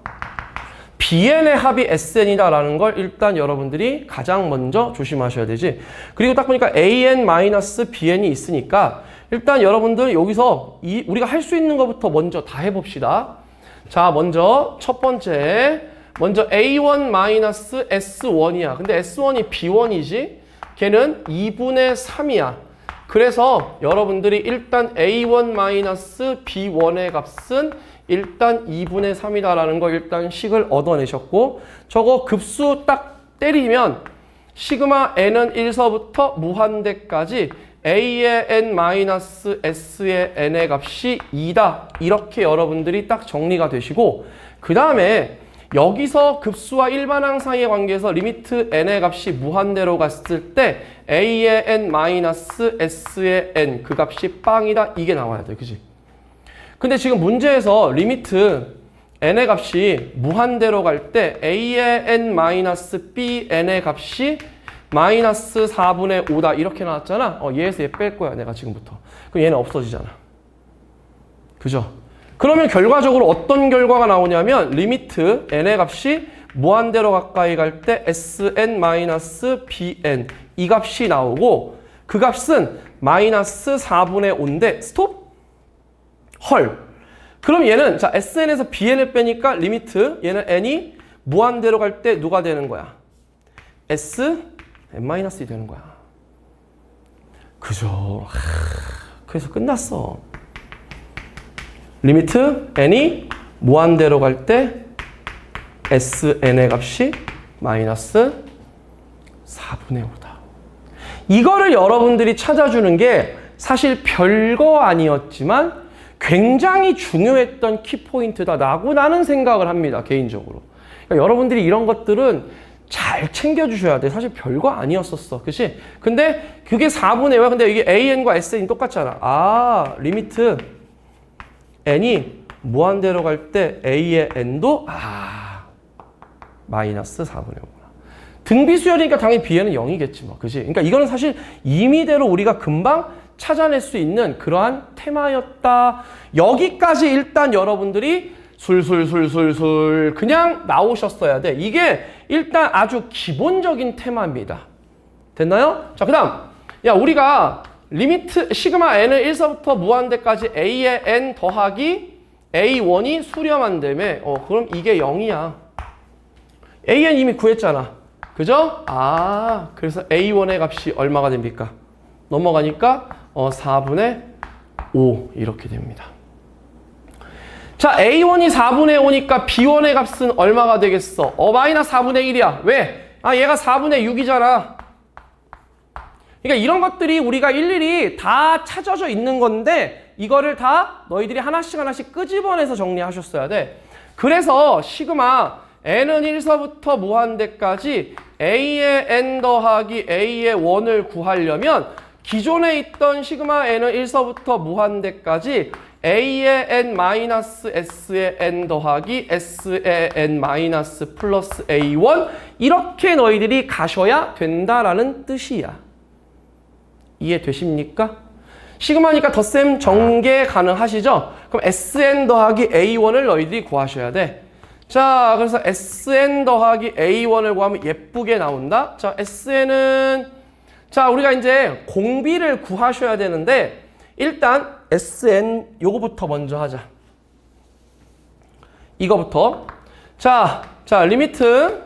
BN의 합이 SN이다라는 걸 일단 여러분들이 가장 먼저 조심하셔야 되지. 그리고 딱 보니까 AN-BN이 있으니까 일단 여러분들 여기서 우리가 할 수 있는 것부터 먼저 다 해봅시다. 자, 먼저 첫 번째 먼저 A1-S1이야. 근데 S1이 B1이지? 걔는 2분의 3이야. 그래서 여러분들이 일단 A1-B1의 값은 일단 2분의 3이다라는 거 일단 식을 얻어내셨고 저거 급수 딱 때리면 시그마 n은 1서부터 무한대까지 a의 n-s의 n의 값이 2다. 이렇게 여러분들이 딱 정리가 되시고 그 다음에 여기서 급수와 일반항 사이의 관계에서 리미트 n의 값이 무한대로 갔을 때 a의 n-s의 n 그 값이 빵이다. 이게 나와야 돼. 그지? 근데 지금 문제에서 리미트 n의 값이 무한대로 갈 때 a의 n-bn의 값이 마이너스 4분의 5다. 이렇게 나왔잖아. 얘에서 얘 뺄 거야. 내가 지금부터. 그럼 얘는 없어지잖아. 그죠? 그러면 결과적으로 어떤 결과가 나오냐면 리미트 n의 값이 무한대로 가까이 갈 때 sn-bn 이 값이 나오고 그 값은 마이너스 4분의 5인데 스톱? 헐. 그럼 얘는 자 sn에서 bn을 빼니까 리미트 얘는 n이 무한대로 갈 때 누가 되는 거야? n-이 되는 거야. 그죠? 그래서 끝났어. 리미트 n이 무한대로 갈 때 sn의 값이 마이너스 4분의 5다. 이거를 여러분들이 찾아주는 게 사실 별거 아니었지만 굉장히 중요했던 키포인트다라고 나는 생각을 합니다. 개인적으로. 그러니까 여러분들이 이런 것들은 잘 챙겨주셔야 돼. 사실 별거 아니었었어. 그치? 근데 그게 4분의 5야. 근데 이게 AN과 SN이 똑같잖아. 아, 리미트 n이 무한대로 갈 때 A의 n도 마이너스 4분의 5구나. 등비수열이니까 당연히 B에는 0이겠지 뭐. 그치? 그러니까 이거는 사실 임의대로 우리가 금방 찾아낼 수 있는 그러한 테마였다. 여기까지 일단 여러분들이 술술술술술 그냥 나오셨어야 돼. 이게 일단 아주 기본적인 테마입니다. 됐나요? 자, 그 다음 야 우리가 리미트 시그마 n을 1서부터 무한대까지 a의 n 더하기 a1이 수렴한다며. 그럼 이게 0이야. an 이미 구했잖아. 그죠? 그래서 a1의 값이 얼마가 됩니까? 넘어가니까 4분의 5 이렇게 됩니다. 자, a1이 4분의 5니까 b1의 값은 얼마가 되겠어? 마이너스 4분의 1이야. 왜? 얘가 4분의 6이잖아. 그러니까 이런 것들이 우리가 일일이 다 찾아져 있는 건데 이거를 다 너희들이 하나씩 끄집어내서 정리하셨어야 돼. 그래서 시그마 n은 1서부터 무한대까지 a의 n 더하기 a의 1을 구하려면 기존에 있던 시그마 n은 1서부터 무한대까지 a의 n-s의 n 더하기 s의 n- 플러스 a1 이렇게 너희들이 가셔야 된다라는 뜻이야. 이해되십니까? 시그마니까 덧셈 전개 가능하시죠? 그럼 sn 더하기 a1을 너희들이 구하셔야 돼. 자, 그래서 SN 더하기 A1을 구하면 예쁘게 나온다. 자, SN은 자, 우리가 이제 공비를 구하셔야 되는데 일단 SN 요거부터 먼저 하자. 이거부터. 자, 리미트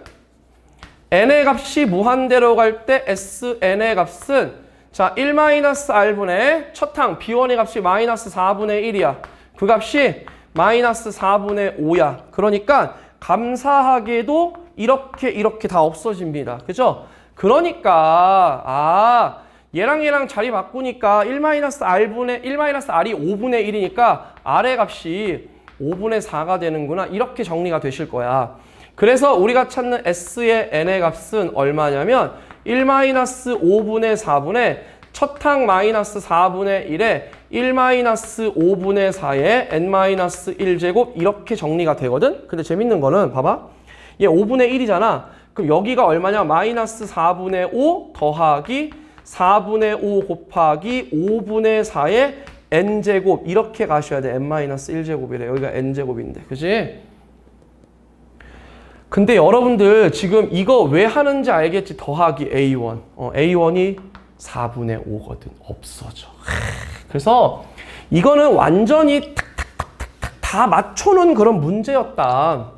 n의 값이 무한대로 갈 때 SN의 값은 자, 1-R분의 첫 항 B1의 값이 마이너스 4분의 1이야. 그 값이 마이너스 4분의 5야. 그러니까 감사하게도 이렇게 다 없어집니다. 그죠? 그러니까 얘랑 자리 바꾸니까 1-R이 5분의 1이니까 R의 값이 5분의 4가 되는구나. 이렇게 정리가 되실 거야. 그래서 우리가 찾는 S의 n의 값은 얼마냐면 1-5분의 4분의 첫 항 마이너스 4분의 1에 1-5분의 4에 n-1제곱 이렇게 정리가 되거든? 근데 재밌는 거는 봐봐. 얘 5분의 1이잖아. 그럼 여기가 얼마냐? 마이너스 4분의 5 더하기 4분의 5 곱하기 5분의 4에 n제곱 이렇게 가셔야 돼. n-1제곱이래. 여기가 n제곱인데. 그치? 근데 여러분들 지금 이거 왜 하는지 알겠지? 더하기 A1. A1이 4분의 5거든. 없어져. 그래서 이거는 완전히 탁탁탁탁 다 맞춰놓은 그런 문제였다.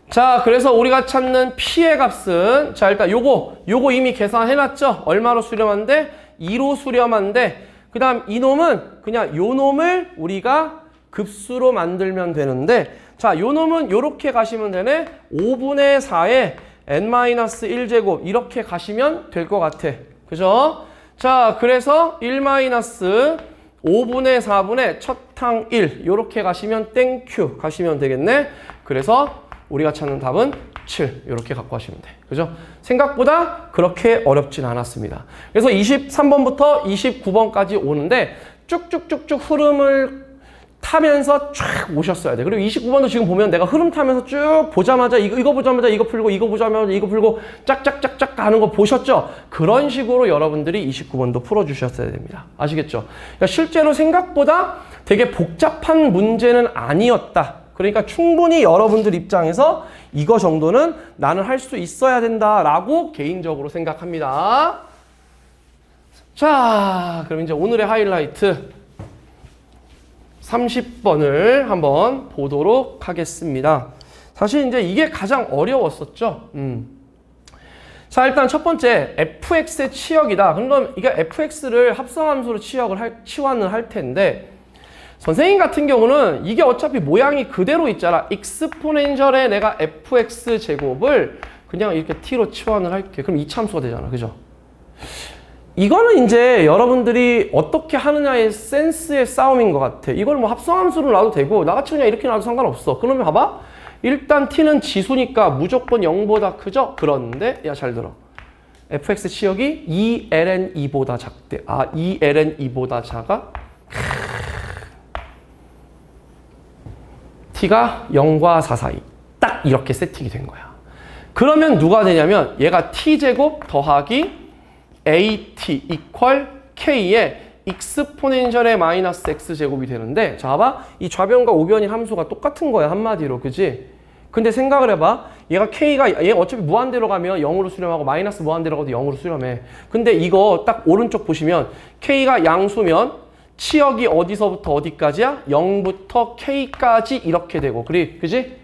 자, 그래서 우리가 찾는 P의 값은 자, 일단 요거 이미 계산해놨죠? 얼마로 수렴한데? 2로 수렴한데 그 다음 이놈은 그냥 요 놈을 우리가 급수로 만들면 되는데 자, 요 놈은 요렇게 가시면 되네. 5분의 4에 n-1제곱 이렇게 가시면 될 것 같아. 그죠? 자, 그래서 1-5분의 4분의 첫 항 1 요렇게 가시면 땡큐 가시면 되겠네. 그래서 우리가 찾는 답은 7 이렇게 갖고 하시면 돼. 그죠? 생각보다 그렇게 어렵진 않았습니다. 그래서 23번부터 29번까지 오는데 쭉쭉쭉쭉 흐름을 타면서 쫙 오셨어야 돼. 그리고 29번도 지금 보면 내가 흐름 타면서 쭉 보자마자 이거 보자마자 이거 풀고 이거 보자마자 이거 풀고 짝짝짝짝 가는 거 보셨죠? 그런 식으로 여러분들이 29번도 풀어주셨어야 됩니다. 아시겠죠? 그러니까 실제로 생각보다 되게 복잡한 문제는 아니었다. 그러니까 충분히 여러분들 입장에서 이거 정도는 나는 할 수 있어야 된다라고 개인적으로 생각합니다. 자, 그럼 이제 오늘의 하이라이트 30번을 한번 보도록 하겠습니다. 사실 이제 이게 가장 어려웠었죠. 자, 일단 첫 번째 fx의 치역이다. 그럼 이게 fx를 합성함수로 치환을 할 텐데 선생님 같은 경우는 이게 어차피 모양이 그대로 있잖아. 익스포넨셜에 내가 fx 제곱을 그냥 이렇게 t로 치환을 할게. 그럼 이차함수가 되잖아. 그죠? 이거는 이제 여러분들이 어떻게 하느냐의 센스의 싸움인 것 같아. 이걸 뭐 합성함수로 놔도 되고 나같이 그냥 이렇게 놔도 상관없어. 그러면 봐봐. 일단 t는 지수니까 무조건 0보다 크죠? 그런데 야, 잘 들어. fx 치역이 2ln2보다 작대. 2ln2보다 작아? t가 0과 4 사이. 딱 이렇게 세팅이 된 거야. 그러면 누가 되냐면 얘가 t제곱 더하기 at equal k의 익스포넨셜의 마이너스 x제곱이 되는데 자, 봐봐. 이 좌변과 우변인 함수가 똑같은 거야. 한마디로. 그지? 근데 생각을 해봐. 얘 어차피 무한대로 가면 0으로 수렴하고 마이너스 무한대로 가도 0으로 수렴해. 근데 이거 딱 오른쪽 보시면 k가 양수면 치역이 어디서부터 어디까지야? 0부터 k까지 이렇게 되고. 그지?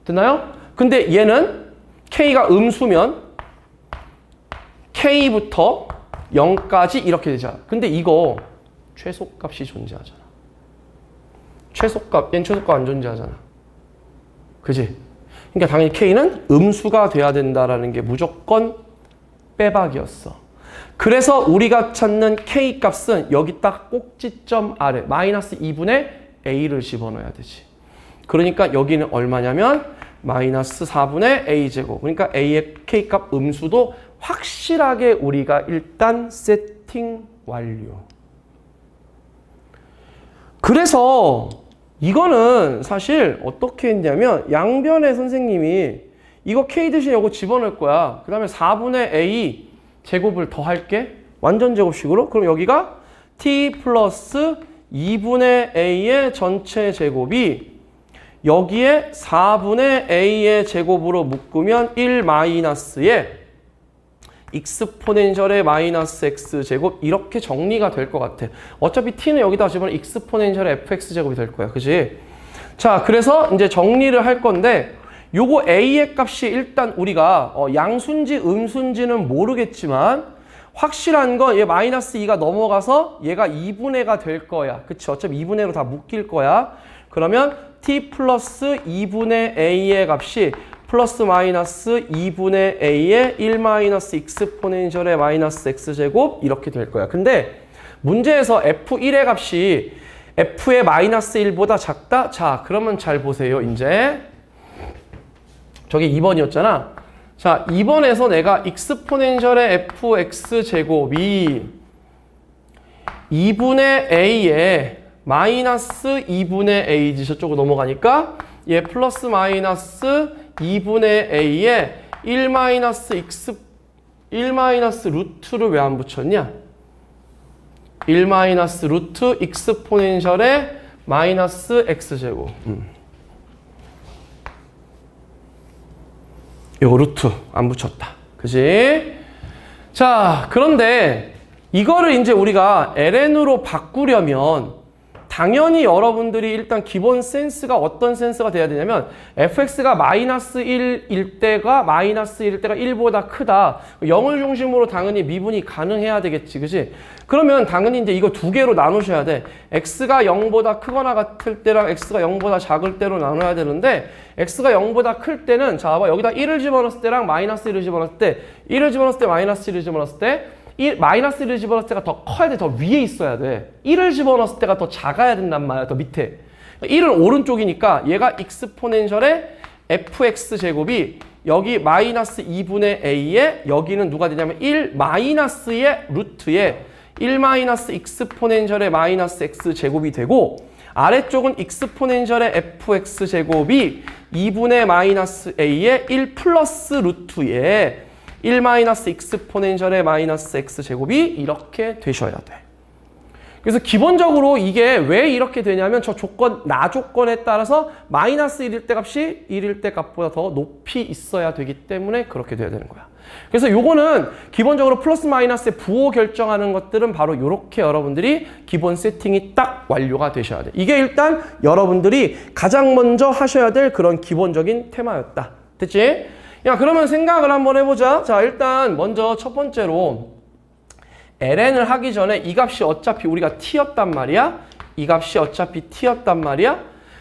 됐나요? 근데 얘는 k가 음수면 k부터 0까지 이렇게 되잖아. 근데 이거 최소값이 존재하잖아. 얘는 최소값 안 존재하잖아. 그지? 그러니까 당연히 k는 음수가 돼야 된다라는 게 무조건 빼박이었어. 그래서 우리가 찾는 k 값은 여기 딱 꼭지점 아래 마이너스 2분의 a를 집어넣어야 되지. 그러니까 여기는 얼마냐면 마이너스 4분의 a제곱. 그러니까 a의 k 값 음수도 확실하게 우리가 일단 세팅 완료. 그래서 이거는 사실 어떻게 했냐면 양변에 선생님이 이거 k 대신 이거 집어넣을 거야. 그 다음에 4분의 a 제곱을 더 할게. 완전 제곱식으로. 그럼 여기가 t 플러스 2분의 a의 전체 제곱이 여기에 4분의 a의 제곱으로 묶으면 1 마이너스에 익스포넨셜의 마이너스 x제곱 이렇게 정리가 될 것 같아. 어차피 t는 여기다 집어넣으면 익스포넨셜의 fx제곱이 될 거야. 그지? 자, 그래서 이제 정리를 할 건데 요거 a의 값이 일단 우리가 양수인지 음수인지는 모르겠지만 확실한 건 얘 마이너스 2가 넘어가서 얘가 2분의가 될 거야. 그치? 어차피 2분의로 다 묶일 거야. 그러면 t 플러스 2분의 a의 값이 플러스 마이너스 2분의 a의 1 마이너스 익스포넨셜의 마이너스 x제곱 이렇게 될 거야. 근데 문제에서 f1의 값이 f의 마이너스 1보다 작다? 자, 그러면 잘 보세요. 이제 저게 2번이었잖아. 자, 2번에서 내가 익스포넨셜의 fx제곱이 2분의 a에 마이너스 2분의 a지 저쪽으로 넘어가니까 얘 플러스 마이너스 2분의 a에 1 마이너스 루트를 왜 안 붙였냐? 1 마이너스 루트 익스포넨셜의 마이너스 x제곱. 요거 루트 안 붙였다. 그지? 자, 그런데 이거를 이제 우리가 ln으로 바꾸려면 당연히 여러분들이 일단 기본 센스가 어떤 센스가 돼야 되냐면 fx가 마이너스 1일 때가 마이너스 1일 때가 1보다 크다. 0을 중심으로 당연히 미분이 가능해야 되겠지. 그치? 그러면 당연히 이제 이거 두 개로 나누셔야 돼. x가 0보다 크거나 같을 때랑 x가 0보다 작을 때로 나눠야 되는데 x가 0보다 클 때는 자, 봐봐. 여기다 1을 집어넣었을 때랑 마이너스 1을 집어넣었을 때 1을 집어넣었을 때 마이너스 1을 집어넣었을 때 마이너스 1을 집어넣었을 때가 더 커야 돼. 더 위에 있어야 돼. 1을 집어넣었을 때가 더 작아야 된단 말이야. 더 밑에. 1은 오른쪽이니까 얘가 익스포넨셜의 fx제곱이 여기 마이너스 2분의 a에 여기는 누가 되냐면 1 마이너스의 루트에 1 마이너스 익스포넨셜의 마이너스 x제곱이 되고 아래쪽은 익스포넨셜의 fx제곱이 2분의 마이너스 a에 1 플러스 루트에 1 마이너스 익스포넨셜의 마이너스 x제곱이 이렇게 되셔야 돼. 그래서 기본적으로 이게 왜 이렇게 되냐면 저 조건, 나 조건에 따라서 마이너스 1일 때 값이 1일 때 값보다 더 높이 있어야 되기 때문에 그렇게 돼야 되는 거야. 그래서 요거는 기본적으로 플러스 마이너스의 부호 결정하는 것들은 바로 이렇게 여러분들이 기본 세팅이 딱 완료가 되셔야 돼. 이게 일단 여러분들이 가장 먼저 하셔야 될 그런 기본적인 테마였다. 됐지? 야, 그러면 생각을 한번 해보자. 자, 일단 먼저 첫 번째로 ln을 하기 전에 이 값이 어차피 우리가 t였단 말이야. 이 값이 어차피 t였단 말이야.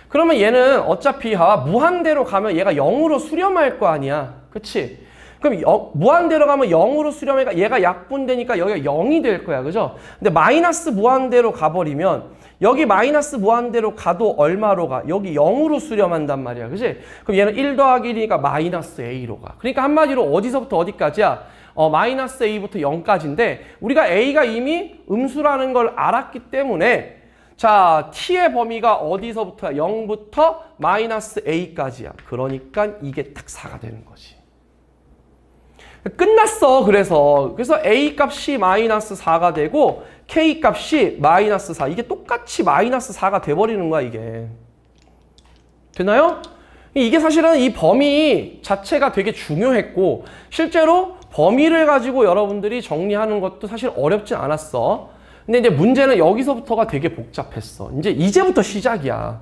그러면 얘는 어차피 무한대로 가면 얘가 0으로 수렴할 거 아니야. 그치? 그럼 무한대로 가면 0으로 수렴하니까 얘가 약분되니까 여기가 0이 될 거야. 그죠? 근데 마이너스 무한대로 가버리면 여기 마이너스 무한대로 가도 얼마로 가? 여기 0으로 수렴한단 말이야. 그지? 그럼 얘는 1 더하기 1이니까 마이너스 a로 가. 그러니까 한마디로 어디서부터 어디까지야? 마이너스 a부터 0까지인데 우리가 a가 이미 음수라는 걸 알았기 때문에 자, t의 범위가 어디서부터야? 0부터 마이너스 a까지야. 그러니까 이게 딱 4가 되는 거지. 끝났어. 그래서 a 값이 마이너스 4가 되고 k 값이 마이너스 4. 이게 똑같이 마이너스 4가 돼버리는 거야. 이게. 되나요? 이게 사실은 이 범위 자체가 되게 중요했고 실제로 범위를 가지고 여러분들이 정리하는 것도 사실 어렵진 않았어. 근데 이제 문제는 여기서부터가 되게 복잡했어. 이제부터 시작이야.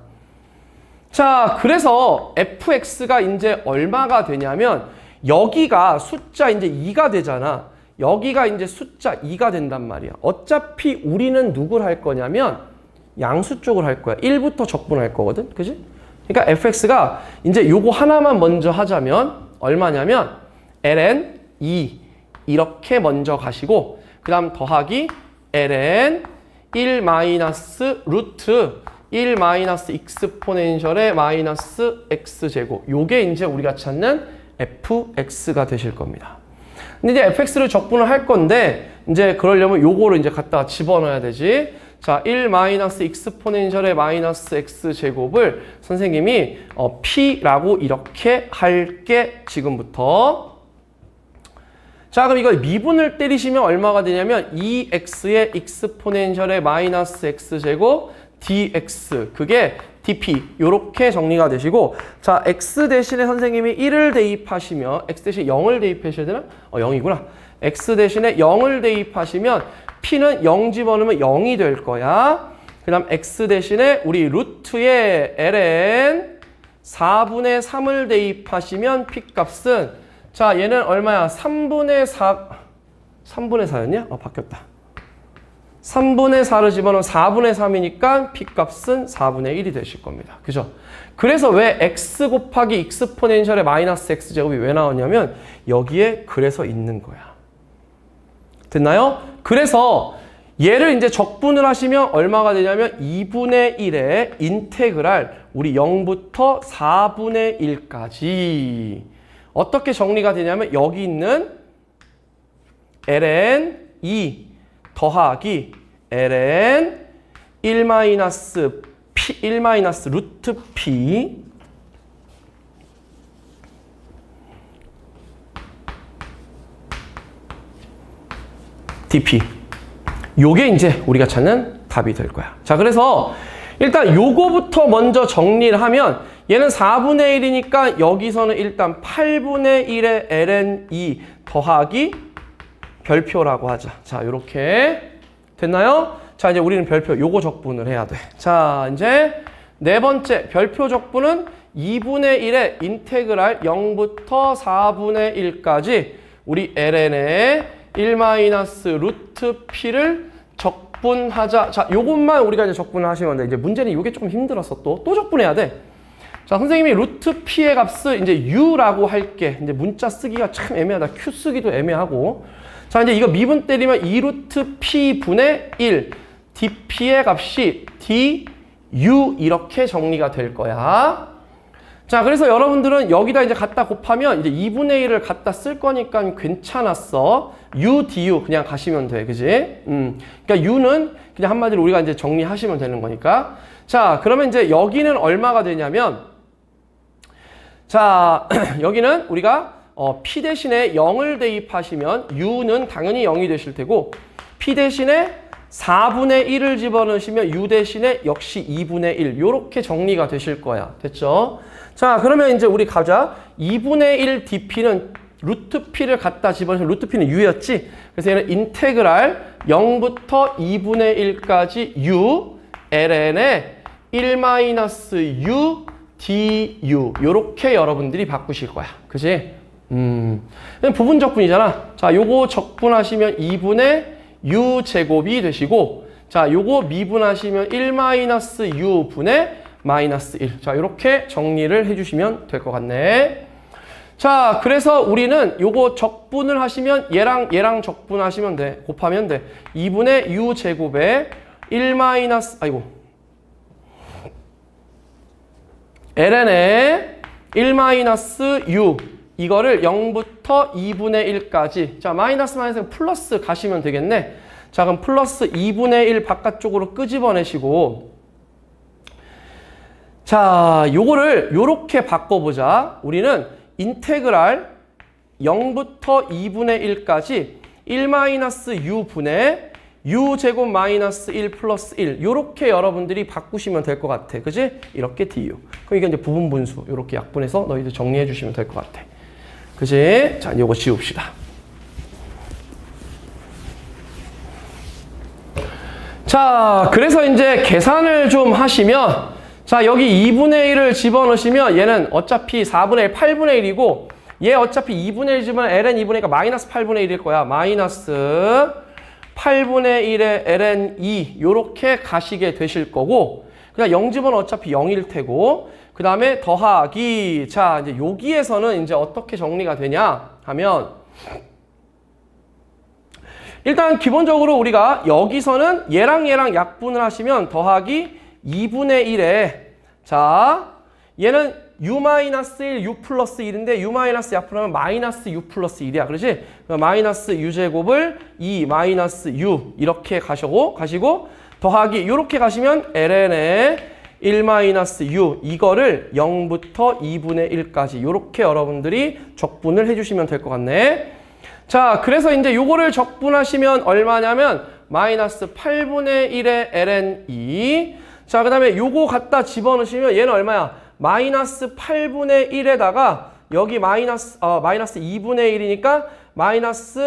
자, 그래서 fx가 이제 얼마가 되냐면 여기가 숫자 이제 2가 되잖아. 여기가 이제 숫자 2가 된단 말이야. 어차피 우리는 누굴 할 거냐면 양수 쪽을 할 거야. 1부터 적분할 거거든. 그지? 그러니까 fx가 이제 요거 하나만 먼저 하자면 얼마냐면 ln 2 이렇게 먼저 가시고 그 다음 더하기 ln 1 마이너스 루트 1 마이너스 익스포넨셜의 마이너스 x제곱. 요게 이제 우리가 찾는 fx가 되실 겁니다. 근데 이제 fx를 적분을 할 건데 이제 그러려면 요거를 이제 갖다가 집어넣어야 되지. 자, 1 마이너스 익스포넨셜의 마이너스 x제곱을 선생님이 p라고 이렇게 할게 지금부터. 자, 그럼 이거 미분을 때리시면 얼마가 되냐면 2x의 익스포넨셜의 마이너스 x제곱 dx. 그게 dp 요렇게 정리가 되시고 자 x 대신에 선생님이 1을 대입하시면 x 대신에 0을 대입하셔야 되나? 0이구나. x 대신에 0을 대입하시면 p는 0 집어넣으면 0이 될 거야. 그 다음 x 대신에 우리 루트에 ln 4분의 3을 대입하시면 p 값은 자 얘는 얼마야? 3분의 4였냐? 바뀌었다. 3분의 4를 집어넣으면 4분의 3이니까 p 값은 4분의 1이 되실 겁니다. 그죠? 그래서 왜 x 곱하기 익스포넨셜의 마이너스 x제곱이 왜 나왔냐면 여기에 그래서 있는 거야. 됐나요? 그래서 얘를 이제 적분을 하시면 얼마가 되냐면 2분의 1의 인테그랄 우리 0부터 4분의 1까지 어떻게 정리가 되냐면 여기 있는 ln 2 더하기 ln 1 마이너스 p 1 마이너스 루트 p dp 요게 이제 우리가 찾는 답이 될 거야. 자, 그래서 일단 요거부터 먼저 정리를 하면 얘는 4분의 1이니까 여기서는 일단 8분의 1의 ln 2 더하기 별표라고 하자. 자, 요렇게 됐나요? 자, 이제 우리는 별표 요거 적분을 해야 돼. 자, 이제 네 번째 별표 적분은 2분의 1의 인테그랄 0부터 4분의 1까지 우리 ln의 1 마이너스 루트 p를 적분하자. 자, 요것만 우리가 이제 적분을 하시면 돼. 이제 문제는 요게 조금 힘들어서 또 적분해야 돼. 자, 선생님이 루트 p의 값을 이제 u라고 할게. 이제 문자 쓰기가 참 애매하다. q 쓰기도 애매하고. 자, 이제 이거 미분 때리면 2 루트 p 분의 1 dp의 값이 du 이렇게 정리가 될 거야. 자, 그래서 여러분들은 여기다 이제 갖다 곱하면 이제 2분의 1을 갖다 쓸 거니까 괜찮았어. u, du 그냥 가시면 돼. 그지? 그러니까 u는 그냥 한마디로 우리가 이제 정리하시면 되는 거니까. 자, 그러면 이제 여기는 얼마가 되냐면 자, 여기는 우리가 p 대신에 0을 대입하시면 u는 당연히 0이 되실 테고 p 대신에 4분의 1을 집어넣으시면 u 대신에 역시 2분의 1 요렇게 정리가 되실 거야. 됐죠? 자, 그러면 이제 우리 가자. 2분의 1 dp는 루트 p를 갖다 집어넣으면 루트 p는 u였지? 그래서 얘는 인테그랄 0부터 2분의 1까지 u ln의 1 마이너스 u du 요렇게 여러분들이 바꾸실 거야. 그지? 부분 적분이잖아. 자, 요거 적분하시면 2분의 u 제곱이 되시고 자, 요거 미분하시면 1 마이너스 u 분의 마이너스 1. 자, 이렇게 정리를 해주시면 될 것 같네. 자, 그래서 우리는 요거 적분을 하시면 얘랑 적분하시면 돼. 곱하면 돼. 2분의 u 제곱에 1 마이너스 ln의 1 마이너스 u 이거를 0부터 2분의 1까지 자, 마이너스 플러스 가시면 되겠네. 자, 그럼 플러스 2분의 1 바깥쪽으로 끄집어내시고 자, 요거를 요렇게 바꿔보자. 우리는 인테그랄 0부터 2분의 1까지 1 마이너스 u 분의 u 제곱 마이너스 1 플러스 1 요렇게 여러분들이 바꾸시면 될 것 같아. 그지? 이렇게 du. 그럼 이게 이제 부분 분수 요렇게 약분해서 너희들 정리해 주시면 될 것 같아. 그지? 자, 요거 지웁시다. 자, 그래서 이제 계산을 좀 하시면 자, 여기 2분의 1을 집어넣으시면 얘는 어차피 4분의 1, 8분의 1이고 얘 어차피 2분의 1 집어넣으면 ln 2분의 1가 마이너스 8분의 1일 거야. 마이너스 8분의 1의 ln 2 요렇게 가시게 되실 거고 그냥 0 집어넣으면 어차피 0일 테고 그 다음에 더하기 자, 이제 여기에서는 이제 어떻게 정리가 되냐 하면 일단 기본적으로 우리가 여기서는 얘랑 약분을 하시면 더하기 2분의 1에 자, 얘는 u-1, u 플러스 1인데 u 마이너스 약분하면 마이너스 u 플러스 1이야. 그렇지? 마이너스 u 제곱을 2 마이너스 u 이렇게 가시고 더하기 이렇게 가시면 ln의 1 마이너스 u 이거를 0부터 2분의 1까지 이렇게 여러분들이 적분을 해주시면 될 것 같네. 자, 그래서 이제 요거를 적분하시면 얼마냐면 마이너스 8분의 1의 ln 2 자, 그 다음에 요거 갖다 집어넣으시면 얘는 얼마야? 마이너스 8분의 1에다가 여기 마이너스 2분의 1이니까 마이너스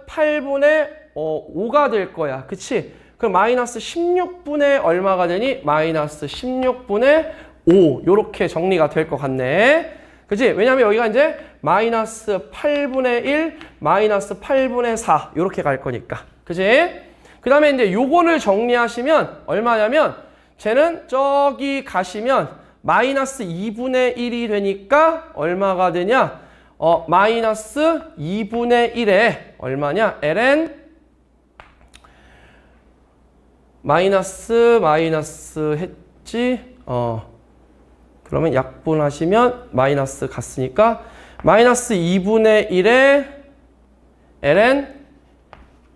8분의 5가 될 거야. 그치? 그럼 마이너스 16분의 얼마가 되니? 마이너스 16분의 5. 요렇게 정리가 될 것 같네. 그치? 왜냐면 여기가 이제 마이너스 8분의 1, 마이너스 8분의 4. 요렇게 갈 거니까. 그치? 그 다음에 이제 요거를 정리하시면 얼마냐면 쟤는 저기 가시면 마이너스 2분의 1이 되니까 얼마가 되냐? 마이너스 2분의 1에 얼마냐? ln 마이너스 했지? 그러면 약분하시면 마이너스 갔으니까 마이너스 2분의 1에 ln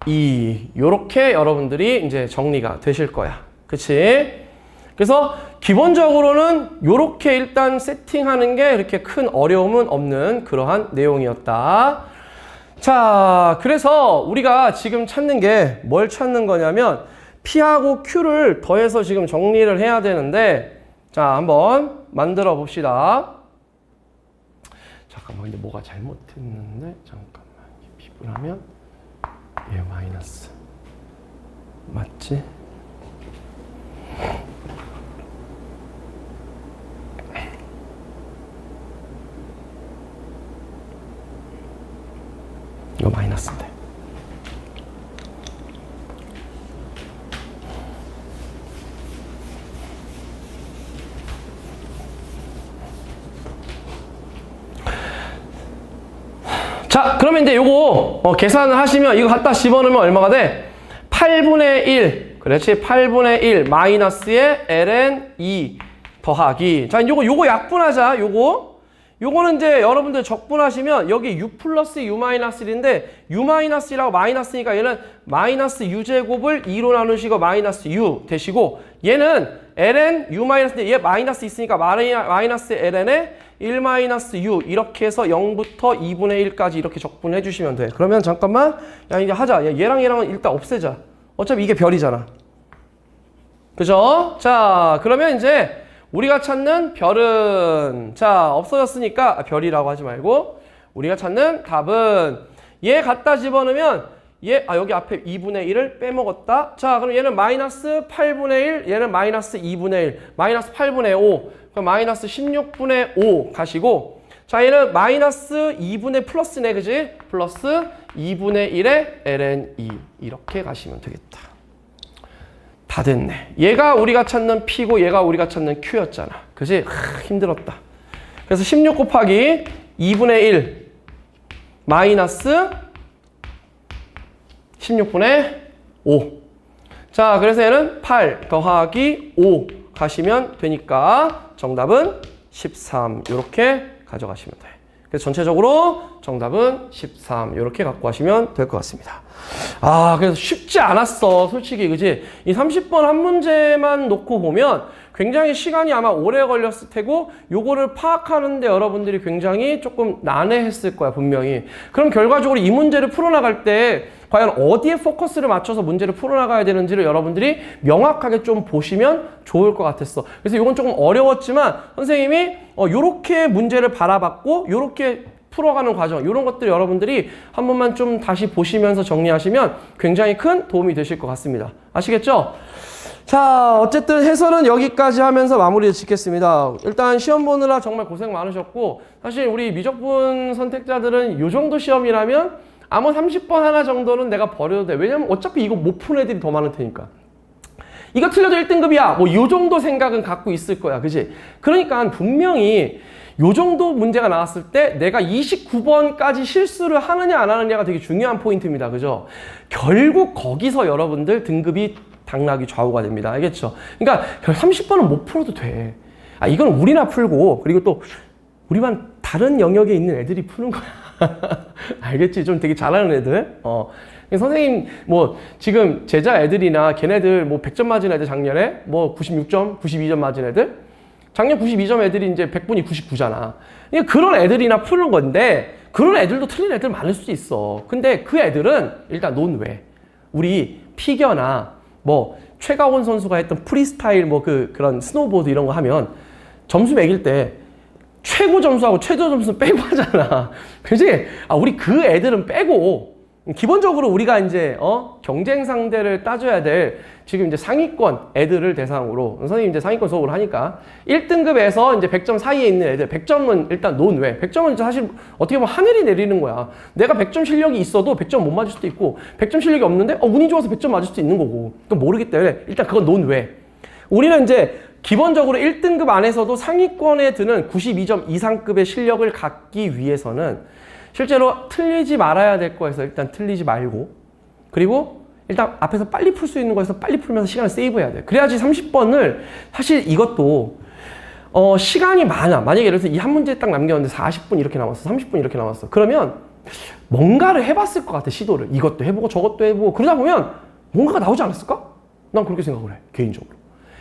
2 요렇게 여러분들이 이제 정리가 되실 거야. 그치? 그래서 기본적으로는 요렇게 일단 세팅하는 게 이렇게 큰 어려움은 없는 그러한 내용이었다. 자, 그래서 우리가 지금 찾는 게 뭘 찾는 거냐면 P하고 Q를 더해서 지금 정리를 해야 되는데 자, 한번 만들어 봅시다. 잠깐만, 근데 뭐가 잘못했는데 잠깐만, 비분하면 얘 마이너스 맞지? 이거 마이너스인데. 자, 그러면 이제 요거 계산을 하시면 이거 갖다 집어넣으면 얼마가 돼? 8분의 1. 그렇지. 8분의 1 마이너스에 ln 2 더하기. 자, 요거 약분하자. 요거는 이제 여러분들 적분하시면 여기 u 플러스 u 마이너스 1인데 u 마이너스 1하고 마이너스니까 얘는 마이너스 u제곱을 2로 나누시고 마이너스 u 되시고 얘는 ln u 마이너스인데 얘 마이너스 있으니까 마이너스 ln에 1 마이너스 u 이렇게 해서 0부터 2분의 1까지 이렇게 적분해 주시면 돼. 그러면 잠깐만 야 이제 하자. 야, 얘랑은 일단 없애자. 어차피 이게 별이잖아. 그죠? 자, 그러면 이제 우리가 찾는 별은 자 없어졌으니까 별이라고 하지 말고 우리가 찾는 답은 얘 갖다 집어넣으면 여기 앞에 2분의 1을 빼먹었다. 자, 그럼 얘는 마이너스 8분의 1, 얘는 마이너스 2분의 1, 마이너스 8분의 5, 그럼 마이너스 16분의 5 가시고 자, 얘는 마이너스 2분의 플러스네, 그지? 플러스 2분의 1에 ln 2 이렇게 가시면 되겠다. 다 됐네. 얘가 우리가 찾는 P고 얘가 우리가 찾는 Q였잖아. 그지? 힘들었다. 그래서 16 곱하기 2분의 1 마이너스 16분의 5. 자, 그래서 얘는 8 더하기 5 가시면 되니까 정답은 13 이렇게 가져가시면 돼. 그래서 전체적으로 정답은 13 이렇게 갖고 가시면 될 것 같습니다. 아, 그래서 쉽지 않았어. 솔직히, 그지? 이 30번 한 문제만 놓고 보면 굉장히 시간이 아마 오래 걸렸을 테고 요거를 파악하는데 여러분들이 굉장히 조금 난해했을 거야, 분명히. 그럼 결과적으로 이 문제를 풀어나갈 때 과연 어디에 포커스를 맞춰서 문제를 풀어나가야 되는지를 여러분들이 명확하게 좀 보시면 좋을 것 같았어. 그래서 이건 조금 어려웠지만 선생님이 요렇게 문제를 바라봤고 요렇게 풀어가는 과정, 이런 것들 여러분들이 한 번만 좀 다시 보시면서 정리하시면 굉장히 큰 도움이 되실 것 같습니다. 아시겠죠? 자, 어쨌든 해설은 여기까지 하면서 마무리 짓겠습니다. 일단 시험 보느라 정말 고생 많으셨고 사실 우리 미적분 선택자들은 이 정도 시험이라면 아마 30번 하나 정도는 내가 버려도 돼. 왜냐면 어차피 이거 못 푼 애들이 더 많을 테니까. 이거 틀려도 1등급이야. 뭐 요 정도 생각은 갖고 있을 거야. 그지? 그러니까 분명히 요 정도 문제가 나왔을 때 내가 29번까지 실수를 하느냐 안 하느냐가 되게 중요한 포인트입니다. 그죠? 결국 거기서 여러분들 등급이 당락이 좌우가 됩니다. 알겠죠? 그러니까 30번은 못 풀어도 돼. 아, 이건 우리나 풀고 그리고 또 우리만 다른 영역에 있는 애들이 푸는 거야. 알겠지? 좀 되게 잘하는 애들. 선생님 뭐 지금 제자 애들이나 걔네들 뭐 100점 맞은 애들 작년에 뭐 96점, 92점 맞은 애들 작년 92점 애들이 이제 100분이 99잖아. 그러니까 그런 애들이나 푸는 건데 그런 애들도 틀린 애들 많을 수 있어. 근데 그 애들은 일단 논외. 우리 피겨나 뭐 최가원 선수가 했던 프리스타일 뭐 그런 스노보드 이런 거 하면 점수 매길 때 최고 점수하고 최저 점수 빼고 하잖아. 그지? 우리 그 애들은 빼고 기본적으로 우리가 이제 경쟁 상대를 따져야 될 지금 이제 상위권 애들을 대상으로 선생님 이제 상위권 수업을 하니까 1등급에서 이제 100점 사이에 있는 애들 100점은 일단 논외. 100점은 사실 어떻게 보면 하늘이 내리는 거야. 내가 100점 실력이 있어도 100점 못 맞을 수도 있고 100점 실력이 없는데 운이 좋아서 100점 맞을 수도 있는 거고 또 모르기 때문에 일단 그건 논외. 우리는 이제 기본적으로 1등급 안에서도 상위권에 드는 92점 이상급의 실력을 갖기 위해서는 실제로 틀리지 말아야 될 거에서 일단 틀리지 말고 그리고 일단 앞에서 빨리 풀 수 있는 거에서 빨리 풀면서 시간을 세이브해야 돼. 그래야지 30번을 사실 이것도 시간이 많아. 만약에 예를 들어서 이 한 문제 딱 남겼는데 40분 이렇게 남았어. 30분 이렇게 남았어. 그러면 뭔가를 해봤을 것 같아. 시도를. 이것도 해보고 저것도 해보고 그러다 보면 뭔가가 나오지 않았을까? 난 그렇게 생각을 해. 개인적으로.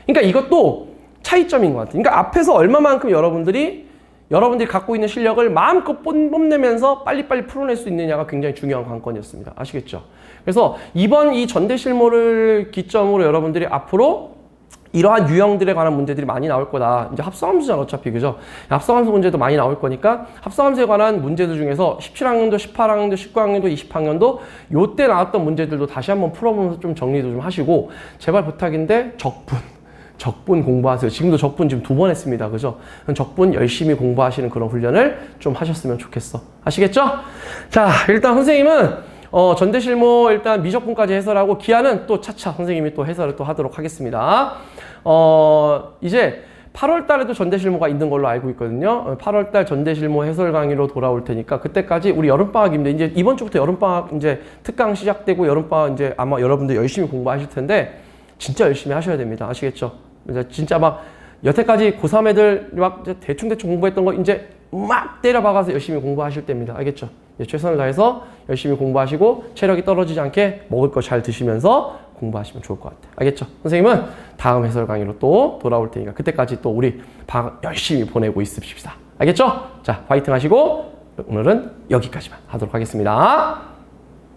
그러니까 이것도 차이점인 것 같아. 그러니까 앞에서 얼마만큼 여러분들이 갖고 있는 실력을 마음껏 뽐내면서 빨리빨리 풀어낼 수 있느냐가 굉장히 중요한 관건이었습니다. 아시겠죠? 그래서 이번 이 전대실모를 기점으로 여러분들이 앞으로 이러한 유형들에 관한 문제들이 많이 나올 거다. 이제 합성함수잖아, 어차피. 그죠? 합성함수 문제도 많이 나올 거니까 합성함수에 관한 문제들 중에서 17학년도, 18학년도, 19학년도, 20학년도 요때 나왔던 문제들도 다시 한번 풀어보면서 좀 정리도 좀 하시고 제발 부탁인데 적분 공부하세요. 지금도 적분 지금 2번 했습니다. 그죠? 적분 열심히 공부하시는 그런 훈련을 좀 하셨으면 좋겠어. 아시겠죠? 자, 일단 선생님은 전대실모 일단 미적분까지 해설하고 기하는 또 차차 선생님이 또 해설을 또 하도록 하겠습니다. 이제 8월 달에도 전대실모가 있는 걸로 알고 있거든요. 8월 달 전대실모 해설 강의로 돌아올 테니까 그때까지 우리 여름방학입니다. 이제 이번 주부터 여름방학 이제 특강 시작되고 여름방학 이제 아마 여러분들 열심히 공부하실 텐데 진짜 열심히 하셔야 됩니다. 아시겠죠? 이제 진짜 막 여태까지 고3 애들 막 대충 공부했던 거 이제 막 때려박아서 열심히 공부하실 때입니다. 알겠죠? 최선을 다해서 열심히 공부하시고 체력이 떨어지지 않게 먹을 거 잘 드시면서 공부하시면 좋을 것 같아요. 알겠죠? 선생님은 다음 해설 강의로 또 돌아올 테니까 그때까지 또 우리 방학 열심히 보내고 있읍시다. 알겠죠? 자, 파이팅 하시고 오늘은 여기까지만 하도록 하겠습니다.